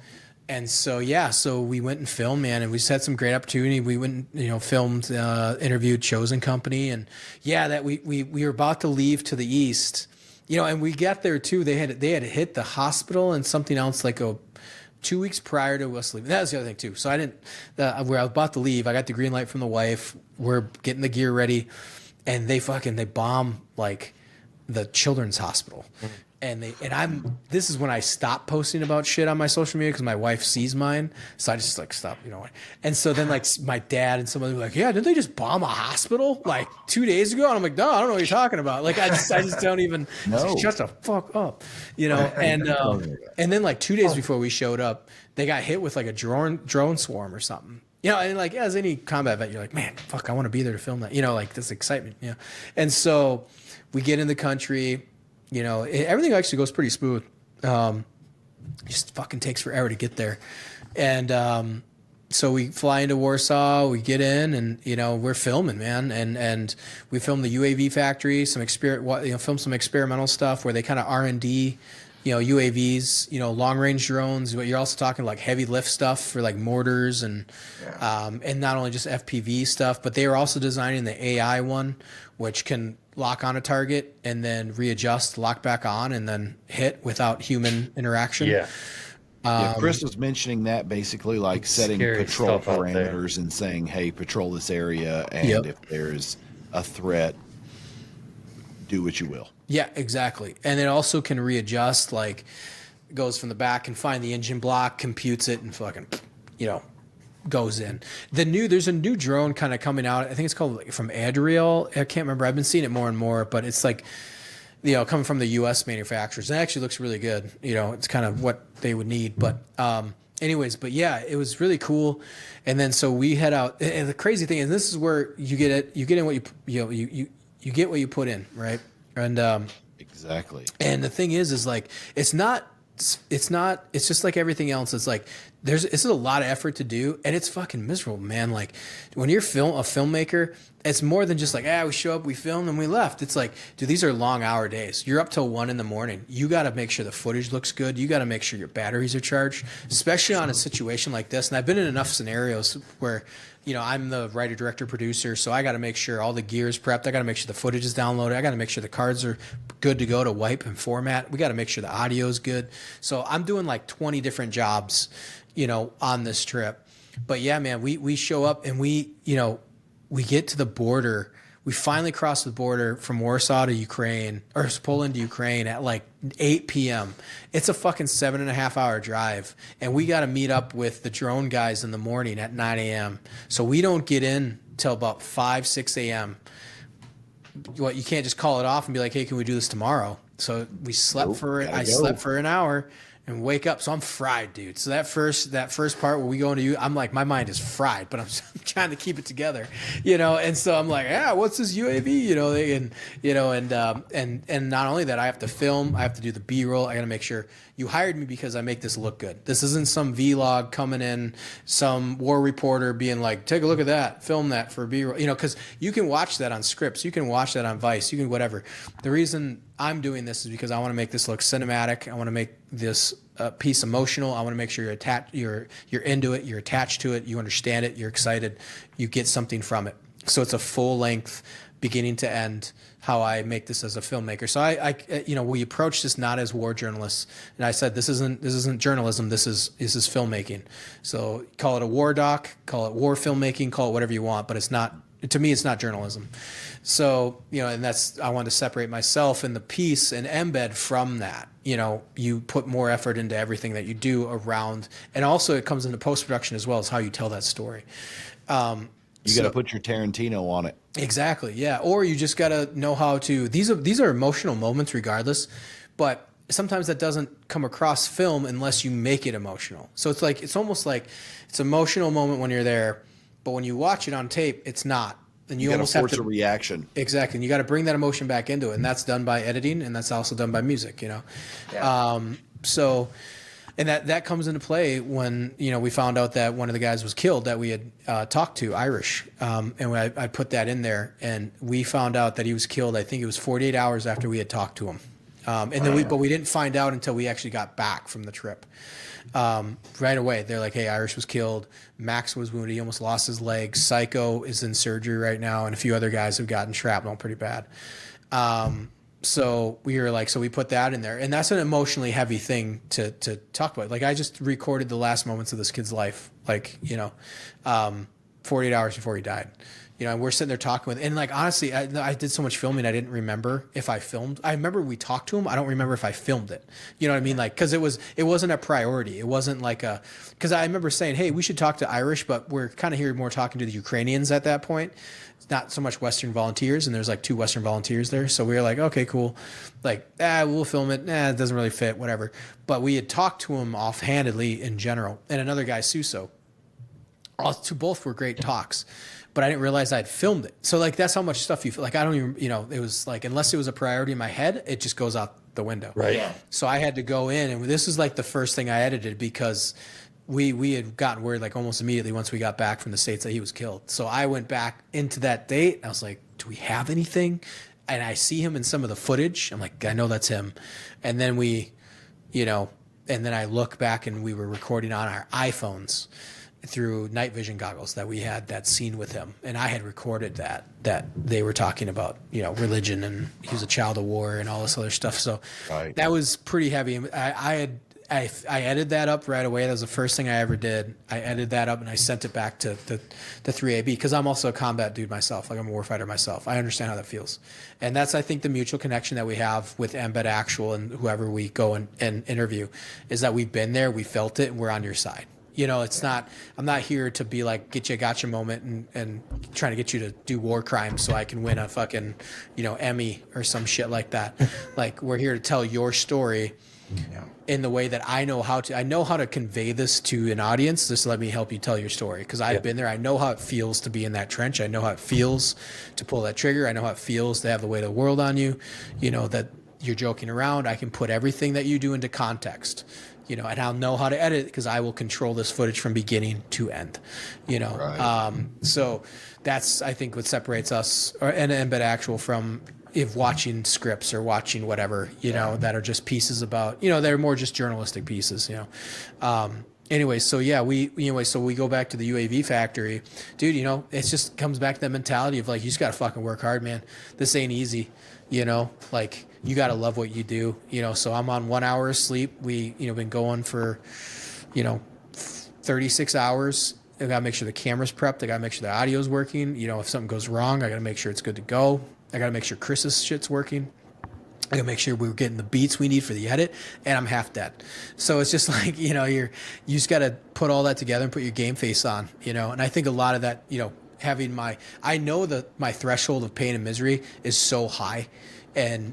And so, so we went and filmed, man, and we just had some great opportunity. We went, filmed, interviewed Chosen Company. And that we were about to leave to the east. And we got there too. They had hit the hospital and something else like 2 weeks prior to us leaving. That was the other thing too. So I didn't. Where I was about to leave, I got the green light from the wife. We're getting the gear ready, and they bomb like the children's hospital. Mm-hmm. And this is when I stopped posting about shit on my social media because my wife sees mine. So I just like stopped, And so then like my dad and somebody were like, yeah, didn't they just bomb a hospital like 2 days ago? And I'm like, no, I don't know what you're talking about. Like I just don't even shut the fuck up, And then like 2 days before we showed up, they got hit with like a drone swarm or something. And like as any combat vet, you're like, man, fuck, I want to be there to film that. Like this excitement. And so we get in the country. Everything actually goes pretty smooth. Just fucking takes forever to get there. And so we fly into Warsaw, we get in, and we're filming, man. And we filmed the UAV factory, filmed some experimental stuff where they kind of R&D, UAVs, long range drones. But you're also talking like heavy lift stuff for like mortars and not only just FPV stuff, but they were also designing the AI one, which can lock on a target and then readjust, lock back on, and then hit without human interaction. Chris was mentioning that basically like setting patrol parameters and saying, hey, patrol this area, and if there's a threat, do what you will. Yeah, exactly. And it also can readjust, like goes from the back and find the engine block, computes it, and fucking, goes in. There's a new drone kind of coming out. I think it's called like, from Adriel. I can't remember. I've been seeing it more and more, but it's like, coming from the U.S. manufacturers. It actually looks really good. It's kind of what they would need. But anyways, it was really cool. And then so we head out. And the crazy thing is, this is where you get it. You get in what you get what you put in, right? And exactly. And the thing is like it's just like everything else. It's like it's a lot of effort to do, and it's fucking miserable, man. Like when you're a filmmaker, it's more than just like, we show up, we filmed, and we left. It's like, dude, these are long hour days. You're up till 1 a.m. You got to make sure the footage looks good. You got to make sure your batteries are charged, especially on a situation like this. And I've been in enough scenarios where, I'm the writer, director, producer, so I got to make sure all the gear is prepped. I got to make sure the footage is downloaded. I got to make sure the cards are good to go to wipe and format. We got to make sure the audio is good. So I'm doing like 20 different jobs, on this trip. But yeah, man, we show up and we get to the border. We finally cross the border from Warsaw to Ukraine, or Poland to Ukraine at like 8 p.m. It's a fucking 7.5 hour drive. And we got to meet up with the drone guys in the morning at 9 a.m. So we don't get in till about 5, 6 a.m. You can't just call it off and be like, hey, can we do this tomorrow? So we slept slept for an hour and wake up. So I'm fried, dude. So that first part where we go into I'm like, my mind is fried, but I'm trying to keep it together, and so I'm like, what's this UAV, and not only that, I have to film, I have to do the B-roll. I got to make sure you hired me because I make this look good. This isn't some vlog coming in, some war reporter being like, take a look at that, film that for B-roll, because you can watch that on scripts. You can watch that on Vice. You can whatever. The reason I'm doing this is because I want to make this look cinematic. I want to make this piece emotional. I want to make sure you're attached, you're into it, you're attached to it, you understand it, you're excited, you get something from it. So it's a full length, beginning to end, how I make this as a filmmaker. So I we approach this not as war journalists, and I said this isn't journalism. This is filmmaking. So call it a war doc, call it war filmmaking, call it whatever you want, but it's not. To me, it's not journalism. So, and I wanted to separate myself in the piece and embed from that. You put more effort into everything that you do around, and also it comes into post-production as well as how you tell that story. You got to put your Tarantino on it. Exactly. Yeah. Or you just got to know how to, these are emotional moments regardless, but sometimes that doesn't come across film unless you make it emotional. So it's almost like it's an emotional moment when you're there, but when you watch it on tape, it's not. And you almost force a reaction. Exactly. And you got to bring that emotion back into it. And that's done by editing, and that's also done by music, Yeah. And that comes into play when, we found out that one of the guys was killed that we had talked to, Irish. And I put that in there, and we found out that he was killed, I think it was 48 hours after we had talked to him. But we didn't find out until we actually got back from the trip. Right away, they're like, hey, Irish was killed. Max was wounded. He almost lost his leg. Psycho is in surgery right now, and a few other guys have gotten shrapnel pretty bad. So we were like, so we put that in there, and that's an emotionally heavy thing to talk about. Like, I just recorded the last moments of this kid's life, 48 hours before he died. And we're sitting there talking with, and like, honestly, I did so much filming, I didn't remember if I filmed. I remember we talked to him. I don't remember if I filmed it. You know what I mean? Like, cause it wasn't a priority. It wasn't like cause I remember saying, hey, we should talk to Irish, but we're kind of here more talking to the Ukrainians at that point. It's not so much Western volunteers, and there's like 2 Western volunteers there. So we were like, okay, cool. Like, we'll film it. It doesn't really fit, whatever. But we had talked to him offhandedly in general, and another guy, Suso. Both were great talks. But I didn't realize I had filmed it. So like, that's how much stuff you feel. Like, I don't even, it was like, unless it was a priority in my head, it just goes out the window. Right. Yeah. So I had to go in, and this is like the first thing I edited, because we had gotten word like almost immediately once we got back from the States that he was killed. So I went back into that date. I was like, do we have anything? And I see him in some of the footage. I'm like, I know that's him. And then and then I look back, and we were recording on our iPhones through night vision goggles that we had that scene with him, and I had recorded that they were talking about religion, and he was a child of war and all this other stuff. So That was pretty heavy. I edited that up right away. That was the first thing I ever did. I edited that up, and I sent it back to the 3AB, because I'm also a combat dude myself. Like, I'm a warfighter myself. I understand how that feels, and that's, I think, the mutual connection that we have with Embed Actual and whoever we go and interview, is that we've been there, we felt it, and we're on your side. It's not, I'm not here to be like, get you a gotcha moment and trying to get you to do war crimes so I can win a fucking, Emmy or some shit like that. Like, we're here to tell your story in the way that I know how to convey this to an audience. Just let me help you tell your story. Cause I've been there. I know how it feels to be in that trench. I know how it feels to pull that trigger. I know how it feels to have the weight of the world on you, that you're joking around, I can put everything that you do into context, you know, and I'll know how to edit because I will control this footage from beginning to end, you know. Right. So that's, I think, what separates us and Embed Actual from if watching scripts or watching whatever, you know, that are just pieces about, you know, they're more just journalistic pieces, you know. Anyway, so yeah, we go back to the UAV factory, dude, you know, it just comes back to that mentality of like, you just got to fucking work hard, man. This ain't easy, you know, like you got to love what you do, you know. So I'm on 1 hour of sleep. We, you know, been going for, you know, 36 hours. I got to make sure the camera's prepped. I got to make sure the audio's working. You know, if something goes wrong, I got to make sure it's good to go. I got to make sure Chris's shit's working. I gotta make sure we're getting the beats we need for the edit, and I'm half dead. So it's just like, you know, you just gotta put all that together and put your game face on, you know. And I think a lot of that, you know, I know that my threshold of pain and misery is so high, and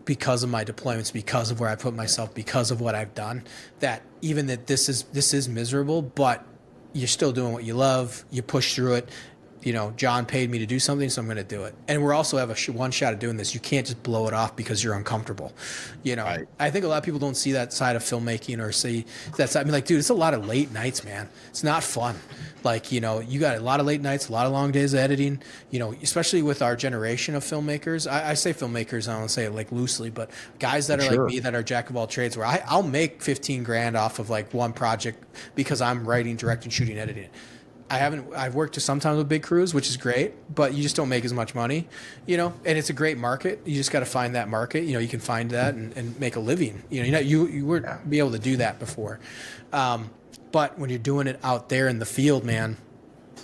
because of my deployments, because of where I put myself, because of what I've done, that even that this is miserable, but you're still doing what you love. You push through it. You know, John paid me to do something, so I'm going to do it. And we're also have one shot at doing this. You can't just blow it off because you're uncomfortable. You know, right. I think a lot of people don't see that side of filmmaking or see that side. I mean, like, dude, it's a lot of late nights, man. It's not fun. Like, you know, you got a lot of late nights, a lot of long days of editing, you know, especially with our generation of filmmakers. I say filmmakers, I don't say it like loosely, but guys that are like me that are jack of all trades, where I'll make 15 grand off of like one project because I'm writing, directing, shooting, editing. I've worked sometimes with big crews, which is great, but you just don't make as much money, you know, and it's a great market. You just got to find that market. You know, you can find that and make a living, you know, you wouldn't be able to do that before. But when you're doing it out there in the field, man,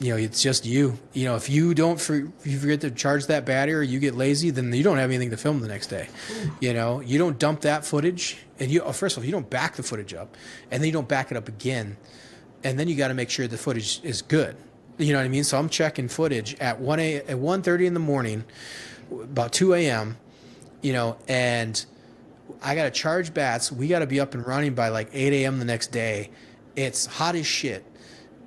you know, it's just you know, if you forget to charge that battery or you get lazy, then you don't have anything to film the next day. You know, you don't dump that footage and first of all, you don't back the footage up and then you don't back it up again. And then you got to make sure the footage is good. You know what I mean? So I'm checking footage at 1:30 in the morning, about 2 a.m., you know, and I got to charge bats. We got to be up and running by like 8 a.m. the next day. It's hot as shit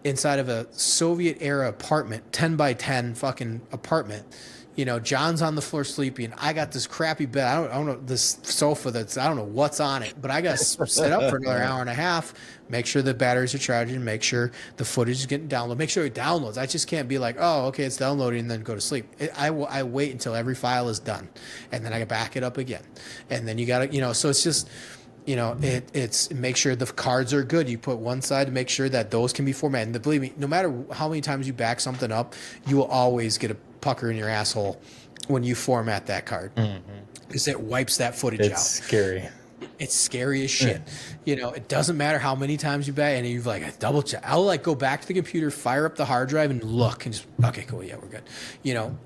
inside of a Soviet era apartment, 10 by 10 fucking apartment. You know, John's on the floor sleeping. I got this crappy bed. I don't know, this sofa I don't know what's on it, but I got to set up for another hour and a half, make sure the batteries are charging, make sure the footage is getting downloaded, make sure it downloads. I just can't be like, oh, okay, it's downloading and then go to sleep. I wait until every file is done and then I back it up again. And then you got to, you know, so it's just, you know, it's make sure the cards are good. You put one side to make sure that those can be formatted. And believe me, no matter how many times you back something up, you will always get a pucker in your asshole when you format that card because it wipes that footage out. It's scary. It's scary as shit. You know, it doesn't matter how many times you back, and you've like double check. I'll like go back to the computer, fire up the hard drive, and look, and just okay, cool, yeah, we're good. You know,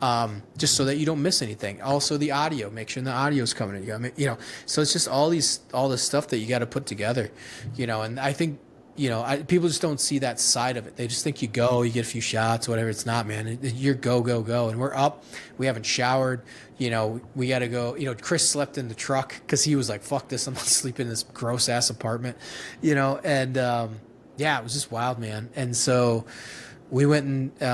just so that you don't miss anything. Also, the audio, make sure the audio is coming in. You got, you know, so it's just all this stuff that you got to put together. You know, and I think, you know, people just don't see that side of it. They just think you go, you get a few shots, whatever. It's not, man. You're go. And we're up. We haven't showered. You know, we got to go. You know, Chris slept in the truck because he was like, fuck this. I'm not sleeping in this gross-ass apartment. You know, and, yeah, it was just wild, man. And so we went and we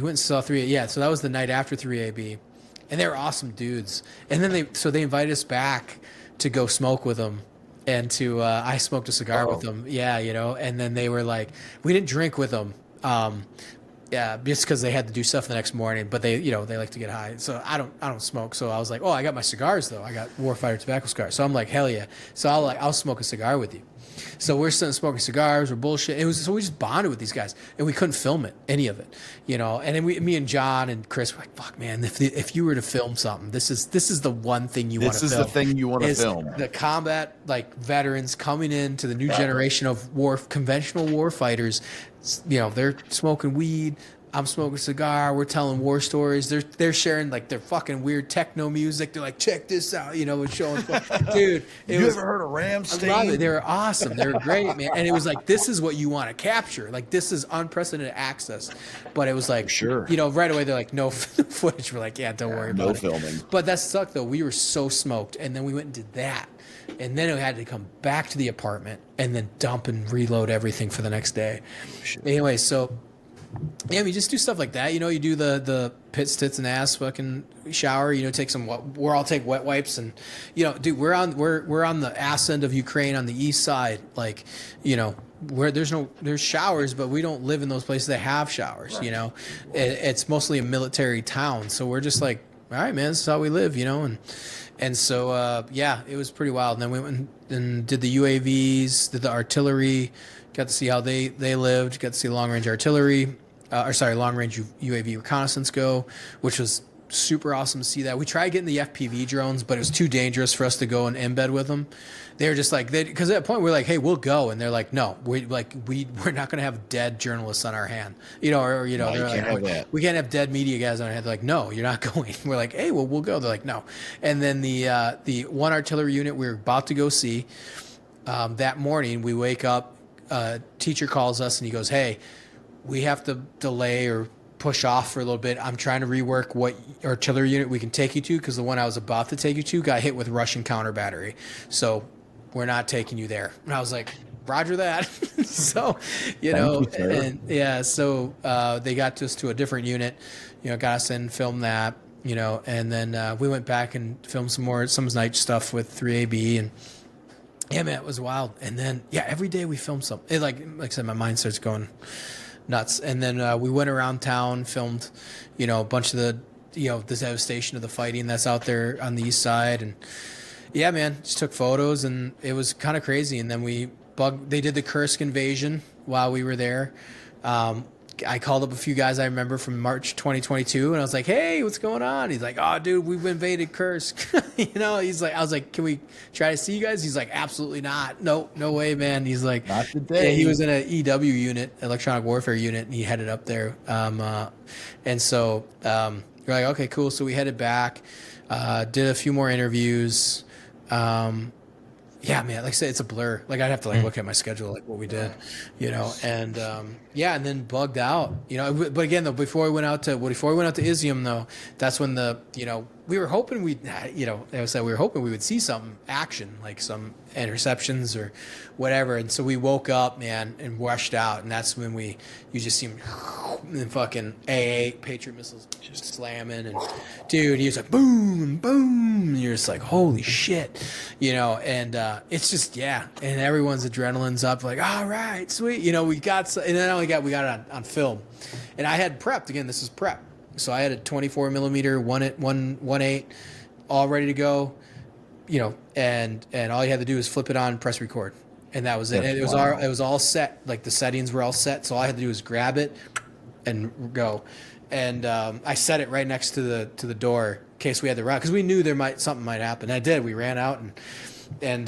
went and saw 3A. Yeah, so that was the night after 3AB. And they were awesome dudes. And then they invited us back to go smoke with them. And I smoked a cigar with them. Yeah, you know, and then they were like, we didn't drink with them. Yeah, just because they had to do stuff the next morning, but they, you know, they like to get high. So I don't smoke. So I was like, oh, I got my cigars though. I got Warfighter tobacco cigars. So I'm like, hell yeah. So I'll smoke a cigar with you. So we're sitting smoking cigars, we're bullshit. So we just bonded with these guys, and we couldn't film it, any of it, you know. And then me and John and Chris were like, "Fuck, man! If you were to film something, this is the one thing you want to film. This is the thing you want to film. The combat like veterans coming into the new generation of conventional war fighters. You know, they're smoking weed. I'm smoking a cigar. We're telling war stories. They're sharing like their fucking weird techno music. They're like, check this out. You know, we're showing, dude. You ever heard of Ramstein? I love it. They were awesome. They were great, man. And it was like, this is what you want to capture. Like, this is unprecedented access. But it was like, sure. You know, right away they're like, no footage. We're like, yeah, don't worry about it. No filming. But that sucked though. We were so smoked, and then we went and did that, and then we had to come back to the apartment and then dump and reload everything for the next day. Anyway, so Yeah, we just do stuff like that. You know, you do the pits, tits, and ass fucking shower. You know, take some. We're all take wet wipes, and you know, dude, we're on the ass end of Ukraine on the east side. Like, you know, where there's showers, but we don't live in those places that have showers. Right. You know, it's mostly a military town, so we're just like, all right, man, this is how we live. You know, and so yeah, it was pretty wild. And then we went and did the UAVs, did the artillery, got to see how they lived, got to see long range artillery. Long range UAV reconnaissance go, which was super awesome to see that. We tried getting the FPV drones, but it was too dangerous for us to go and embed with them. They were just like, because at that point we're like, hey, we'll go, and they're like, no, we're not going to have dead journalists on our hand, you know, or you know, no, they're like, we can't have dead media guys on our hand. They're like, no, you're not going. We're like, hey, well, we'll go. They're like, no. And then the one artillery unit we were about to go see that morning, we wake up, teacher calls us and he goes, hey, we have to delay or push off for a little bit. I'm trying to rework what artillery unit we can take you to, because the one I was about to take you to got hit with Russian counter battery. So we're not taking you there. And I was like, roger that. So, you know, and yeah, so they got us to a different unit, you know, got us in, filmed that, you know, and then we went back and filmed some night stuff with 3AB, and yeah, man, it was wild. And then, yeah, every day we filmed something. Like I said, my mind starts going nuts. And then we went around town, filmed, you know, a bunch of the devastation of the fighting that's out there on the east side. And yeah, man, just took photos, and it was kind of crazy. And then they did the Kursk invasion while we were there. I called up a few guys I remember from March 2022, and I was like, hey, what's going on? He's like, oh, dude, we've invaded Kursk. You know, I was like, can we try to see you guys? He's like, absolutely not. No way, man. He's like, not today. Yeah, he was in an EW unit, electronic warfare unit, and he headed up there. And so we're like, okay, cool. So we headed back, did a few more interviews. Yeah, man, like I said, it's a blur. Like, I'd have to look at my schedule, like what we did, you know, and yeah, and then bugged out, you know. But again, though, before we went out to Izium, though, that's when we were hoping we were hoping we would see some action, like some interceptions or whatever. And so we woke up, man, and rushed out, and that's when you just see the fucking AA Patriot missiles just slamming, and dude, he was like boom, boom, and you're just like, holy shit, you know. And it's just, yeah, and everyone's adrenaline's up, like, all right, sweet, you know. We got it on film, and I had prepped. Again, this is prep. So I had a 24 millimeter 1.8 all ready to go, you know, and all you had to do is flip it on, press record, and that was it. And it was all set. Like, the settings were all set. So all I had to do was grab it and go. And I set it right next to the door in case we had to run, because we knew something might happen. And I did. We ran out and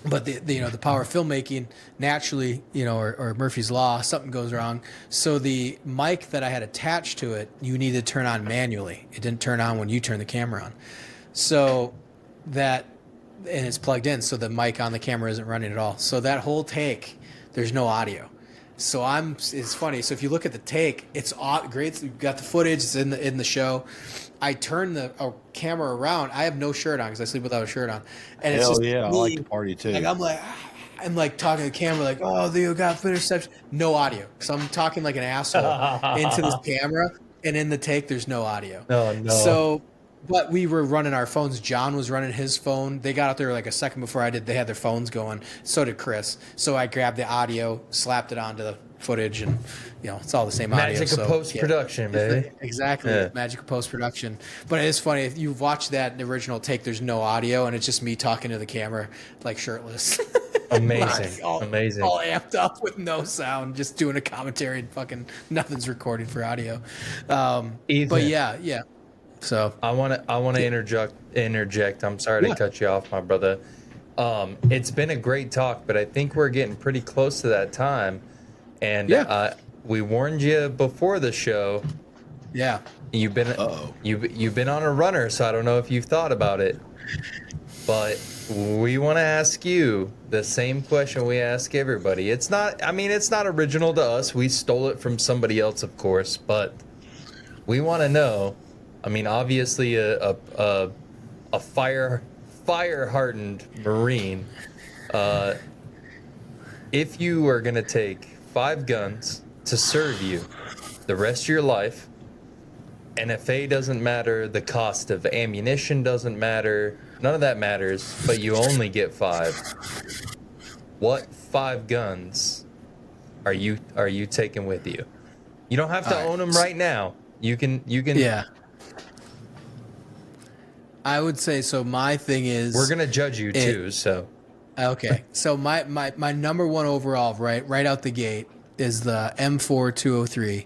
but the power of filmmaking, naturally, you know, or Murphy's Law, something goes wrong. So the mic that I had attached to it, you need to turn on manually. It didn't turn on when you turn the camera on. So and it's plugged in, so the mic on the camera isn't running at all. So that whole take, there's no audio. So it's funny. So if you look at the take, it's great. You've got the footage, it's in the show. I turn the camera around. I have no shirt on because I sleep without a shirt on. And it's just yeah, me. I like to party too. Like, I'm like talking to the camera, like, oh, you got interception. No audio. So I'm talking like an asshole into this camera, and in the take, there's no audio. No. So, but we were running our phones. John was running his phone. They got out there like a second before I did. They had their phones going. So did Chris. So I grabbed the audio, slapped it onto the footage, and you know, it's all the same audio. Magic of post-production, baby. Exactly. Yeah. Magic of post-production. But it is funny, if you watch that original take, there's no audio, and it's just me talking to the camera, like, shirtless. Amazing. Amazing. All amped up with no sound, just doing a commentary, and fucking nothing's recorded for audio. Ethan, but yeah. So I want to interject. I'm sorry to cut you off, my brother. It's been a great talk, but I think we're getting pretty close to that time. And we warned you before the show. Yeah. You've been on a runner, so I don't know if you've thought about it. But we want to ask you the same question we ask everybody. It's not original to us. We stole it from somebody else, of course, but we want to know. I mean, obviously a fire-hardened Marine. If you are going to take 5 guns to serve you the rest of your life. NFA doesn't matter. The cost of ammunition doesn't matter. None of that matters, but you only get 5. What 5 guns are you taking with you? You don't have to own them right now. You can. Yeah. I would say so. My thing is, we're gonna judge you too. So. Okay. So my number one overall, right out the gate, is the M4 203.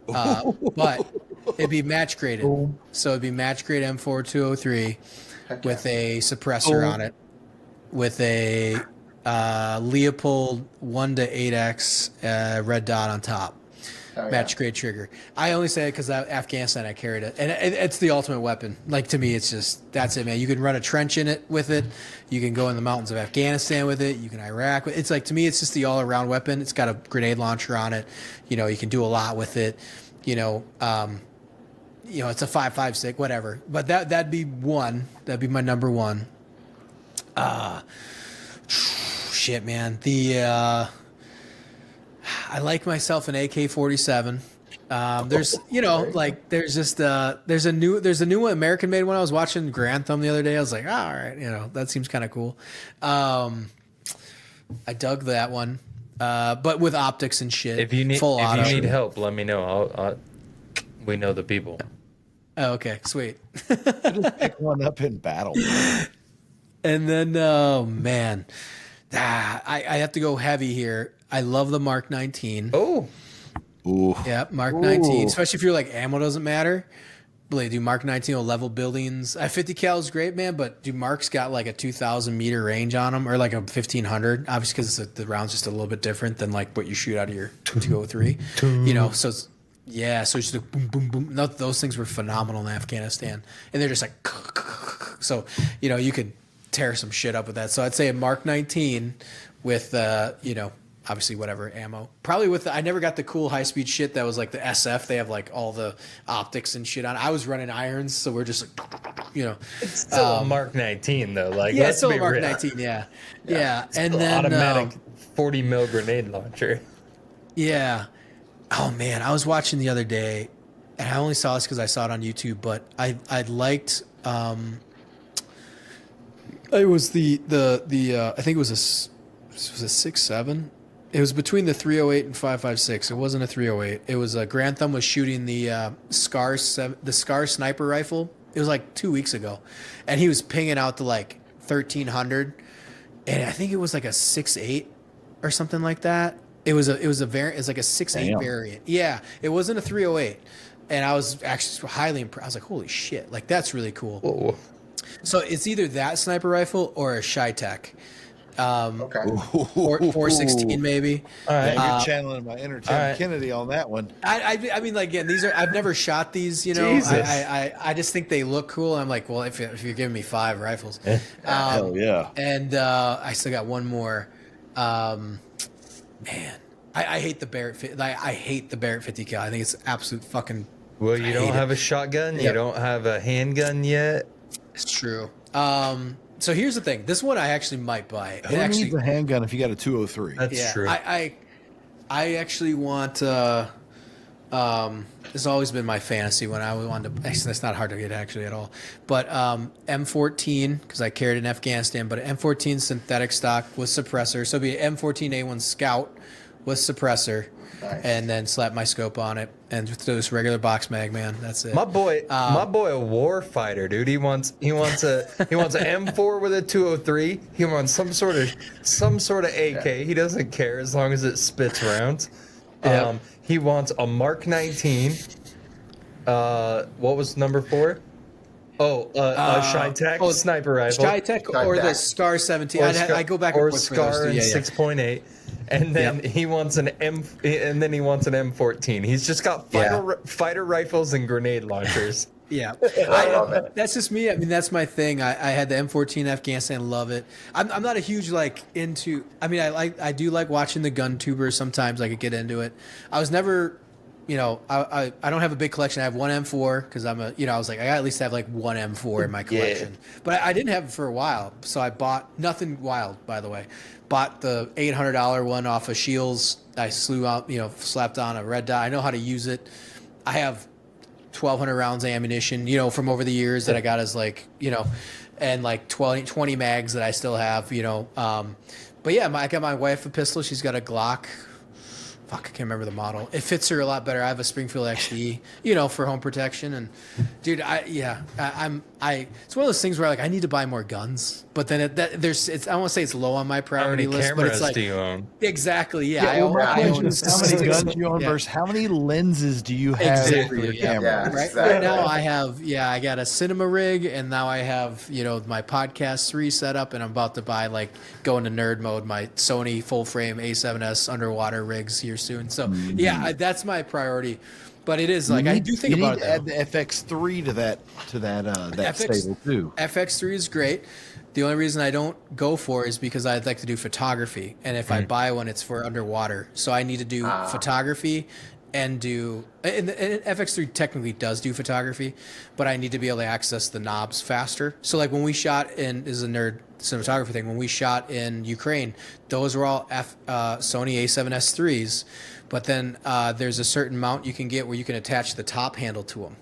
But it'd be match graded. So it'd be match grade M4 203 with a suppressor on it, with a Leopold 1 to 8X red dot on top. Match grade trigger. I only say it because Afghanistan I carried it, and it's the ultimate weapon. Like, to me, it's just, that's it, man. You can run a trench in it with it. You can go in the mountains of Afghanistan with it. You can Iraq with it. It's like, to me, it's just the all around weapon. It's got a grenade launcher on it. You know, you can do a lot with it. It's a 5.56, whatever. But that'd be one. That'd be my number one. Shit, man. I like myself an AK-47. There's a new one, American made one. I was watching Grantham the other day. I was like, all right, that seems kind of cool. I dug that one, but with optics and shit. If you need help, let me know. We know the people. Oh, okay, sweet. Just pick one up in battle. And then, oh man, I have to go heavy here. I love the Mark 19. Oh. Ooh. Yeah, Mark 19. Especially if you're like, ammo doesn't matter. Dude, Mark 19 will level buildings. 50 cal is great, man, but dude, Mark's got like a 2,000 meter range on them, or like a 1,500. Obviously, because the round's just a little bit different than like what you shoot out of your 203. So it's, so it's just like boom, boom, boom. Those things were phenomenal in Afghanistan, and they're just like, so you could tear some shit up with that. So I'd say a Mark 19 with obviously whatever ammo, probably with I never got the cool high speed shit that was like the SF. They have like all the optics and shit on. I was running irons, so we're just like, it's still a Mark 19 though. Like, yeah, it's still a Mark 19. Yeah. And then automatic 40 mil grenade launcher. Yeah. Oh man, I was watching the other day, and I only saw this because I saw it on YouTube. But I liked. It was the I think it was a 6.7. It was between the 308 and 5.56. It wasn't a 308. It was Grantham was shooting the Scar sniper rifle. It was like 2 weeks ago, and he was pinging out to like 1,300, and I think it was like a 6.8 or something like that. It was a variant. It's like a 6.8 variant. Yeah, it wasn't a 308, and I was actually highly impressed. I was like, holy shit, like that's really cool. Whoa. So it's either that sniper rifle or a Shy-Tech. Okay. 416 maybe. All right, you're channeling my inner Tim Kennedy on that one. I mean, like, again, I've never shot these. I just think they look cool. I'm like, well, if you're giving me 5 rifles, hell yeah. And I still got one more. Man, I hate the Barrett. I hate the Barrett 50 cal. I think it's absolute fucking. Well, you don't have a shotgun. Yep. You don't have a handgun yet. It's true. So here's the thing. This one I actually might buy. Who needs a handgun if you got a 203? That's true. I actually want. This has always been my fantasy when I wanted to. Actually, that's not hard to get actually at all. But M14, because I carried in Afghanistan, but an M14 synthetic stock with suppressor. So it'd be an M14A1 Scout with suppressor. Nice. And then slap my scope on it and just regular box mag, man. That's it. My boy, a war fighter, dude. He wants an M4 with a 203. He wants some sort of AK. Yeah. He doesn't care as long as it spits rounds. He wants a Mark 19. What was number 4? A Shy-Tech sniper rifle. Shy-Tech or the Scar 17. I go back and forth for those two. 6.8. And then he wants an M14. He's just got fighter rifles and grenade launchers. Yeah, that's just me. I mean, that's my thing. I had the M14 Afghanistan, love it. I'm not a huge into. I mean, I do like watching the gun tubers. Sometimes I could get into it. I was never I don't have a big collection. I have one M4 because I was like, I gotta at least have like one M4 in my collection. But I didn't have it for a while, so I bought nothing wild, by the way. Bought the $800 one off of Shields. I slew out, slapped on a red dot. I know how to use it. I have 1,200 rounds of ammunition, from over the years that I got as and like 20 mags that I still have, But yeah, I got my wife a pistol. She's got a Glock. Fuck, I can't remember the model. It fits her a lot better. I have a Springfield XD, for home protection. And dude, it's one of those things where I need to buy more guns. But then I don't want to say it's low on my priority list, but it's like, do you own? Exactly. Yeah. How many guns do you own versus how many lenses do you have for your camera? Yeah, right. exactly. Right now I got a cinema rig, and now I have, my podcast 3 set up, and I'm about to buy, go into nerd mode, my Sony full frame A7S underwater rigs here soon. So that's my priority. But it is I do think about it. Add the FX3 to that stable too. FX3 is great. The only reason I don't go for it is because I'd like to do photography, and if I buy one, it's for underwater. So I need to do photography and FX3 technically does do photography, but I need to be able to access the knobs faster. So when we shot this is a nerd cinematography thing, when we shot in Ukraine, those were all Sony A7S IIIs, but then there's a certain mount you can get where you can attach the top handle to them.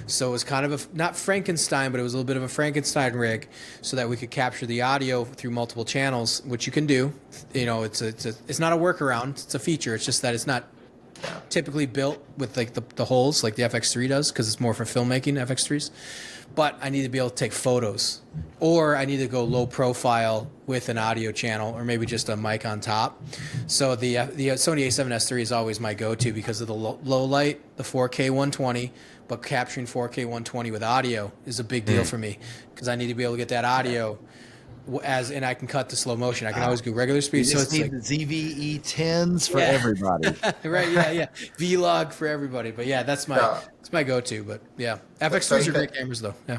So it was kind of not Frankenstein, but it was a little bit of a Frankenstein rig, so that we could capture the audio through multiple channels, which you can do. It's not a workaround; it's a feature. It's just that it's not typically built with the holes like the FX3 does, because it's more for filmmaking, FX3s. But I need to be able to take photos, or I need to go low profile with an audio channel, or maybe just a mic on top. So the Sony A7S III is always my go-to because of the low light, the 4K 120, but capturing 4K 120 with audio is a big deal for me, because I need to be able to get that audio and I can cut to slow motion. I can always go regular speed. You just need the ZVE 10s for everybody. Right, yeah. Vlog for everybody. But yeah, that's my go-to. But yeah, FX3s are great cameras though. Yeah.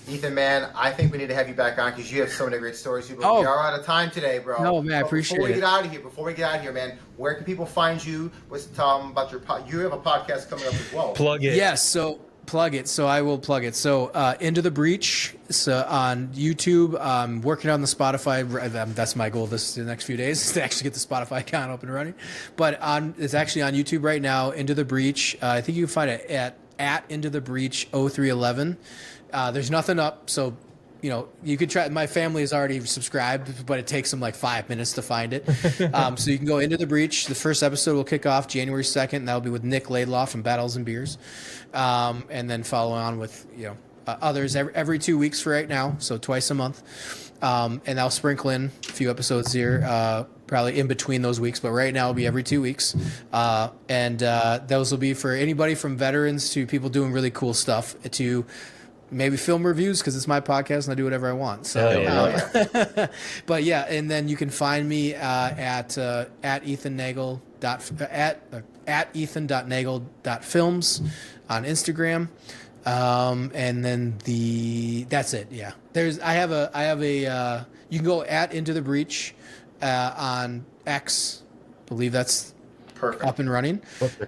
Ethan, man, I think we need to have you back on because you have so many great stories. We are out of time today, bro. No, man, I appreciate it. Before we get out of here, man, where can people find you? What's Tell them about you have a podcast coming up as well. Plug it. Yes, so plug it. So I will plug it. So Into the Breach on YouTube. I'm working on the Spotify. That's my goal the next few days, is to actually get the Spotify account up and running. But it's actually on YouTube right now, Into the Breach. I think you can find it at Into the Breach 0311. There's nothing up, so you could try. My family is already subscribed, but it takes them like 5 minutes to find it. So you can go Into the Breach. The first episode will kick off January 2nd. And that'll be with Nick Laidlaw from Battles and Beers, and then follow on with others every 2 weeks for right now, so twice a month. And I'll sprinkle in a few episodes here, probably in between those weeks, but right now it'll be every 2 weeks. And those will be for anybody from veterans to people doing really cool stuff to maybe film reviews, because it's my podcast and I do whatever I want. So, but yeah, and then you can find me at Ethan Nagel at Ethan.Nagel.films on Instagram. And then that's it. Yeah. I have a you can go at Into the Breach on X. I believe that's perfect, up and running.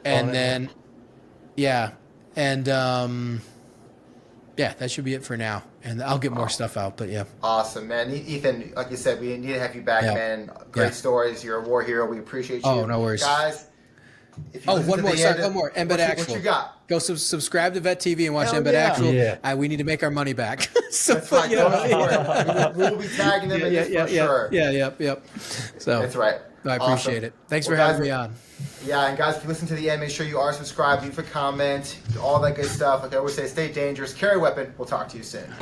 And then that should be it for now. And I'll get more stuff out, but yeah. Awesome, man. Ethan, like you said, we need to have you back, man. Great stories. You're a war hero. We appreciate you. Oh, no worries. Guys, if you one more. Embed Actual. What you got? Go subscribe to Vet TV and watch Embed Actual. Yeah. We need to make our money back. So, that's right. We'll be tagging them in this for sure. Yep. So that's right. I appreciate it. Thanks for having me on. Yeah, and guys, if you listen to the end, make sure you are subscribed, leave a comment, all that good stuff. Like I always say, stay dangerous, carry a weapon. We'll talk to you soon.